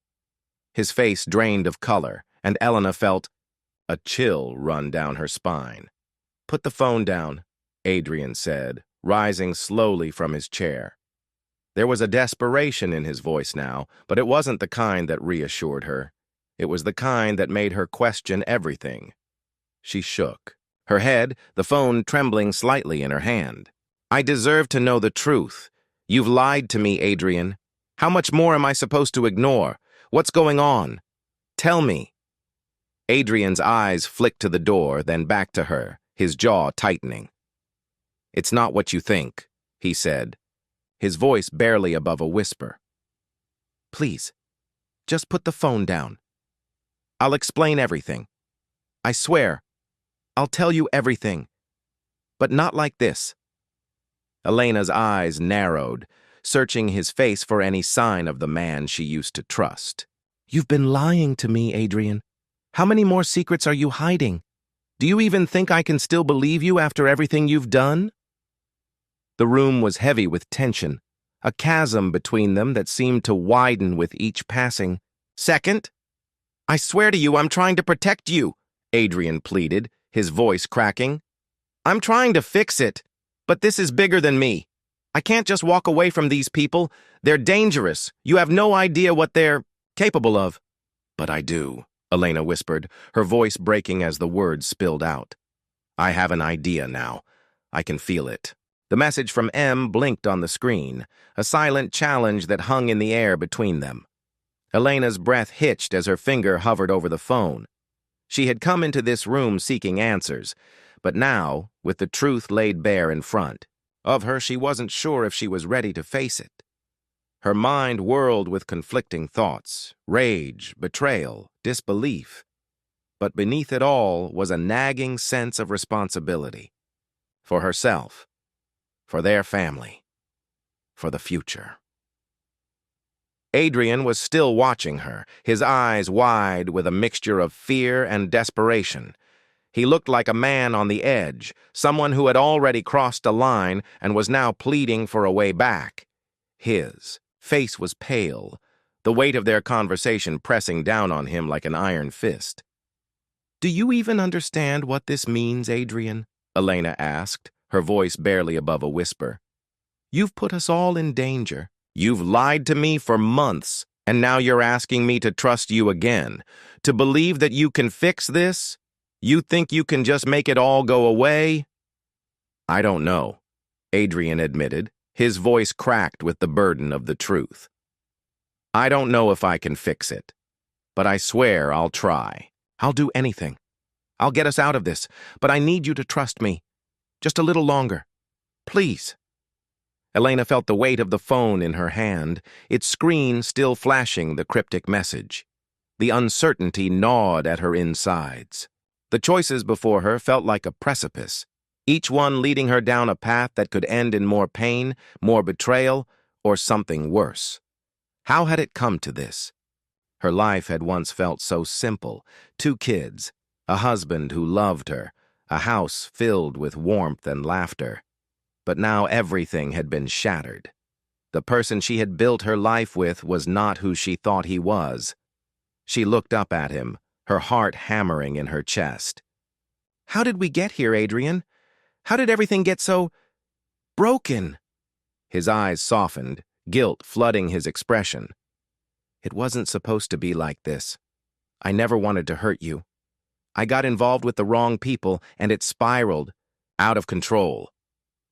His face drained of color, and Elena felt a chill run down her spine. "Put the phone down," Adrian said, rising slowly from his chair. There was a desperation in his voice now, but it wasn't the kind that reassured her. It was the kind that made her question everything. She shook, her head, the phone trembling slightly in her hand. "I deserve to know the truth. You've lied to me, Adrian. How much more am I supposed to ignore? What's going on? Tell me." Adrian's eyes flicked to the door, then back to her, his jaw tightening. "It's not what you think," he said, his voice barely above a whisper. "Please, just put the phone down. I'll explain everything. I swear, I'll tell you everything. But not like this." Elena's eyes narrowed, searching his face for any sign of the man she used to trust. "You've been lying to me, Adrian. How many more secrets are you hiding? Do you even think I can still believe you after everything you've done?" The room was heavy with tension, a chasm between them that seemed to widen with each passing second. "I swear to you I'm trying to protect you," Adrian pleaded, his voice cracking. "I'm trying to fix it, but this is bigger than me. I can't just walk away from these people. They're dangerous. You have no idea what they're capable of." "But I do," Elena whispered, her voice breaking as the words spilled out. "I have an idea now. I can feel it." The message from M blinked on the screen, a silent challenge that hung in the air between them. Elena's breath hitched as her finger hovered over the phone. She had come into this room seeking answers, but now, with the truth laid bare in front of her, she wasn't sure if she was ready to face it. Her mind whirled with conflicting thoughts, rage, betrayal, disbelief. But beneath it all was a nagging sense of responsibility. For herself, for their family, for the future. Adrian was still watching her, his eyes wide with a mixture of fear and desperation. He looked like a man on the edge, someone who had already crossed a line and was now pleading for a way back. His face was pale, the weight of their conversation pressing down on him like an iron fist. "Do you even understand what this means, Adrian?" Elena asked, her voice barely above a whisper. "You've put us all in danger. You've lied to me for months, and now you're asking me to trust you again, to believe that you can fix this? You think you can just make it all go away? I don't know, Adrian admitted, his voice cracked with the burden of the truth. I don't know if I can fix it, but I swear I'll try. I'll do anything. I'll get us out of this, but I need you to trust me. Just a little longer. Please. Elena felt the weight of the phone in her hand, its screen still flashing the cryptic message. The uncertainty gnawed at her insides. The choices before her felt like a precipice, each one leading her down a path that could end in more pain, more betrayal, or something worse. How had it come to this? Her life had once felt so simple. 2 kids, a husband who loved her, a house filled with warmth and laughter. But now everything had been shattered. The person she had built her life with was not who she thought he was. She looked up at him, her heart hammering in her chest. How did we get here, Adrian? How did everything get so broken? His eyes softened, guilt flooding his expression. It wasn't supposed to be like this. I never wanted to hurt you. I got involved with the wrong people, and it spiraled, out of control.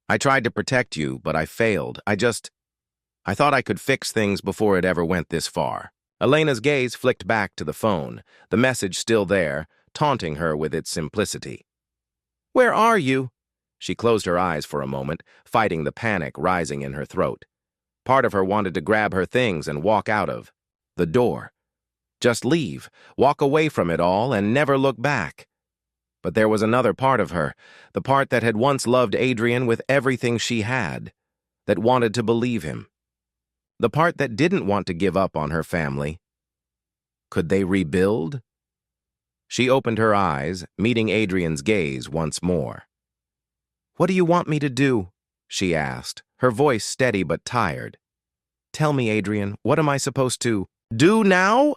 I tried to protect you, but I failed. I thought I could fix things before it ever went this far. Elena's gaze flicked back to the phone, the message still there, taunting her with its simplicity. Where are you? She closed her eyes for a moment, fighting the panic rising in her throat. Part of her wanted to grab her things and walk out of the door. Just leave, walk away from it all, and never look back. But there was another part of her, the part that had once loved Adrian with everything she had, that wanted to believe him. The part that didn't want to give up on her family. Could they rebuild? She opened her eyes, meeting Adrian's gaze once more. What do you want me to do? She asked, her voice steady but tired. Tell me, Adrian, what am I supposed to do now?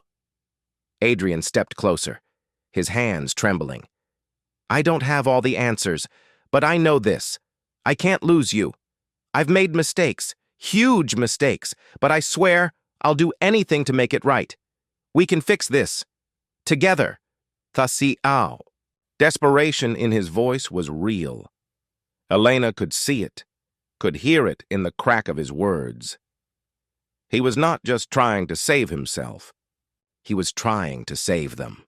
Adrian stepped closer, his hands trembling. I don't have all the answers, but I know this. I can't lose you. I've made mistakes, huge mistakes, but I swear I'll do anything to make it right. We can fix this. Together. Thasiao. Desperation in his voice was real. Elena could see it, could hear it in the crack of his words. He was not just trying to save himself. He was trying to save them.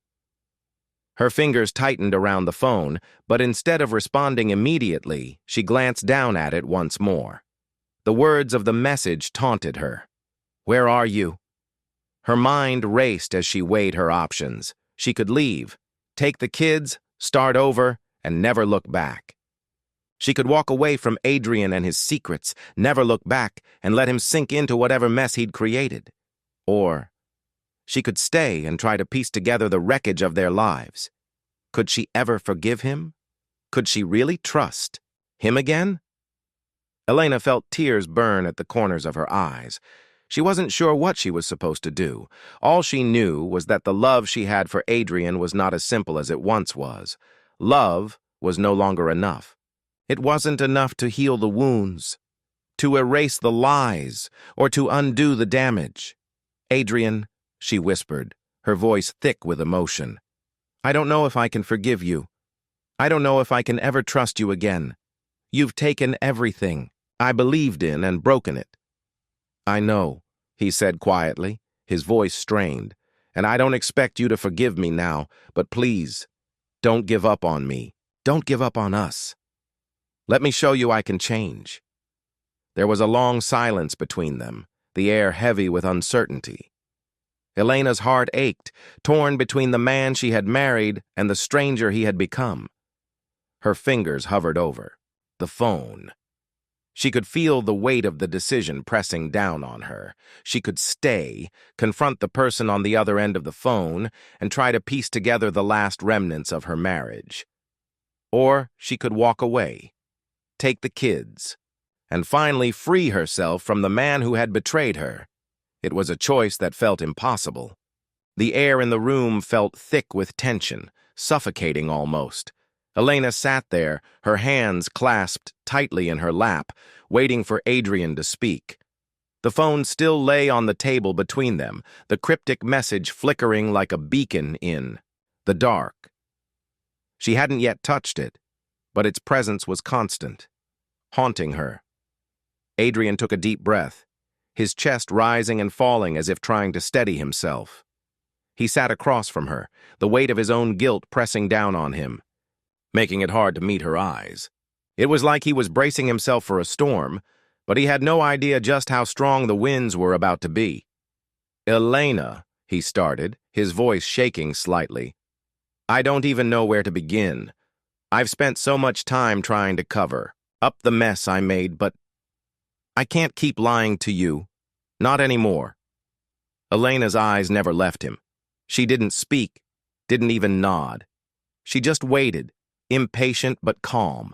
Her fingers tightened around the phone, but instead of responding immediately, she glanced down at it once more. The words of the message taunted her. Where are you? Her mind raced as she weighed her options. She could leave, take the kids, start over, and never look back. She could walk away from Adrian and his secrets, never look back, and let him sink into whatever mess he'd created. Or she could stay and try to piece together the wreckage of their lives. Could she ever forgive him? Could she really trust him again? Elena felt tears burn at the corners of her eyes. She wasn't sure what she was supposed to do. All she knew was that the love she had for Adrian was not as simple as it once was. Love was no longer enough. It wasn't enough to heal the wounds, to erase the lies, or to undo the damage. Adrian, she whispered, her voice thick with emotion. I don't know if I can forgive you. I don't know if I can ever trust you again. You've taken everything I believed in and broken it. I know, he said quietly, his voice strained, and I don't expect you to forgive me now, but please, don't give up on me. Don't give up on us. Let me show you I can change. There was a long silence between them, the air heavy with uncertainty. Elena's heart ached, torn between the man she had married and the stranger he had become. Her fingers hovered over the phone. She could feel the weight of the decision pressing down on her. She could stay, confront the person on the other end of the phone, and try to piece together the last remnants of her marriage. Or she could walk away, take the kids, and finally free herself from the man who had betrayed her. It was a choice that felt impossible. The air in the room felt thick with tension, suffocating almost. Elena sat there, her hands clasped tightly in her lap, waiting for Adrian to speak. The phone still lay on the table between them, the cryptic message flickering like a beacon in the dark. She hadn't yet touched it, but its presence was constant, haunting her. Adrian took a deep breath, his chest rising and falling as if trying to steady himself. He sat across from her, the weight of his own guilt pressing down on him, making it hard to meet her eyes. It was like he was bracing himself for a storm, but he had no idea just how strong the winds were about to be. "Elena," he started, his voice shaking slightly. "I don't even know where to begin. I've spent so much time trying to cover up the mess I made, but I can't keep lying to you. Not anymore." Elena's eyes never left him. She didn't speak, didn't even nod. She just waited, impatient but calm.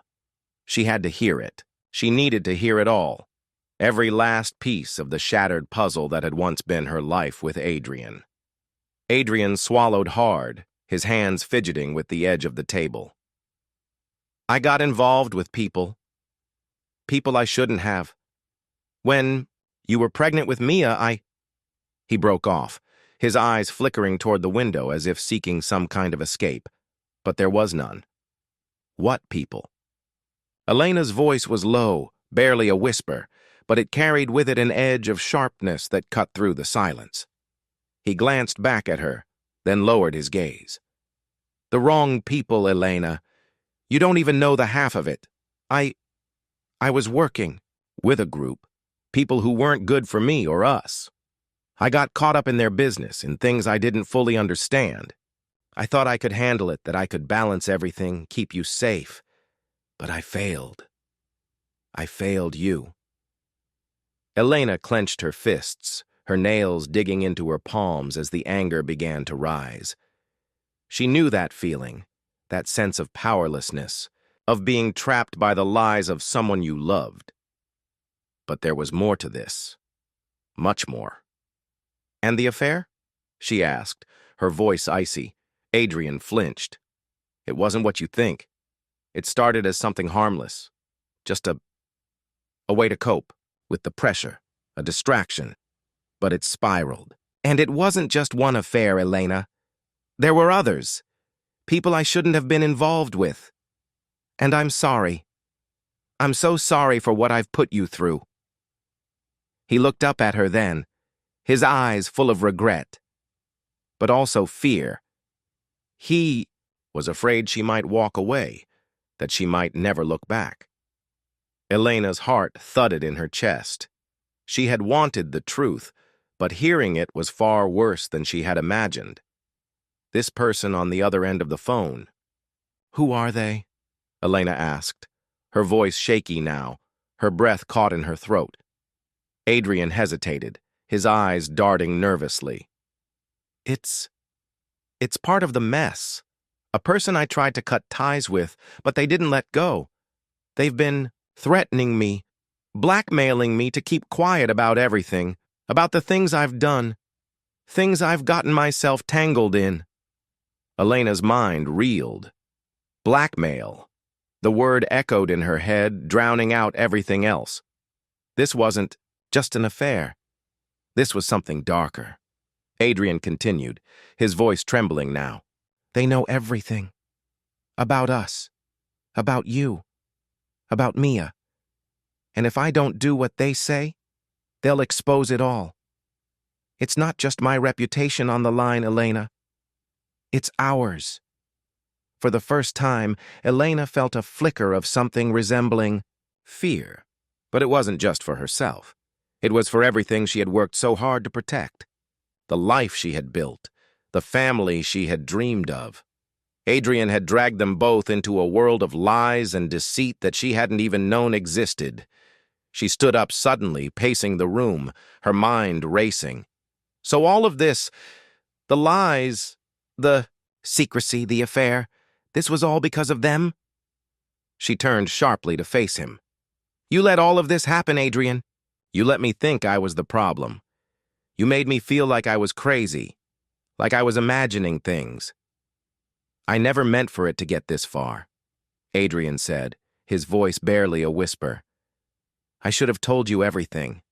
She had to hear it. She needed to hear it all. Every last piece of the shattered puzzle that had once been her life with Adrian. Adrian swallowed hard, his hands fidgeting with the edge of the table. "I got involved with people I shouldn't have. When you were pregnant with Mia, He broke off, his eyes flickering toward the window as if seeking some kind of escape. But there was none. What people? Elena's voice was low, barely a whisper, but it carried with it an edge of sharpness that cut through the silence. He glanced back at her, then lowered his gaze. "The wrong people, Elena. You don't even know the half of it. I was working with a group, people who weren't good for me or us. I got caught up in their business, in things I didn't fully understand. I thought I could handle it, that I could balance everything, keep you safe. But I failed. I failed you." Elena clenched her fists, her nails digging into her palms as the anger began to rise. She knew that feeling, that sense of powerlessness, of being trapped by the lies of someone you loved. But there was more to this. Much more. "And the affair?" she asked, her voice icy. Adrian flinched. "It wasn't what you think. It started as something harmless. Just a way to cope with the pressure, a distraction. But it spiraled. And it wasn't just one affair, Elena. There were others. People I shouldn't have been involved with. And I'm sorry. I'm so sorry for what I've put you through." He looked up at her then, his eyes full of regret, but also fear. He was afraid she might walk away, that she might never look back. Elena's heart thudded in her chest. She had wanted the truth, but hearing it was far worse than she had imagined. This person on the other end of the phone. "Who are they?" Elena asked, her voice shaky now, her breath caught in her throat. Adrian hesitated, his eyes darting nervously. It's part of the mess. A person I tried to cut ties with, but they didn't let go. They've been threatening me, blackmailing me to keep quiet about everything, about the things I've done, things I've gotten myself tangled in." Elena's mind reeled. Blackmail. The word echoed in her head, drowning out everything else. This wasn't just an affair. This was something darker. Adrian continued, his voice trembling now. "They know everything. About us. About you. About Mia. And if I don't do what they say, they'll expose it all. It's not just my reputation on the line, Elena. It's ours." For the first time, Elena felt a flicker of something resembling fear. But it wasn't just for herself. It was for everything she had worked so hard to protect. The life she had built, the family she had dreamed of. Adrian had dragged them both into a world of lies and deceit that she hadn't even known existed. She stood up suddenly, pacing the room, her mind racing. So all of this, the lies, the secrecy, the affair, this was all because of them? She turned sharply to face him. "You let all of this happen, Adrian. You let me think I was the problem. You made me feel like I was crazy, like I was imagining things. I never meant for it to get this far," Adrian said, his voice barely a whisper. "I should have told you everything.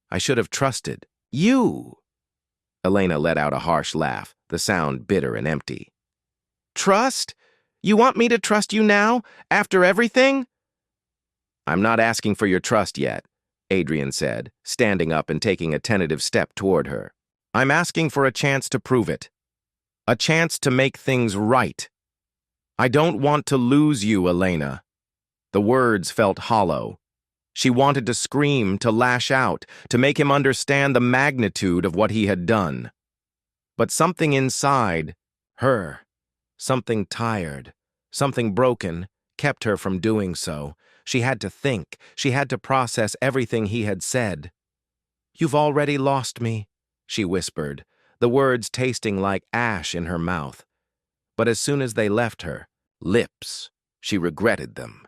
I should have trusted you." Elena let out a harsh laugh, the sound bitter and empty. "Trust? You want me to trust you now, after everything? I'm not asking for your trust yet, Adrian said, standing up and taking a tentative step toward her. I'm asking for a chance to prove it. A chance to make things right. I don't want to lose you, Elena. The words felt hollow. She wanted to scream, to lash out, to make him understand the magnitude of what he had done. But something inside her, something tired, something broken, kept her from doing so. She had to think. She had to process everything he had said. You've already lost me, she whispered, the words tasting like ash in her mouth. But as soon as they left her lips, she regretted them.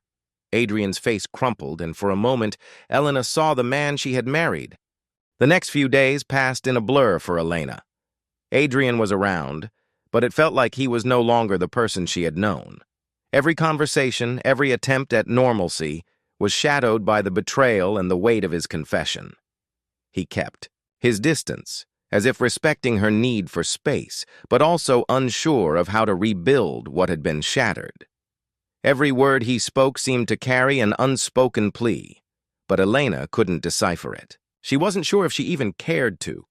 Adrian's face crumpled, and for a moment, Elena saw the man she had married. The next few days passed in a blur for Elena. Adrian was around, but it felt like he was no longer the person she had known. Every conversation, every attempt at normalcy, was shadowed by the betrayal and the weight of his confession. He kept his distance, as if respecting her need for space, but also unsure of how to rebuild what had been shattered. Every word he spoke seemed to carry an unspoken plea, but Elena couldn't decipher it. She wasn't sure if she even cared to.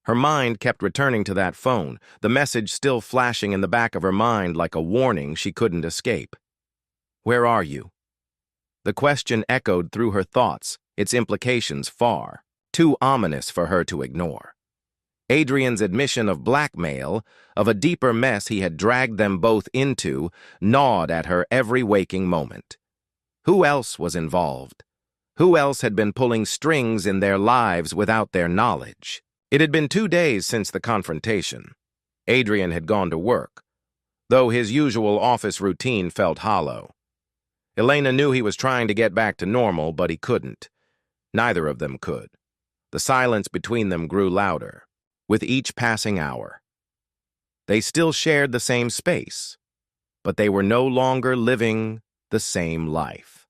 Her mind kept returning to that phone, the message still flashing in the back of her mind like a warning she couldn't escape. Where are you? The question echoed through her thoughts, its implications far too ominous for her to ignore. Adrian's admission of blackmail, of a deeper mess he had dragged them both into, gnawed at her every waking moment. Who else was involved? Who else had been pulling strings in their lives without their knowledge? It had been 2 days since the confrontation. Adrian had gone to work, though his usual office routine felt hollow. Elena knew he was trying to get back to normal, but he couldn't. Neither of them could. The silence between them grew louder with each passing hour. They still shared the same space, but they were no longer living the same life.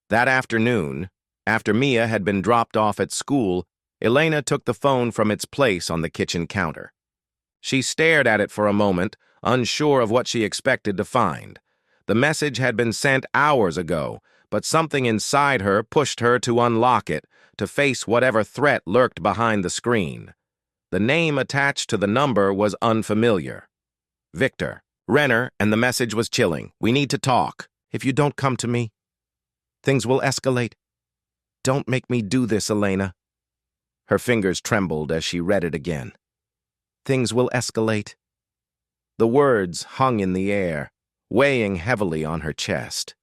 That afternoon, after Mia had been dropped off at school, Elena took the phone from its place on the kitchen counter. She stared at it for a moment, unsure of what she expected to find. The message had been sent hours ago, but something inside her pushed her to unlock it, to face whatever threat lurked behind the screen. The name attached to the number was unfamiliar. Victor. Renner, and the message was chilling. We need to talk. If you don't come to me, things will escalate. Don't make me do this, Elena. Her fingers trembled as she read it again. Things will escalate. The words hung in the air, weighing heavily on her chest.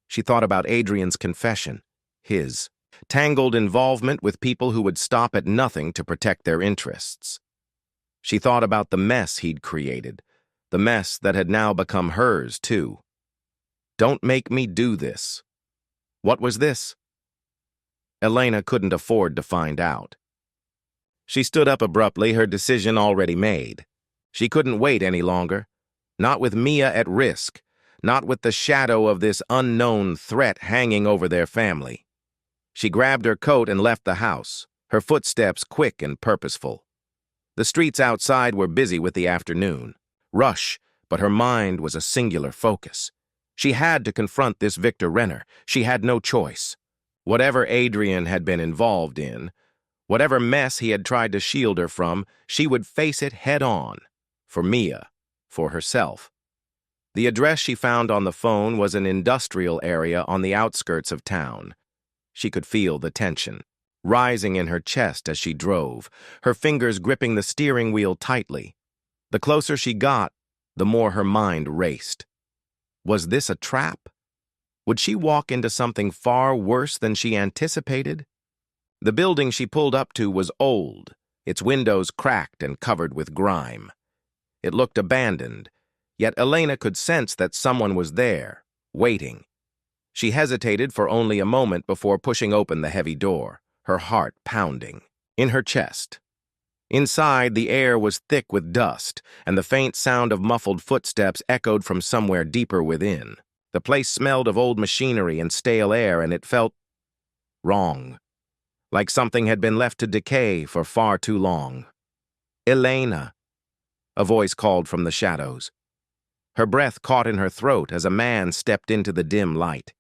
She thought about Adrian's confession, his tangled involvement with people who would stop at nothing to protect their interests. She thought about the mess he'd created, the mess that had now become hers, too. Don't make me do this. What was this? Elena couldn't afford to find out. She stood up abruptly, her decision already made. She couldn't wait any longer. Not with Mia at risk, not with the shadow of this unknown threat hanging over their family. She grabbed her coat and left the house, her footsteps quick and purposeful. The streets outside were busy with the afternoon. Rush, but her mind was a singular focus. She had to confront this Victor Renner. She had no choice. Whatever Adrian had been involved in, whatever mess he had tried to shield her from, she would face it head-on. For Mia, for herself. The address she found on the phone was an industrial area on the outskirts of town. She could feel the tension rising in her chest as she drove, her fingers gripping the steering wheel tightly. The closer she got, the more her mind raced. Was this a trap? Would she walk into something far worse than she anticipated? The building she pulled up to was old, its windows cracked and covered with grime. It looked abandoned, yet Elena could sense that someone was there, waiting. She hesitated for only a moment before pushing open the heavy door, her heart pounding in her chest. Inside, the air was thick with dust, and the faint sound of muffled footsteps echoed from somewhere deeper within. The place smelled of old machinery and stale air, and it felt wrong, like something had been left to decay for far too long. Elena, a voice called from the shadows. Her breath caught in her throat as a man stepped into the dim light.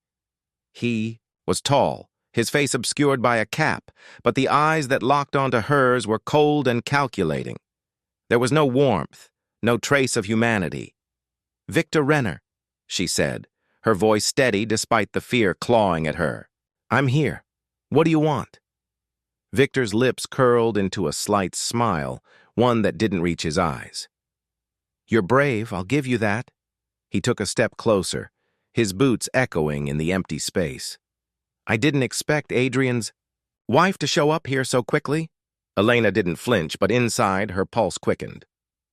He was tall, his face obscured by a cap, but the eyes that locked onto hers were cold and calculating. There was no warmth, no trace of humanity. "Victor Renner," she said, her voice steady despite the fear clawing at her. "I'm here. What do you want?" Victor's lips curled into a slight smile, one that didn't reach his eyes. "You're brave, I'll give you that." He took a step closer, his boots echoing in the empty space. "I didn't expect Adrian's wife to show up here so quickly." Elena didn't flinch, but inside her pulse quickened.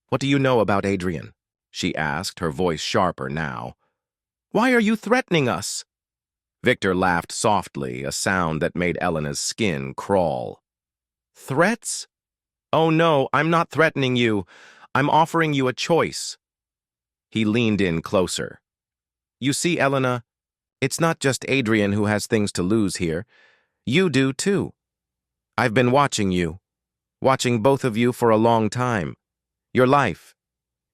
"What do you know about Adrian?" she asked, her voice sharper now. "Why are you threatening us?" Victor laughed softly, a sound that made Elena's skin crawl. "Threats? Oh no, I'm not threatening you. I'm offering you a choice." He leaned in closer. "You see, Elena, it's not just Adrian who has things to lose here. You do too. I've been watching both of you for a long time. Your life,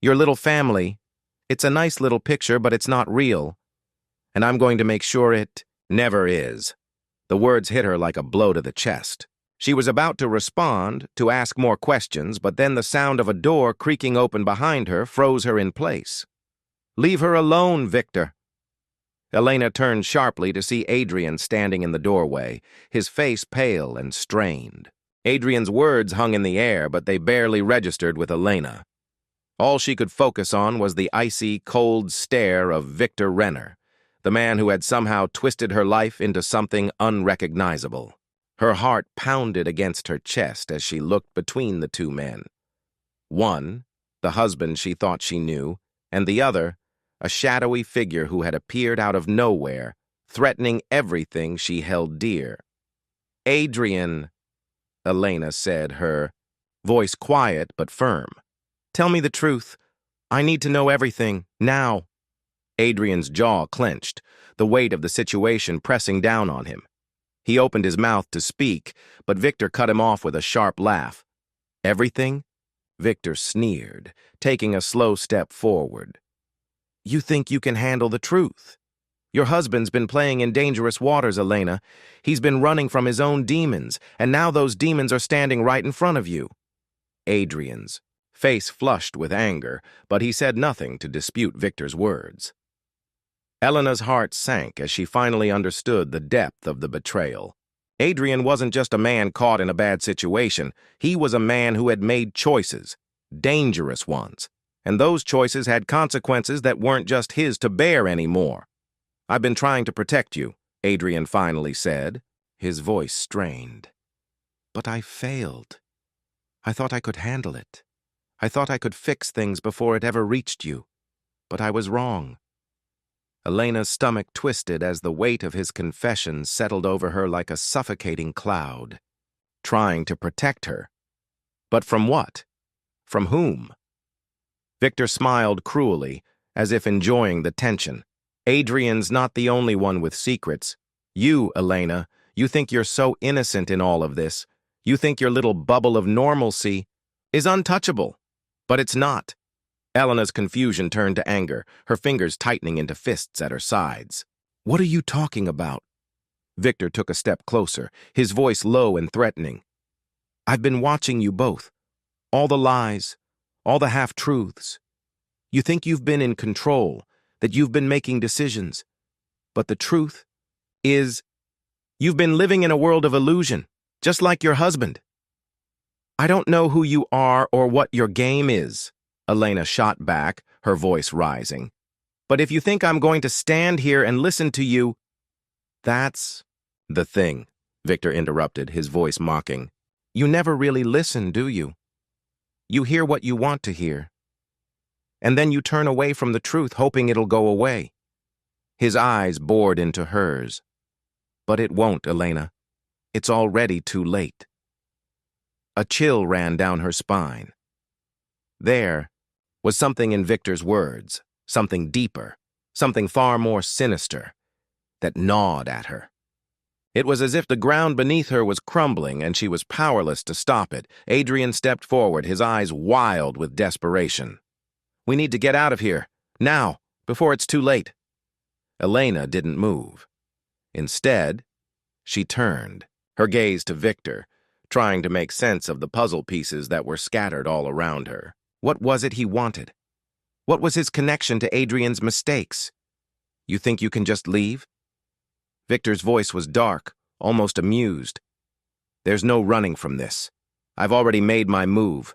your little family, it's a nice little picture, but it's not real. And I'm going to make sure it never is." The words hit her like a blow to the chest. She was about to respond, to ask more questions, but then the sound of a door creaking open behind her froze her in place. "Leave her alone, Victor." Elena turned sharply to see Adrian standing in the doorway, his face pale and strained. Adrian's words hung in the air, but they barely registered with Elena. All she could focus on was the icy, cold stare of Victor Renner, the man who had somehow twisted her life into something unrecognizable. Her heart pounded against her chest as she looked between the two men. One, the husband she thought she knew, and the other, a shadowy figure who had appeared out of nowhere, threatening everything she held dear. "Adrian," Elena said, her voice quiet but firm. "Tell me the truth. I need to know everything, now." Adrian's jaw clenched, the weight of the situation pressing down on him. He opened his mouth to speak, but Victor cut him off with a sharp laugh. "Everything?" Victor sneered, taking a slow step forward. "You think you can handle the truth? Your husband's been playing in dangerous waters, Elena. He's been running from his own demons, and now those demons are standing right in front of you." Adrian's face flushed with anger, but he said nothing to dispute Victor's words. Elena's heart sank as she finally understood the depth of the betrayal. Adrian wasn't just a man caught in a bad situation. He was a man who had made choices, dangerous ones, and those choices had consequences that weren't just his to bear anymore. "I've been trying to protect you," Adrian finally said, his voice strained. "But I failed. I thought I could handle it. I thought I could fix things before it ever reached you. But I was wrong." Elena's stomach twisted as the weight of his confession settled over her like a suffocating cloud. Trying to protect her. But from what? From whom? Victor smiled cruelly, as if enjoying the tension. "Adrian's not the only one with secrets. You, Elena, you think you're so innocent in all of this. You think your little bubble of normalcy is untouchable. But it's not." Elena's confusion turned to anger, her fingers tightening into fists at her sides. "What are you talking about?" Victor took a step closer, his voice low and threatening. "I've been watching you both. All the lies, all the half-truths. You think you've been in control, that you've been making decisions. But the truth is, you've been living in a world of illusion, just like your husband." "I don't know who you are or what your game is," Elena shot back, her voice rising. "But if you think I'm going to stand here and listen to you—" "That's the thing," Victor interrupted, his voice mocking. "You never really listen, do you? You hear what you want to hear. And then you turn away from the truth, hoping it'll go away." His eyes bored into hers. "But it won't, Elena. It's already too late." A chill ran down her spine. There was something in Victor's words, something deeper, something far more sinister, that gnawed at her. It was as if the ground beneath her was crumbling and she was powerless to stop it. Adrian stepped forward, his eyes wild with desperation. "We need to get out of here," Now, before it's too late. Elena didn't move. Instead, she turned, her gaze to Victor, trying to make sense of the puzzle pieces that were scattered all around her. What was it he wanted? What was his connection to Adrian's mistakes? You think you can just leave? Victor's voice was dark, almost amused. There's no running from this. I've already made my move.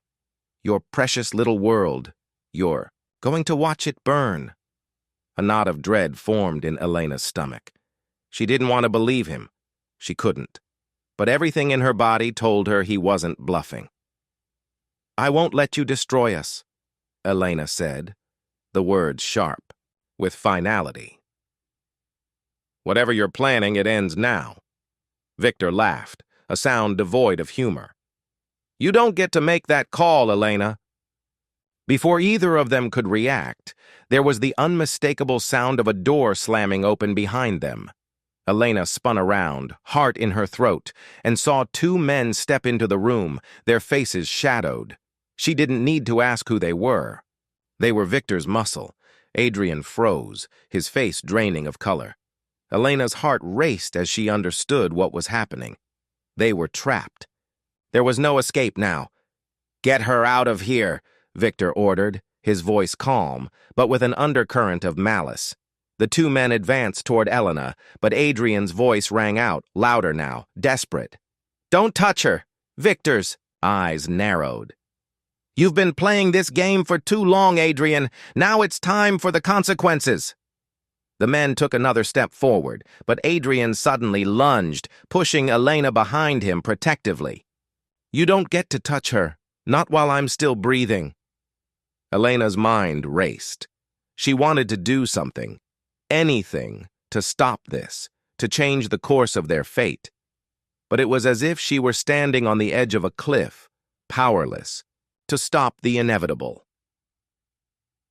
Your precious little world. You're going to watch it burn. A knot of dread formed in Elena's stomach. She didn't want to believe him. She couldn't. But everything in her body told her he wasn't bluffing. I won't let you destroy us, Elena said, the words sharp, with finality. Whatever you're planning, it ends now. Victor laughed, a sound devoid of humor. You don't get to make that call, Elena. Before either of them could react, there was the unmistakable sound of a door slamming open behind them. Elena spun around, heart in her throat, and saw two men step into the room, their faces shadowed. She didn't need to ask who they were. They were Victor's muscle. Adrian froze, his face draining of color. Elena's heart raced as she understood what was happening. They were trapped. There was no escape now. Get her out of here, Victor ordered, his voice calm, but with an undercurrent of malice. The two men advanced toward Elena, but Adrian's voice rang out, louder now, desperate. Don't touch her! Victor's eyes narrowed. You've been playing this game for too long, Adrian. Now it's time for the consequences. The men took another step forward, but Adrian suddenly lunged, pushing Elena behind him protectively. You don't get to touch her, not while I'm still breathing. Elena's mind raced. She wanted to do something, anything, to stop this, to change the course of their fate. But it was as if she were standing on the edge of a cliff, powerless, to stop the inevitable.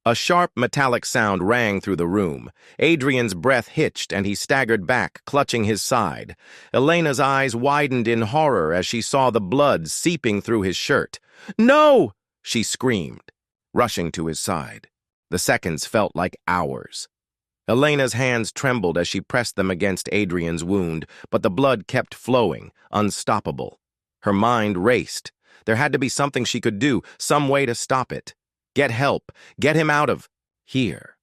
A sharp metallic sound rang through the room. Adrian's breath hitched and he staggered back, clutching his side. Elena's eyes widened in horror as she saw the blood seeping through his shirt. No! She screamed, rushing to his side. The seconds felt like hours. Elena's hands trembled as she pressed them against Adrian's wound, but the blood kept flowing, unstoppable. Her mind raced. There had to be something she could do, some way to stop it. Get help. Get him out of here.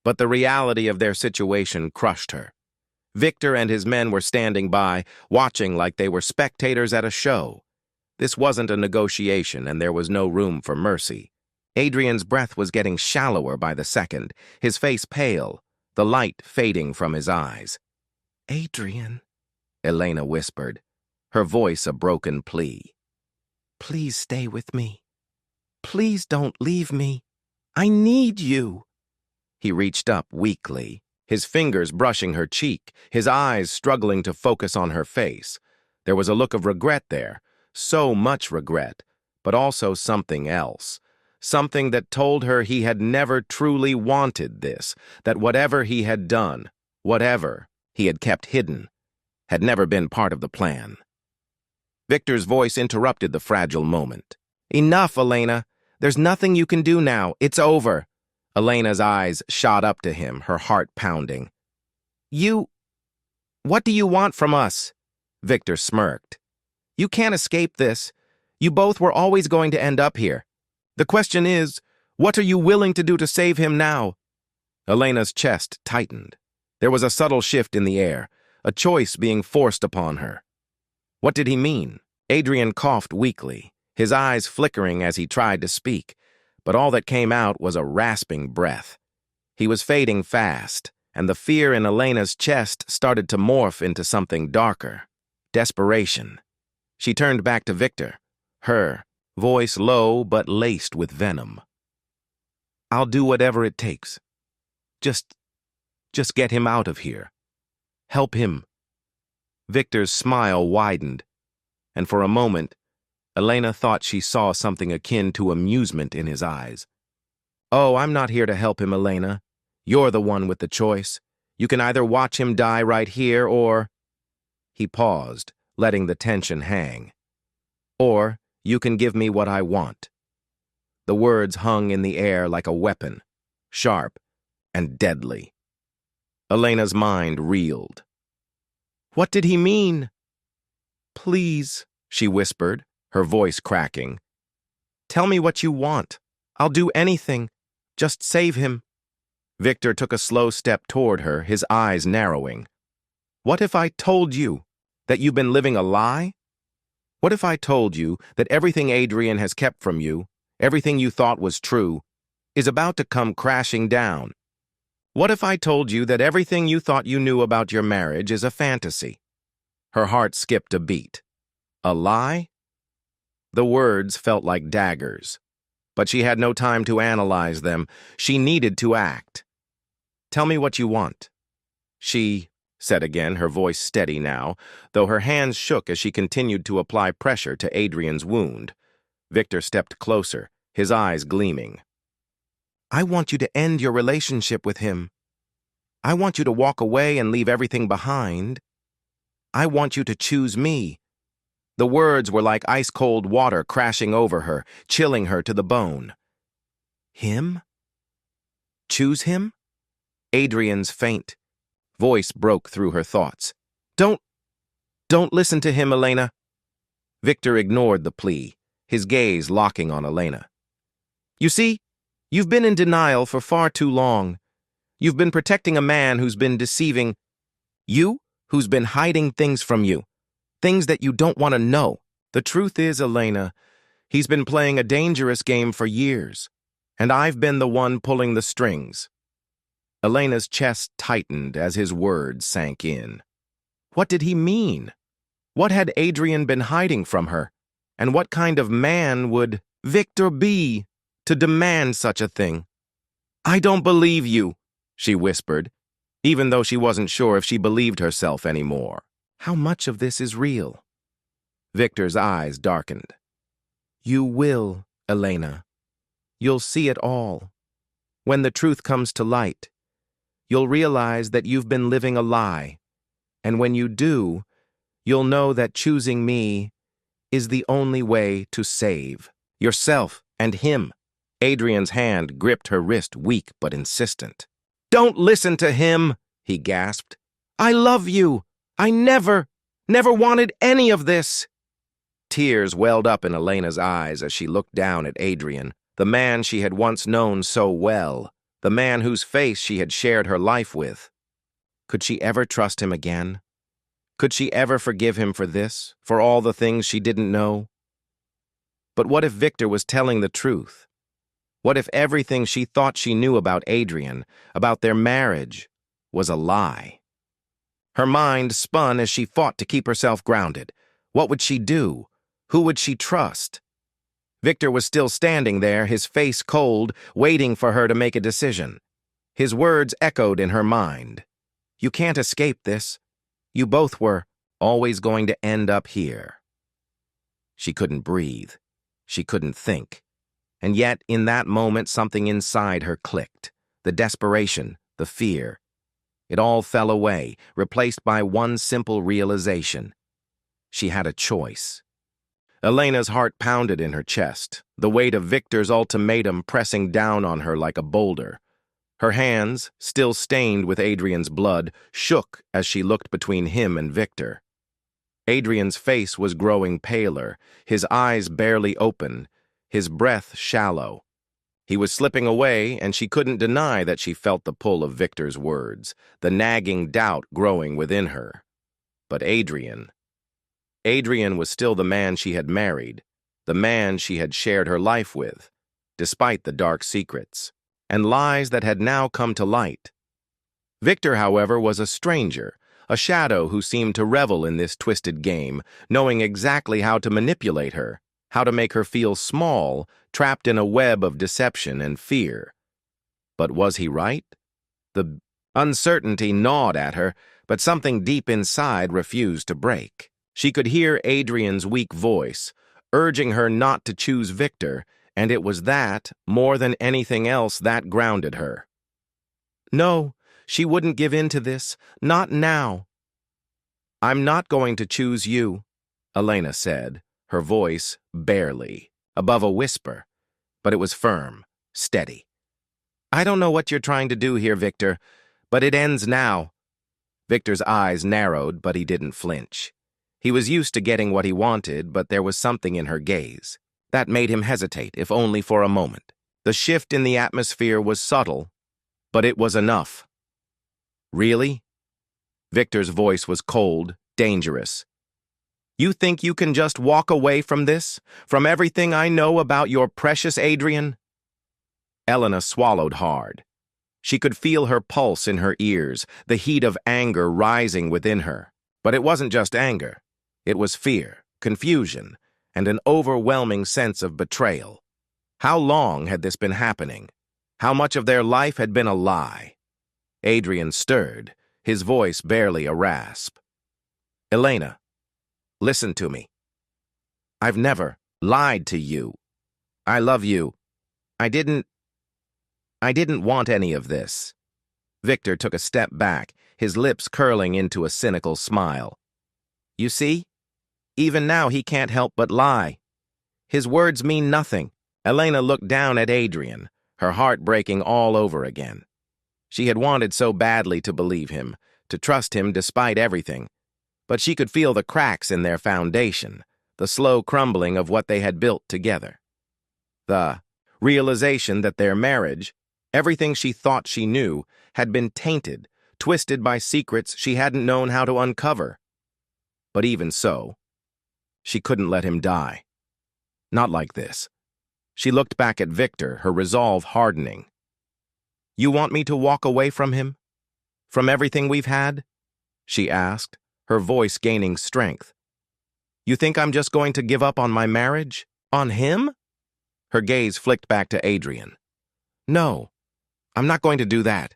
But the reality of their situation crushed her. Victor and his men were standing by, watching like they were spectators at a show. This wasn't a negotiation, and there was no room for mercy. Adrian's breath was getting shallower by the second, his face pale, the light fading from his eyes. Adrian, Elena whispered, her voice a broken plea. Please stay with me. Please don't leave me. I need you. He reached up weakly, his fingers brushing her cheek, his eyes struggling to focus on her face. There was a look of regret there, so much regret, but also something else. Something that told her he had never truly wanted this, that whatever he had done, whatever he had kept hidden, had never been part of the plan. Victor's voice interrupted the fragile moment. Enough, Elena. There's nothing you can do now. It's over. Elena's eyes shot up to him, her heart pounding. What do you want from us? Victor smirked. You can't escape this. You both were always going to end up here. The question is, what are you willing to do to save him now? Elena's chest tightened. There was a subtle shift in the air, a choice being forced upon her. What did he mean? Adrian coughed weakly, his eyes flickering as he tried to speak, but all that came out was a rasping breath. He was fading fast, and the fear in Elena's chest started to morph into something darker. Desperation. She turned back to Victor, her voice low but laced with venom. I'll do whatever it takes. Just get him out of here. Help him. Victor's smile widened, and for a moment, Elena thought she saw something akin to amusement in his eyes. Oh, I'm not here to help him, Elena. You're the one with the choice. You can either watch him die right here or... He paused, letting the tension hang. Or you can give me what I want. The words hung in the air like a weapon. sharp, and deadly. Elena's mind reeled. What did he mean? Please, she whispered, her voice cracking. Tell me what you want. I'll do anything. Just save him. Victor took a slow step toward her, his eyes narrowing. What if I told you that you've been living a lie? What if I told you that everything Adrian has kept from you, everything you thought was true, is about to come crashing down? What if I told you that everything you thought you knew about your marriage is a fantasy? Her heart skipped a beat. A lie? The words felt like daggers, but she had no time to analyze them. She needed to act. Tell me what you want. She said again, her voice steady now, though her hands shook as she continued to apply pressure to Adrian's wound. Victor stepped closer, his eyes gleaming. I want you to end your relationship with him. I want you to walk away and leave everything behind. I want you to choose me. The words were like ice-cold water crashing over her, chilling her to the bone. Him? Choose him? Adrian's faint voice broke through her thoughts. Don't listen to him, Elena. Victor ignored the plea, his gaze locking on Elena. You see, you've been in denial for far too long. You've been protecting a man who's been deceiving you, who's been hiding things from you, things that you don't want to know. The truth is, Elena, he's been playing a dangerous game for years, and I've been the one pulling the strings. Elena's chest tightened as his words sank in. What did he mean? What had Adrian been hiding from her? And what kind of man would Victor be to demand such a thing? I don't believe you, she whispered, even though she wasn't sure if she believed herself anymore. How much of this is real? Victor's eyes darkened. You will, Elena. You'll see it all. When the truth comes to light, you'll realize that you've been living a lie. And when you do, you'll know that choosing me is the only way to save yourself and him. Adrian's hand gripped her wrist, weak but insistent. Don't listen to him, he gasped. I love you. I never wanted any of this. Tears welled up in Elena's eyes as she looked down at Adrian, the man she had once known so well, the man whose face she had shared her life with. Could she ever trust him again? Could she ever forgive him for this, for all the things she didn't know? But what if Victor was telling the truth? What if everything she thought she knew about Adrian, about their marriage, was a lie? Her mind spun as she fought to keep herself grounded. What would she do? Who would she trust? Victor was still standing there, his face cold, waiting for her to make a decision. His words echoed in her mind. You can't escape this. You both were always going to end up here. She couldn't breathe. She couldn't think. And yet, in that moment, something inside her clicked. The desperation, the fear. It all fell away, replaced by one simple realization. She had a choice. Elena's heart pounded in her chest, the weight of Victor's ultimatum pressing down on her like a boulder. Her hands, still stained with Adrian's blood, shook as she looked between him and Victor. Adrian's face was growing paler, his eyes barely open, his breath shallow. He was slipping away, and she couldn't deny that she felt the pull of Victor's words, the nagging doubt growing within her. But Adrian was still the man she had married, the man she had shared her life with, despite the dark secrets and lies that had now come to light. Victor, however, was a stranger, a shadow who seemed to revel in this twisted game, knowing exactly how to manipulate her, how to make her feel small, trapped in a web of deception and fear. But was he right? The uncertainty gnawed at her, but something deep inside refused to break. She could hear Adrian's weak voice, urging her not to choose Victor, and it was that, more than anything else, that grounded her. No, she wouldn't give in to this, not now. I'm not going to choose you, Elena said, her voice barely above a whisper, but it was firm, steady. I don't know what you're trying to do here, Victor, but it ends now. Victor's eyes narrowed, but he didn't flinch. He was used to getting what he wanted, but there was something in her gaze that made him hesitate, if only for a moment. The shift in the atmosphere was subtle, but it was enough. Really? Victor's voice was cold, dangerous. You think you can just walk away from this? From everything I know about your precious Adrian? Elena swallowed hard. She could feel her pulse in her ears, the heat of anger rising within her. But it wasn't just anger. It was fear, confusion, and an overwhelming sense of betrayal. How long had this been happening? How much of their life had been a lie? Adrian stirred, his voice barely a rasp. Elena, listen to me. I've never lied to you. I love you. I didn't want any of this. Victor took a step back, his lips curling into a cynical smile. You see? Even now he can't help but lie. His words mean nothing. Elena looked down at Adrian, her heart breaking all over again. She had wanted so badly to believe him, to trust him despite everything. But she could feel the cracks in their foundation, the slow crumbling of what they had built together. The realization that their marriage, everything she thought she knew, had been tainted, twisted by secrets she hadn't known how to uncover. But even so, she couldn't let him die. Not like this. She looked back at Victor, her resolve hardening. You want me to walk away from him? From everything we've had? She asked, her voice gaining strength. You think I'm just going to give up on my marriage? On him? Her gaze flicked back to Adrian. No, I'm not going to do that.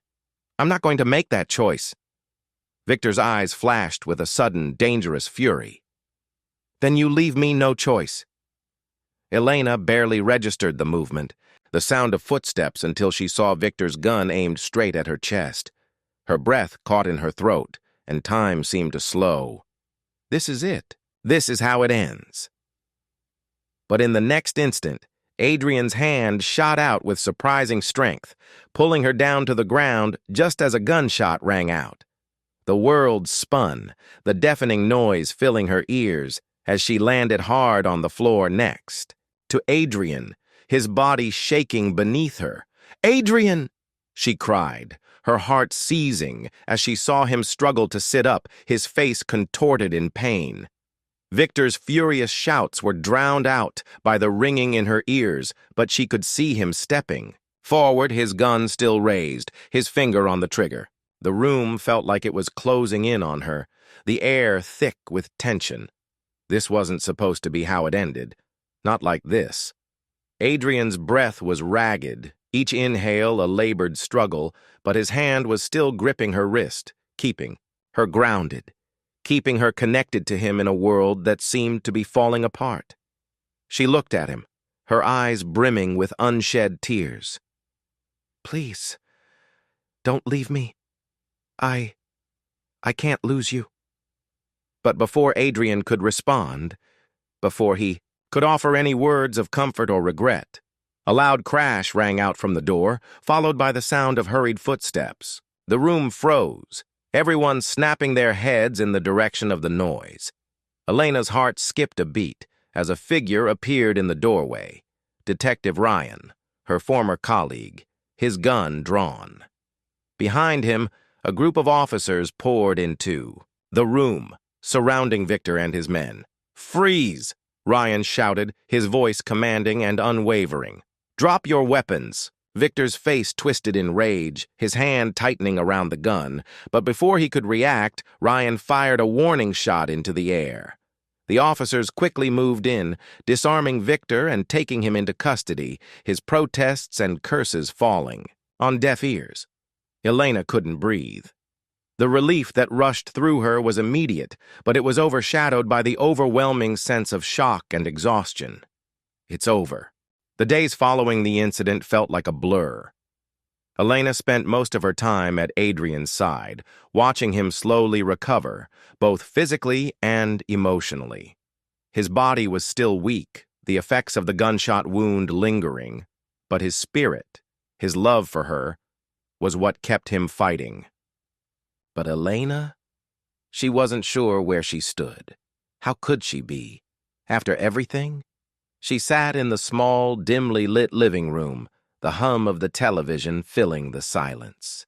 I'm not going to make that choice. Victor's eyes flashed with a sudden, dangerous fury. Then you leave me no choice. Elena barely registered the movement, the sound of footsteps until she saw Victor's gun aimed straight at her chest. Her breath caught in her throat, and time seemed to slow. This is it. This is how it ends. But in the next instant, Adrian's hand shot out with surprising strength, pulling her down to the ground just as a gunshot rang out. The world spun, the deafening noise filling her ears as she landed hard on the floor next to Adrian, his body shaking beneath her. Adrian! She cried, her heart seizing as she saw him struggle to sit up, his face contorted in pain. Victor's furious shouts were drowned out by the ringing in her ears, but she could see him stepping forward, his gun still raised, his finger on the trigger. The room felt like it was closing in on her, the air thick with tension. This wasn't supposed to be how it ended. Not like this. Adrian's breath was ragged, each inhale a labored struggle, but his hand was still gripping her wrist, keeping her grounded, keeping her connected to him in a world that seemed to be falling apart. She looked at him, her eyes brimming with unshed tears. Please, don't leave me. I can't lose you. But before Adrian could respond, before he could offer any words of comfort or regret, a loud crash rang out from the door, followed by the sound of hurried footsteps. The room froze, everyone snapping their heads in the direction of the noise. Elena's heart skipped a beat as a figure appeared in the doorway. Detective Ryan, her former colleague, his gun drawn. Behind him, a group of officers poured into the room, surrounding Victor and his men. Freeze! Ryan shouted, his voice commanding and unwavering. Drop your weapons! Victor's face twisted in rage, his hand tightening around the gun, but before he could react, Ryan fired a warning shot into the air. The officers quickly moved in, disarming Victor and taking him into custody, his protests and curses falling on deaf ears. Elena couldn't breathe. The relief that rushed through her was immediate, but it was overshadowed by the overwhelming sense of shock and exhaustion. It's over. The days following the incident felt like a blur. Elena spent most of her time at Adrian's side, watching him slowly recover, both physically and emotionally. His body was still weak, the effects of the gunshot wound lingering, but his spirit, His love for her was what kept him fighting. But Elena? She wasn't sure where she stood. How could she be? After everything? She sat in the small, dimly lit living room, the hum of the television filling the silence.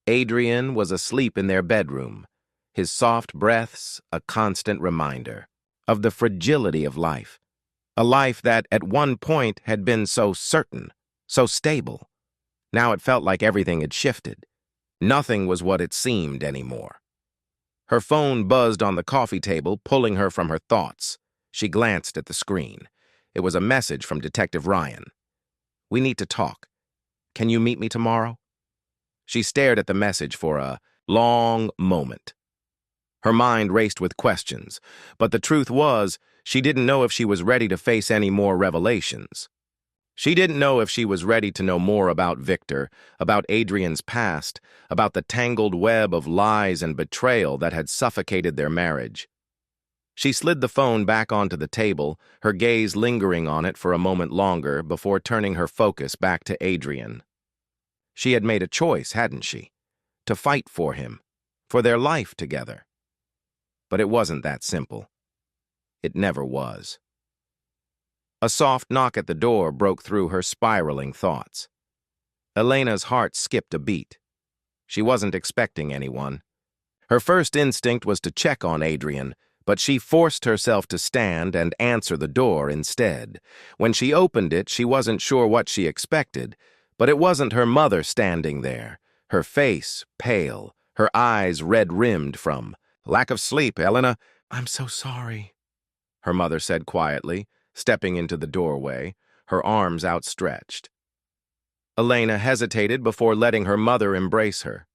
Adrian was asleep in their bedroom, his soft breaths a constant reminder of the fragility of life, a life that at one point had been so certain, so stable. Now it felt like everything had shifted. Nothing was what it seemed anymore. Her phone buzzed on the coffee table, pulling her from her thoughts. She glanced at the screen. It was a message from Detective Ryan. "We need to talk. Can you meet me tomorrow?" She stared at the message for a long moment. Her mind raced with questions, but the truth was, she didn't know if she was ready to face any more revelations. She didn't know if she was ready to know more about Victor, about Adrian's past, about the tangled web of lies and betrayal that had suffocated their marriage. She slid the phone back onto the table, her gaze lingering on it for a moment longer before turning her focus back to Adrian. She had made a choice, hadn't she? To fight for him, for their life together. But it wasn't that simple. It never was. A soft knock at the door broke through her spiraling thoughts. Elena's heart skipped a beat. She wasn't expecting anyone. Her first instinct was to check on Adrian, but she forced herself to stand and answer the door instead. When she opened it, she wasn't sure what she expected, but it wasn't her mother standing there, her face pale, her eyes red-rimmed from lack of sleep. "Elena, I'm so sorry," her mother said quietly, stepping into the doorway, her arms outstretched. Elena hesitated before letting her mother embrace her.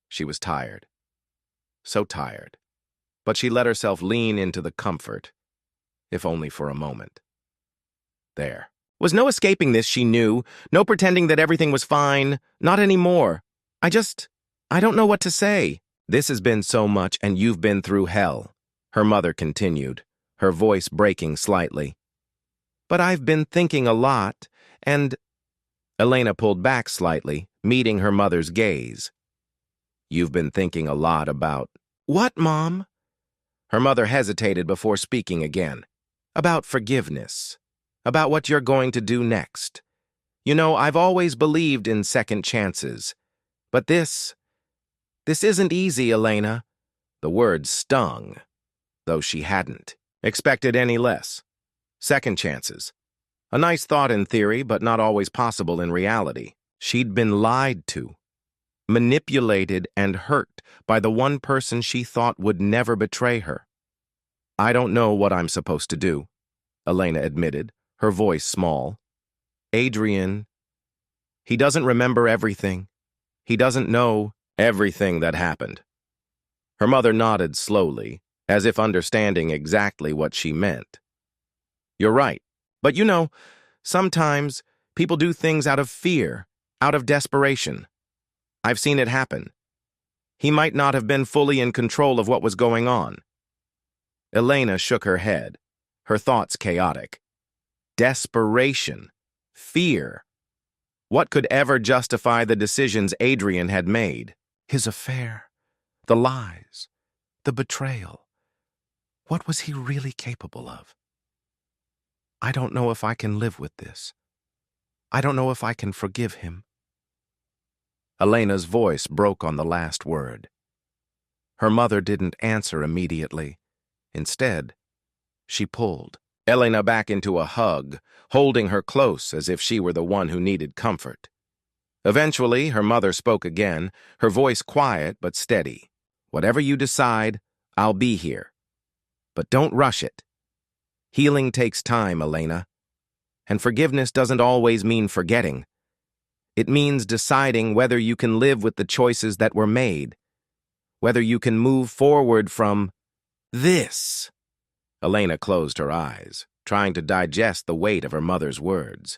She was tired. So tired. But she let herself lean into the comfort, if only for a moment. There was no escaping this, she knew, no pretending that everything was fine, not anymore. I don't know what to say. This has been so much, and you've been through hell," her mother continued, her voice breaking slightly. "But I've been thinking a lot, and—" Elena pulled back slightly, meeting her mother's gaze. "You've been thinking a lot about—" "What, Mom?" Her mother hesitated before speaking again. "About forgiveness. About what you're going to do next. You know, I've always believed in second chances. But this isn't easy, Elena." The words stung, though she hadn't expected any less. Second chances. A nice thought in theory, but not always possible in reality. She'd been lied to, manipulated and hurt by the one person she thought would never betray her. "I don't know what I'm supposed to do," Elena admitted, her voice small. "Adrian, he doesn't remember everything. He doesn't know everything that happened." Her mother nodded slowly, as if understanding exactly what she meant. "You're right. But you know, sometimes people do things out of fear, out of desperation. I've seen it happen. He might not have been fully in control of what was going on." Elena shook her head, her thoughts chaotic. Desperation. Fear. What could ever justify the decisions Adrian had made? His affair, the lies, the betrayal. What was he really capable of? "I don't know if I can live with this. I don't know if I can forgive him." Elena's voice broke on the last word. Her mother didn't answer immediately. Instead, she pulled Elena back into a hug, holding her close as if she were the one who needed comfort. Eventually, her mother spoke again, her voice quiet but steady. "Whatever you decide, I'll be here. But don't rush it. Healing takes time, Elena. And forgiveness doesn't always mean forgetting. It means deciding whether you can live with the choices that were made, whether you can move forward from this." Elena closed her eyes, trying to digest the weight of her mother's words.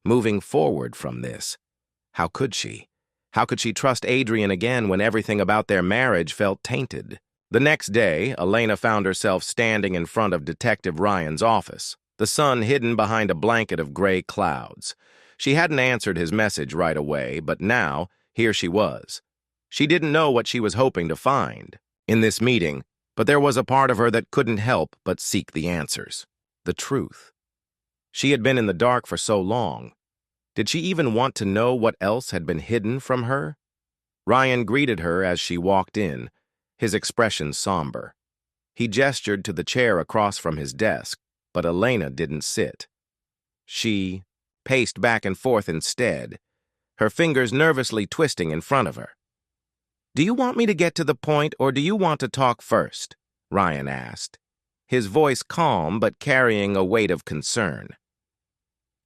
Moving forward from this. How could she? How could she trust Adrian again when everything about their marriage felt tainted? The next day, Elena found herself standing in front of Detective Ryan's office, the sun hidden behind a blanket of gray clouds. She hadn't answered his message right away, but now, here she was. She didn't know what she was hoping to find in this meeting, but there was a part of her that couldn't help but seek the answers. The truth. She had been in the dark for so long. Did she even want to know what else had been hidden from her? Ryan greeted her as she walked in, his expression somber. He gestured to the chair across from his desk, but Elena didn't sit. She paced back and forth instead, her fingers nervously twisting in front of her. "Do you want me to get to the point, or do you want to talk first?" Ryan asked, his voice calm but carrying a weight of concern.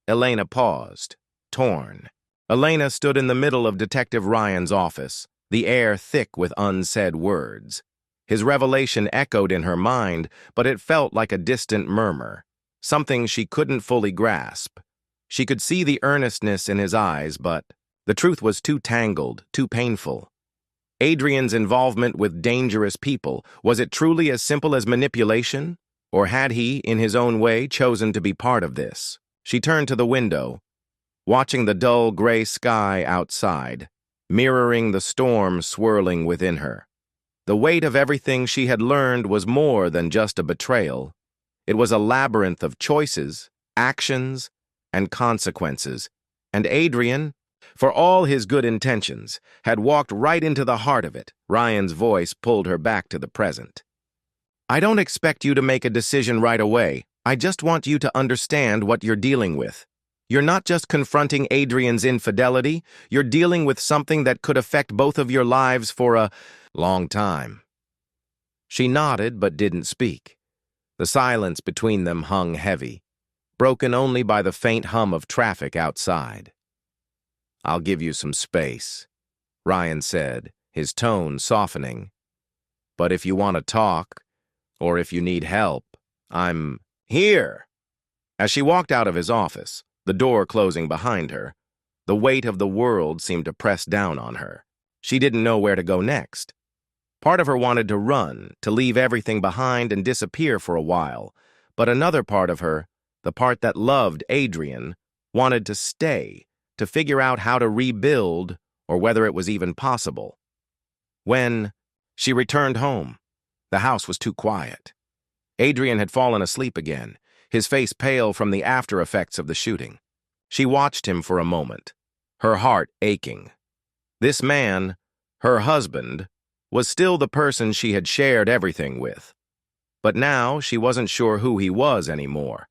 Elena paused, torn. Elena stood in the middle of Detective Ryan's office, the air thick with unsaid words. His revelation echoed in her mind, but it felt like a distant murmur, something she couldn't fully grasp. She could see the earnestness in his eyes, but the truth was too tangled, too painful. Adrian's involvement with dangerous people, was it truly as simple as manipulation? Or had he, in his own way, chosen to be part of this? She turned to the window, watching the dull gray sky outside, mirroring the storm swirling within her. The weight of everything she had learned was more than just a betrayal. It was a labyrinth of choices, actions, and consequences. And Adrian, for all his good intentions, had walked right into the heart of it. Ryan's voice pulled her back to the present. "I don't expect you to make a decision right away. I just want you to understand what you're dealing with. You're not just confronting Adrian's infidelity, you're dealing with something that could affect both of your lives for a long time." She nodded but didn't speak. The silence between them hung heavy, broken only by the faint hum of traffic outside. "I'll give you some space," Ryan said, his tone softening. "But if you want to talk, or if you need help, I'm here." As she walked out of his office, the door closing behind her, the weight of the world seemed to press down on her. She didn't know where to go next. Part of her wanted to run, to leave everything behind and disappear for a while, but another part of her, the part that loved Adrian, wanted to stay, to figure out how to rebuild or whether it was even possible. When she returned home, the house was too quiet. Adrian had fallen asleep again, his face pale from the after effects of the shooting. She watched him for a moment, her heart aching. This man, her husband, was still the person she had shared everything with. But now she wasn't sure who he was anymore.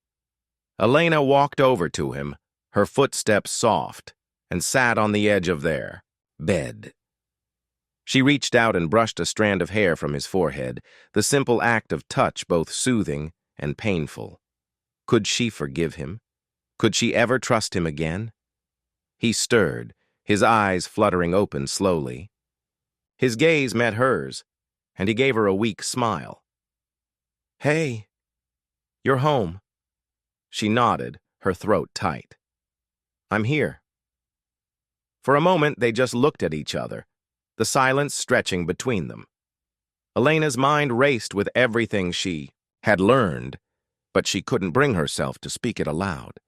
Elena walked over to him, her footsteps soft, and sat on the edge of their bed. She reached out and brushed a strand of hair from his forehead, the simple act of touch both soothing and painful. Could she forgive him? Could she ever trust him again? He stirred, his eyes fluttering open slowly. His gaze met hers, and he gave her a weak smile. "Hey, you're home." She nodded, her throat tight. "I'm here." For a moment, they just looked at each other, the silence stretching between them. Elena's mind raced with everything she had learned, but she couldn't bring herself to speak it aloud.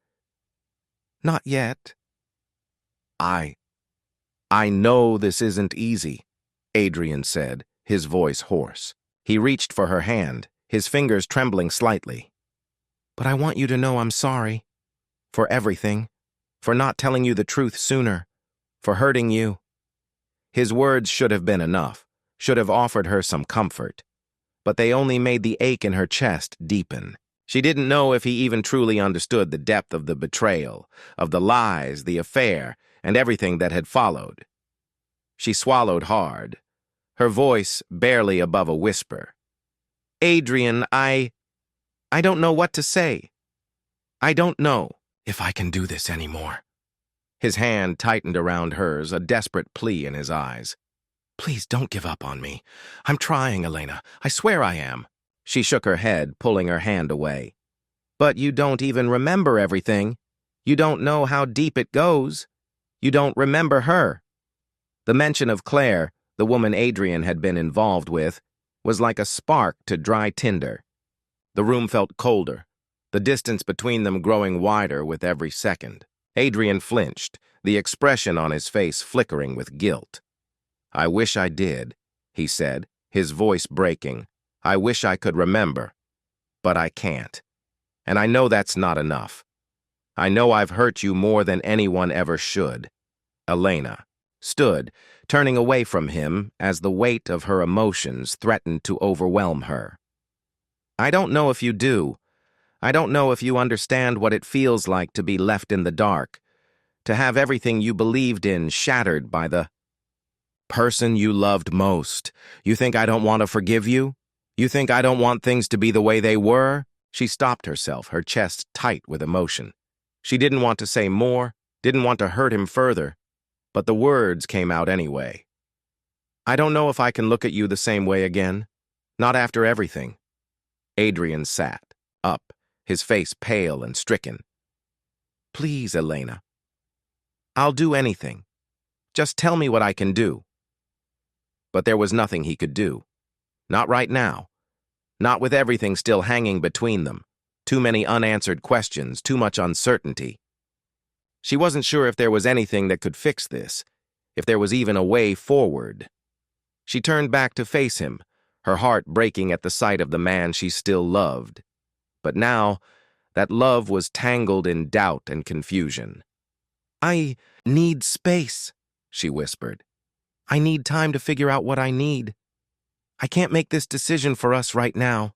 "Not yet." I know this isn't easy," Adrian said, his voice hoarse. He reached for her hand, his fingers trembling slightly. "But I want you to know I'm sorry. For everything. For not telling you the truth sooner. For hurting you." His words should have been enough, should have offered her some comfort. But they only made the ache in her chest deepen. She didn't know if he even truly understood the depth of the betrayal, of the lies, the affair, and everything that had followed. She swallowed hard, her voice barely above a whisper. "Adrian, I don't know what to say. I don't know if I can do this anymore." His hand tightened around hers, a desperate plea in his eyes. "Please don't give up on me. I'm trying, Elena. I swear I am." She shook her head, pulling her hand away. "But you don't even remember everything. You don't know how deep it goes. You don't remember her." The mention of Claire, the woman Adrian had been involved with, was like a spark to dry tinder. The room felt colder, the distance between them growing wider with every second. Adrian flinched, the expression on his face flickering with guilt. "I wish I did," he said, his voice breaking. "I wish I could remember. But I can't. And I know that's not enough. I know I've hurt you more than anyone ever should." Elena stood, turning away from him as the weight of her emotions threatened to overwhelm her. "I don't know if you do. I don't know if you understand what it feels like to be left in the dark, to have everything you believed in shattered by the person you loved most. You think I don't want to forgive you? You think I don't want things to be the way they were?" She stopped herself, her chest tight with emotion. She didn't want to say more, didn't want to hurt him further, but the words came out anyway. "I don't know if I can look at you the same way again. Not after everything." Adrian sat up, his face pale and stricken. "Please, Elena. I'll do anything. Just tell me what I can do." But there was nothing he could do. Not right now. Not with everything still hanging between them. Too many unanswered questions, too much uncertainty. She wasn't sure if there was anything that could fix this, if there was even a way forward. She turned back to face him, her heart breaking at the sight of the man she still loved. But now, that love was tangled in doubt and confusion. "I need space," she whispered. "I need time to figure out what I need. I can't make this decision for us right now."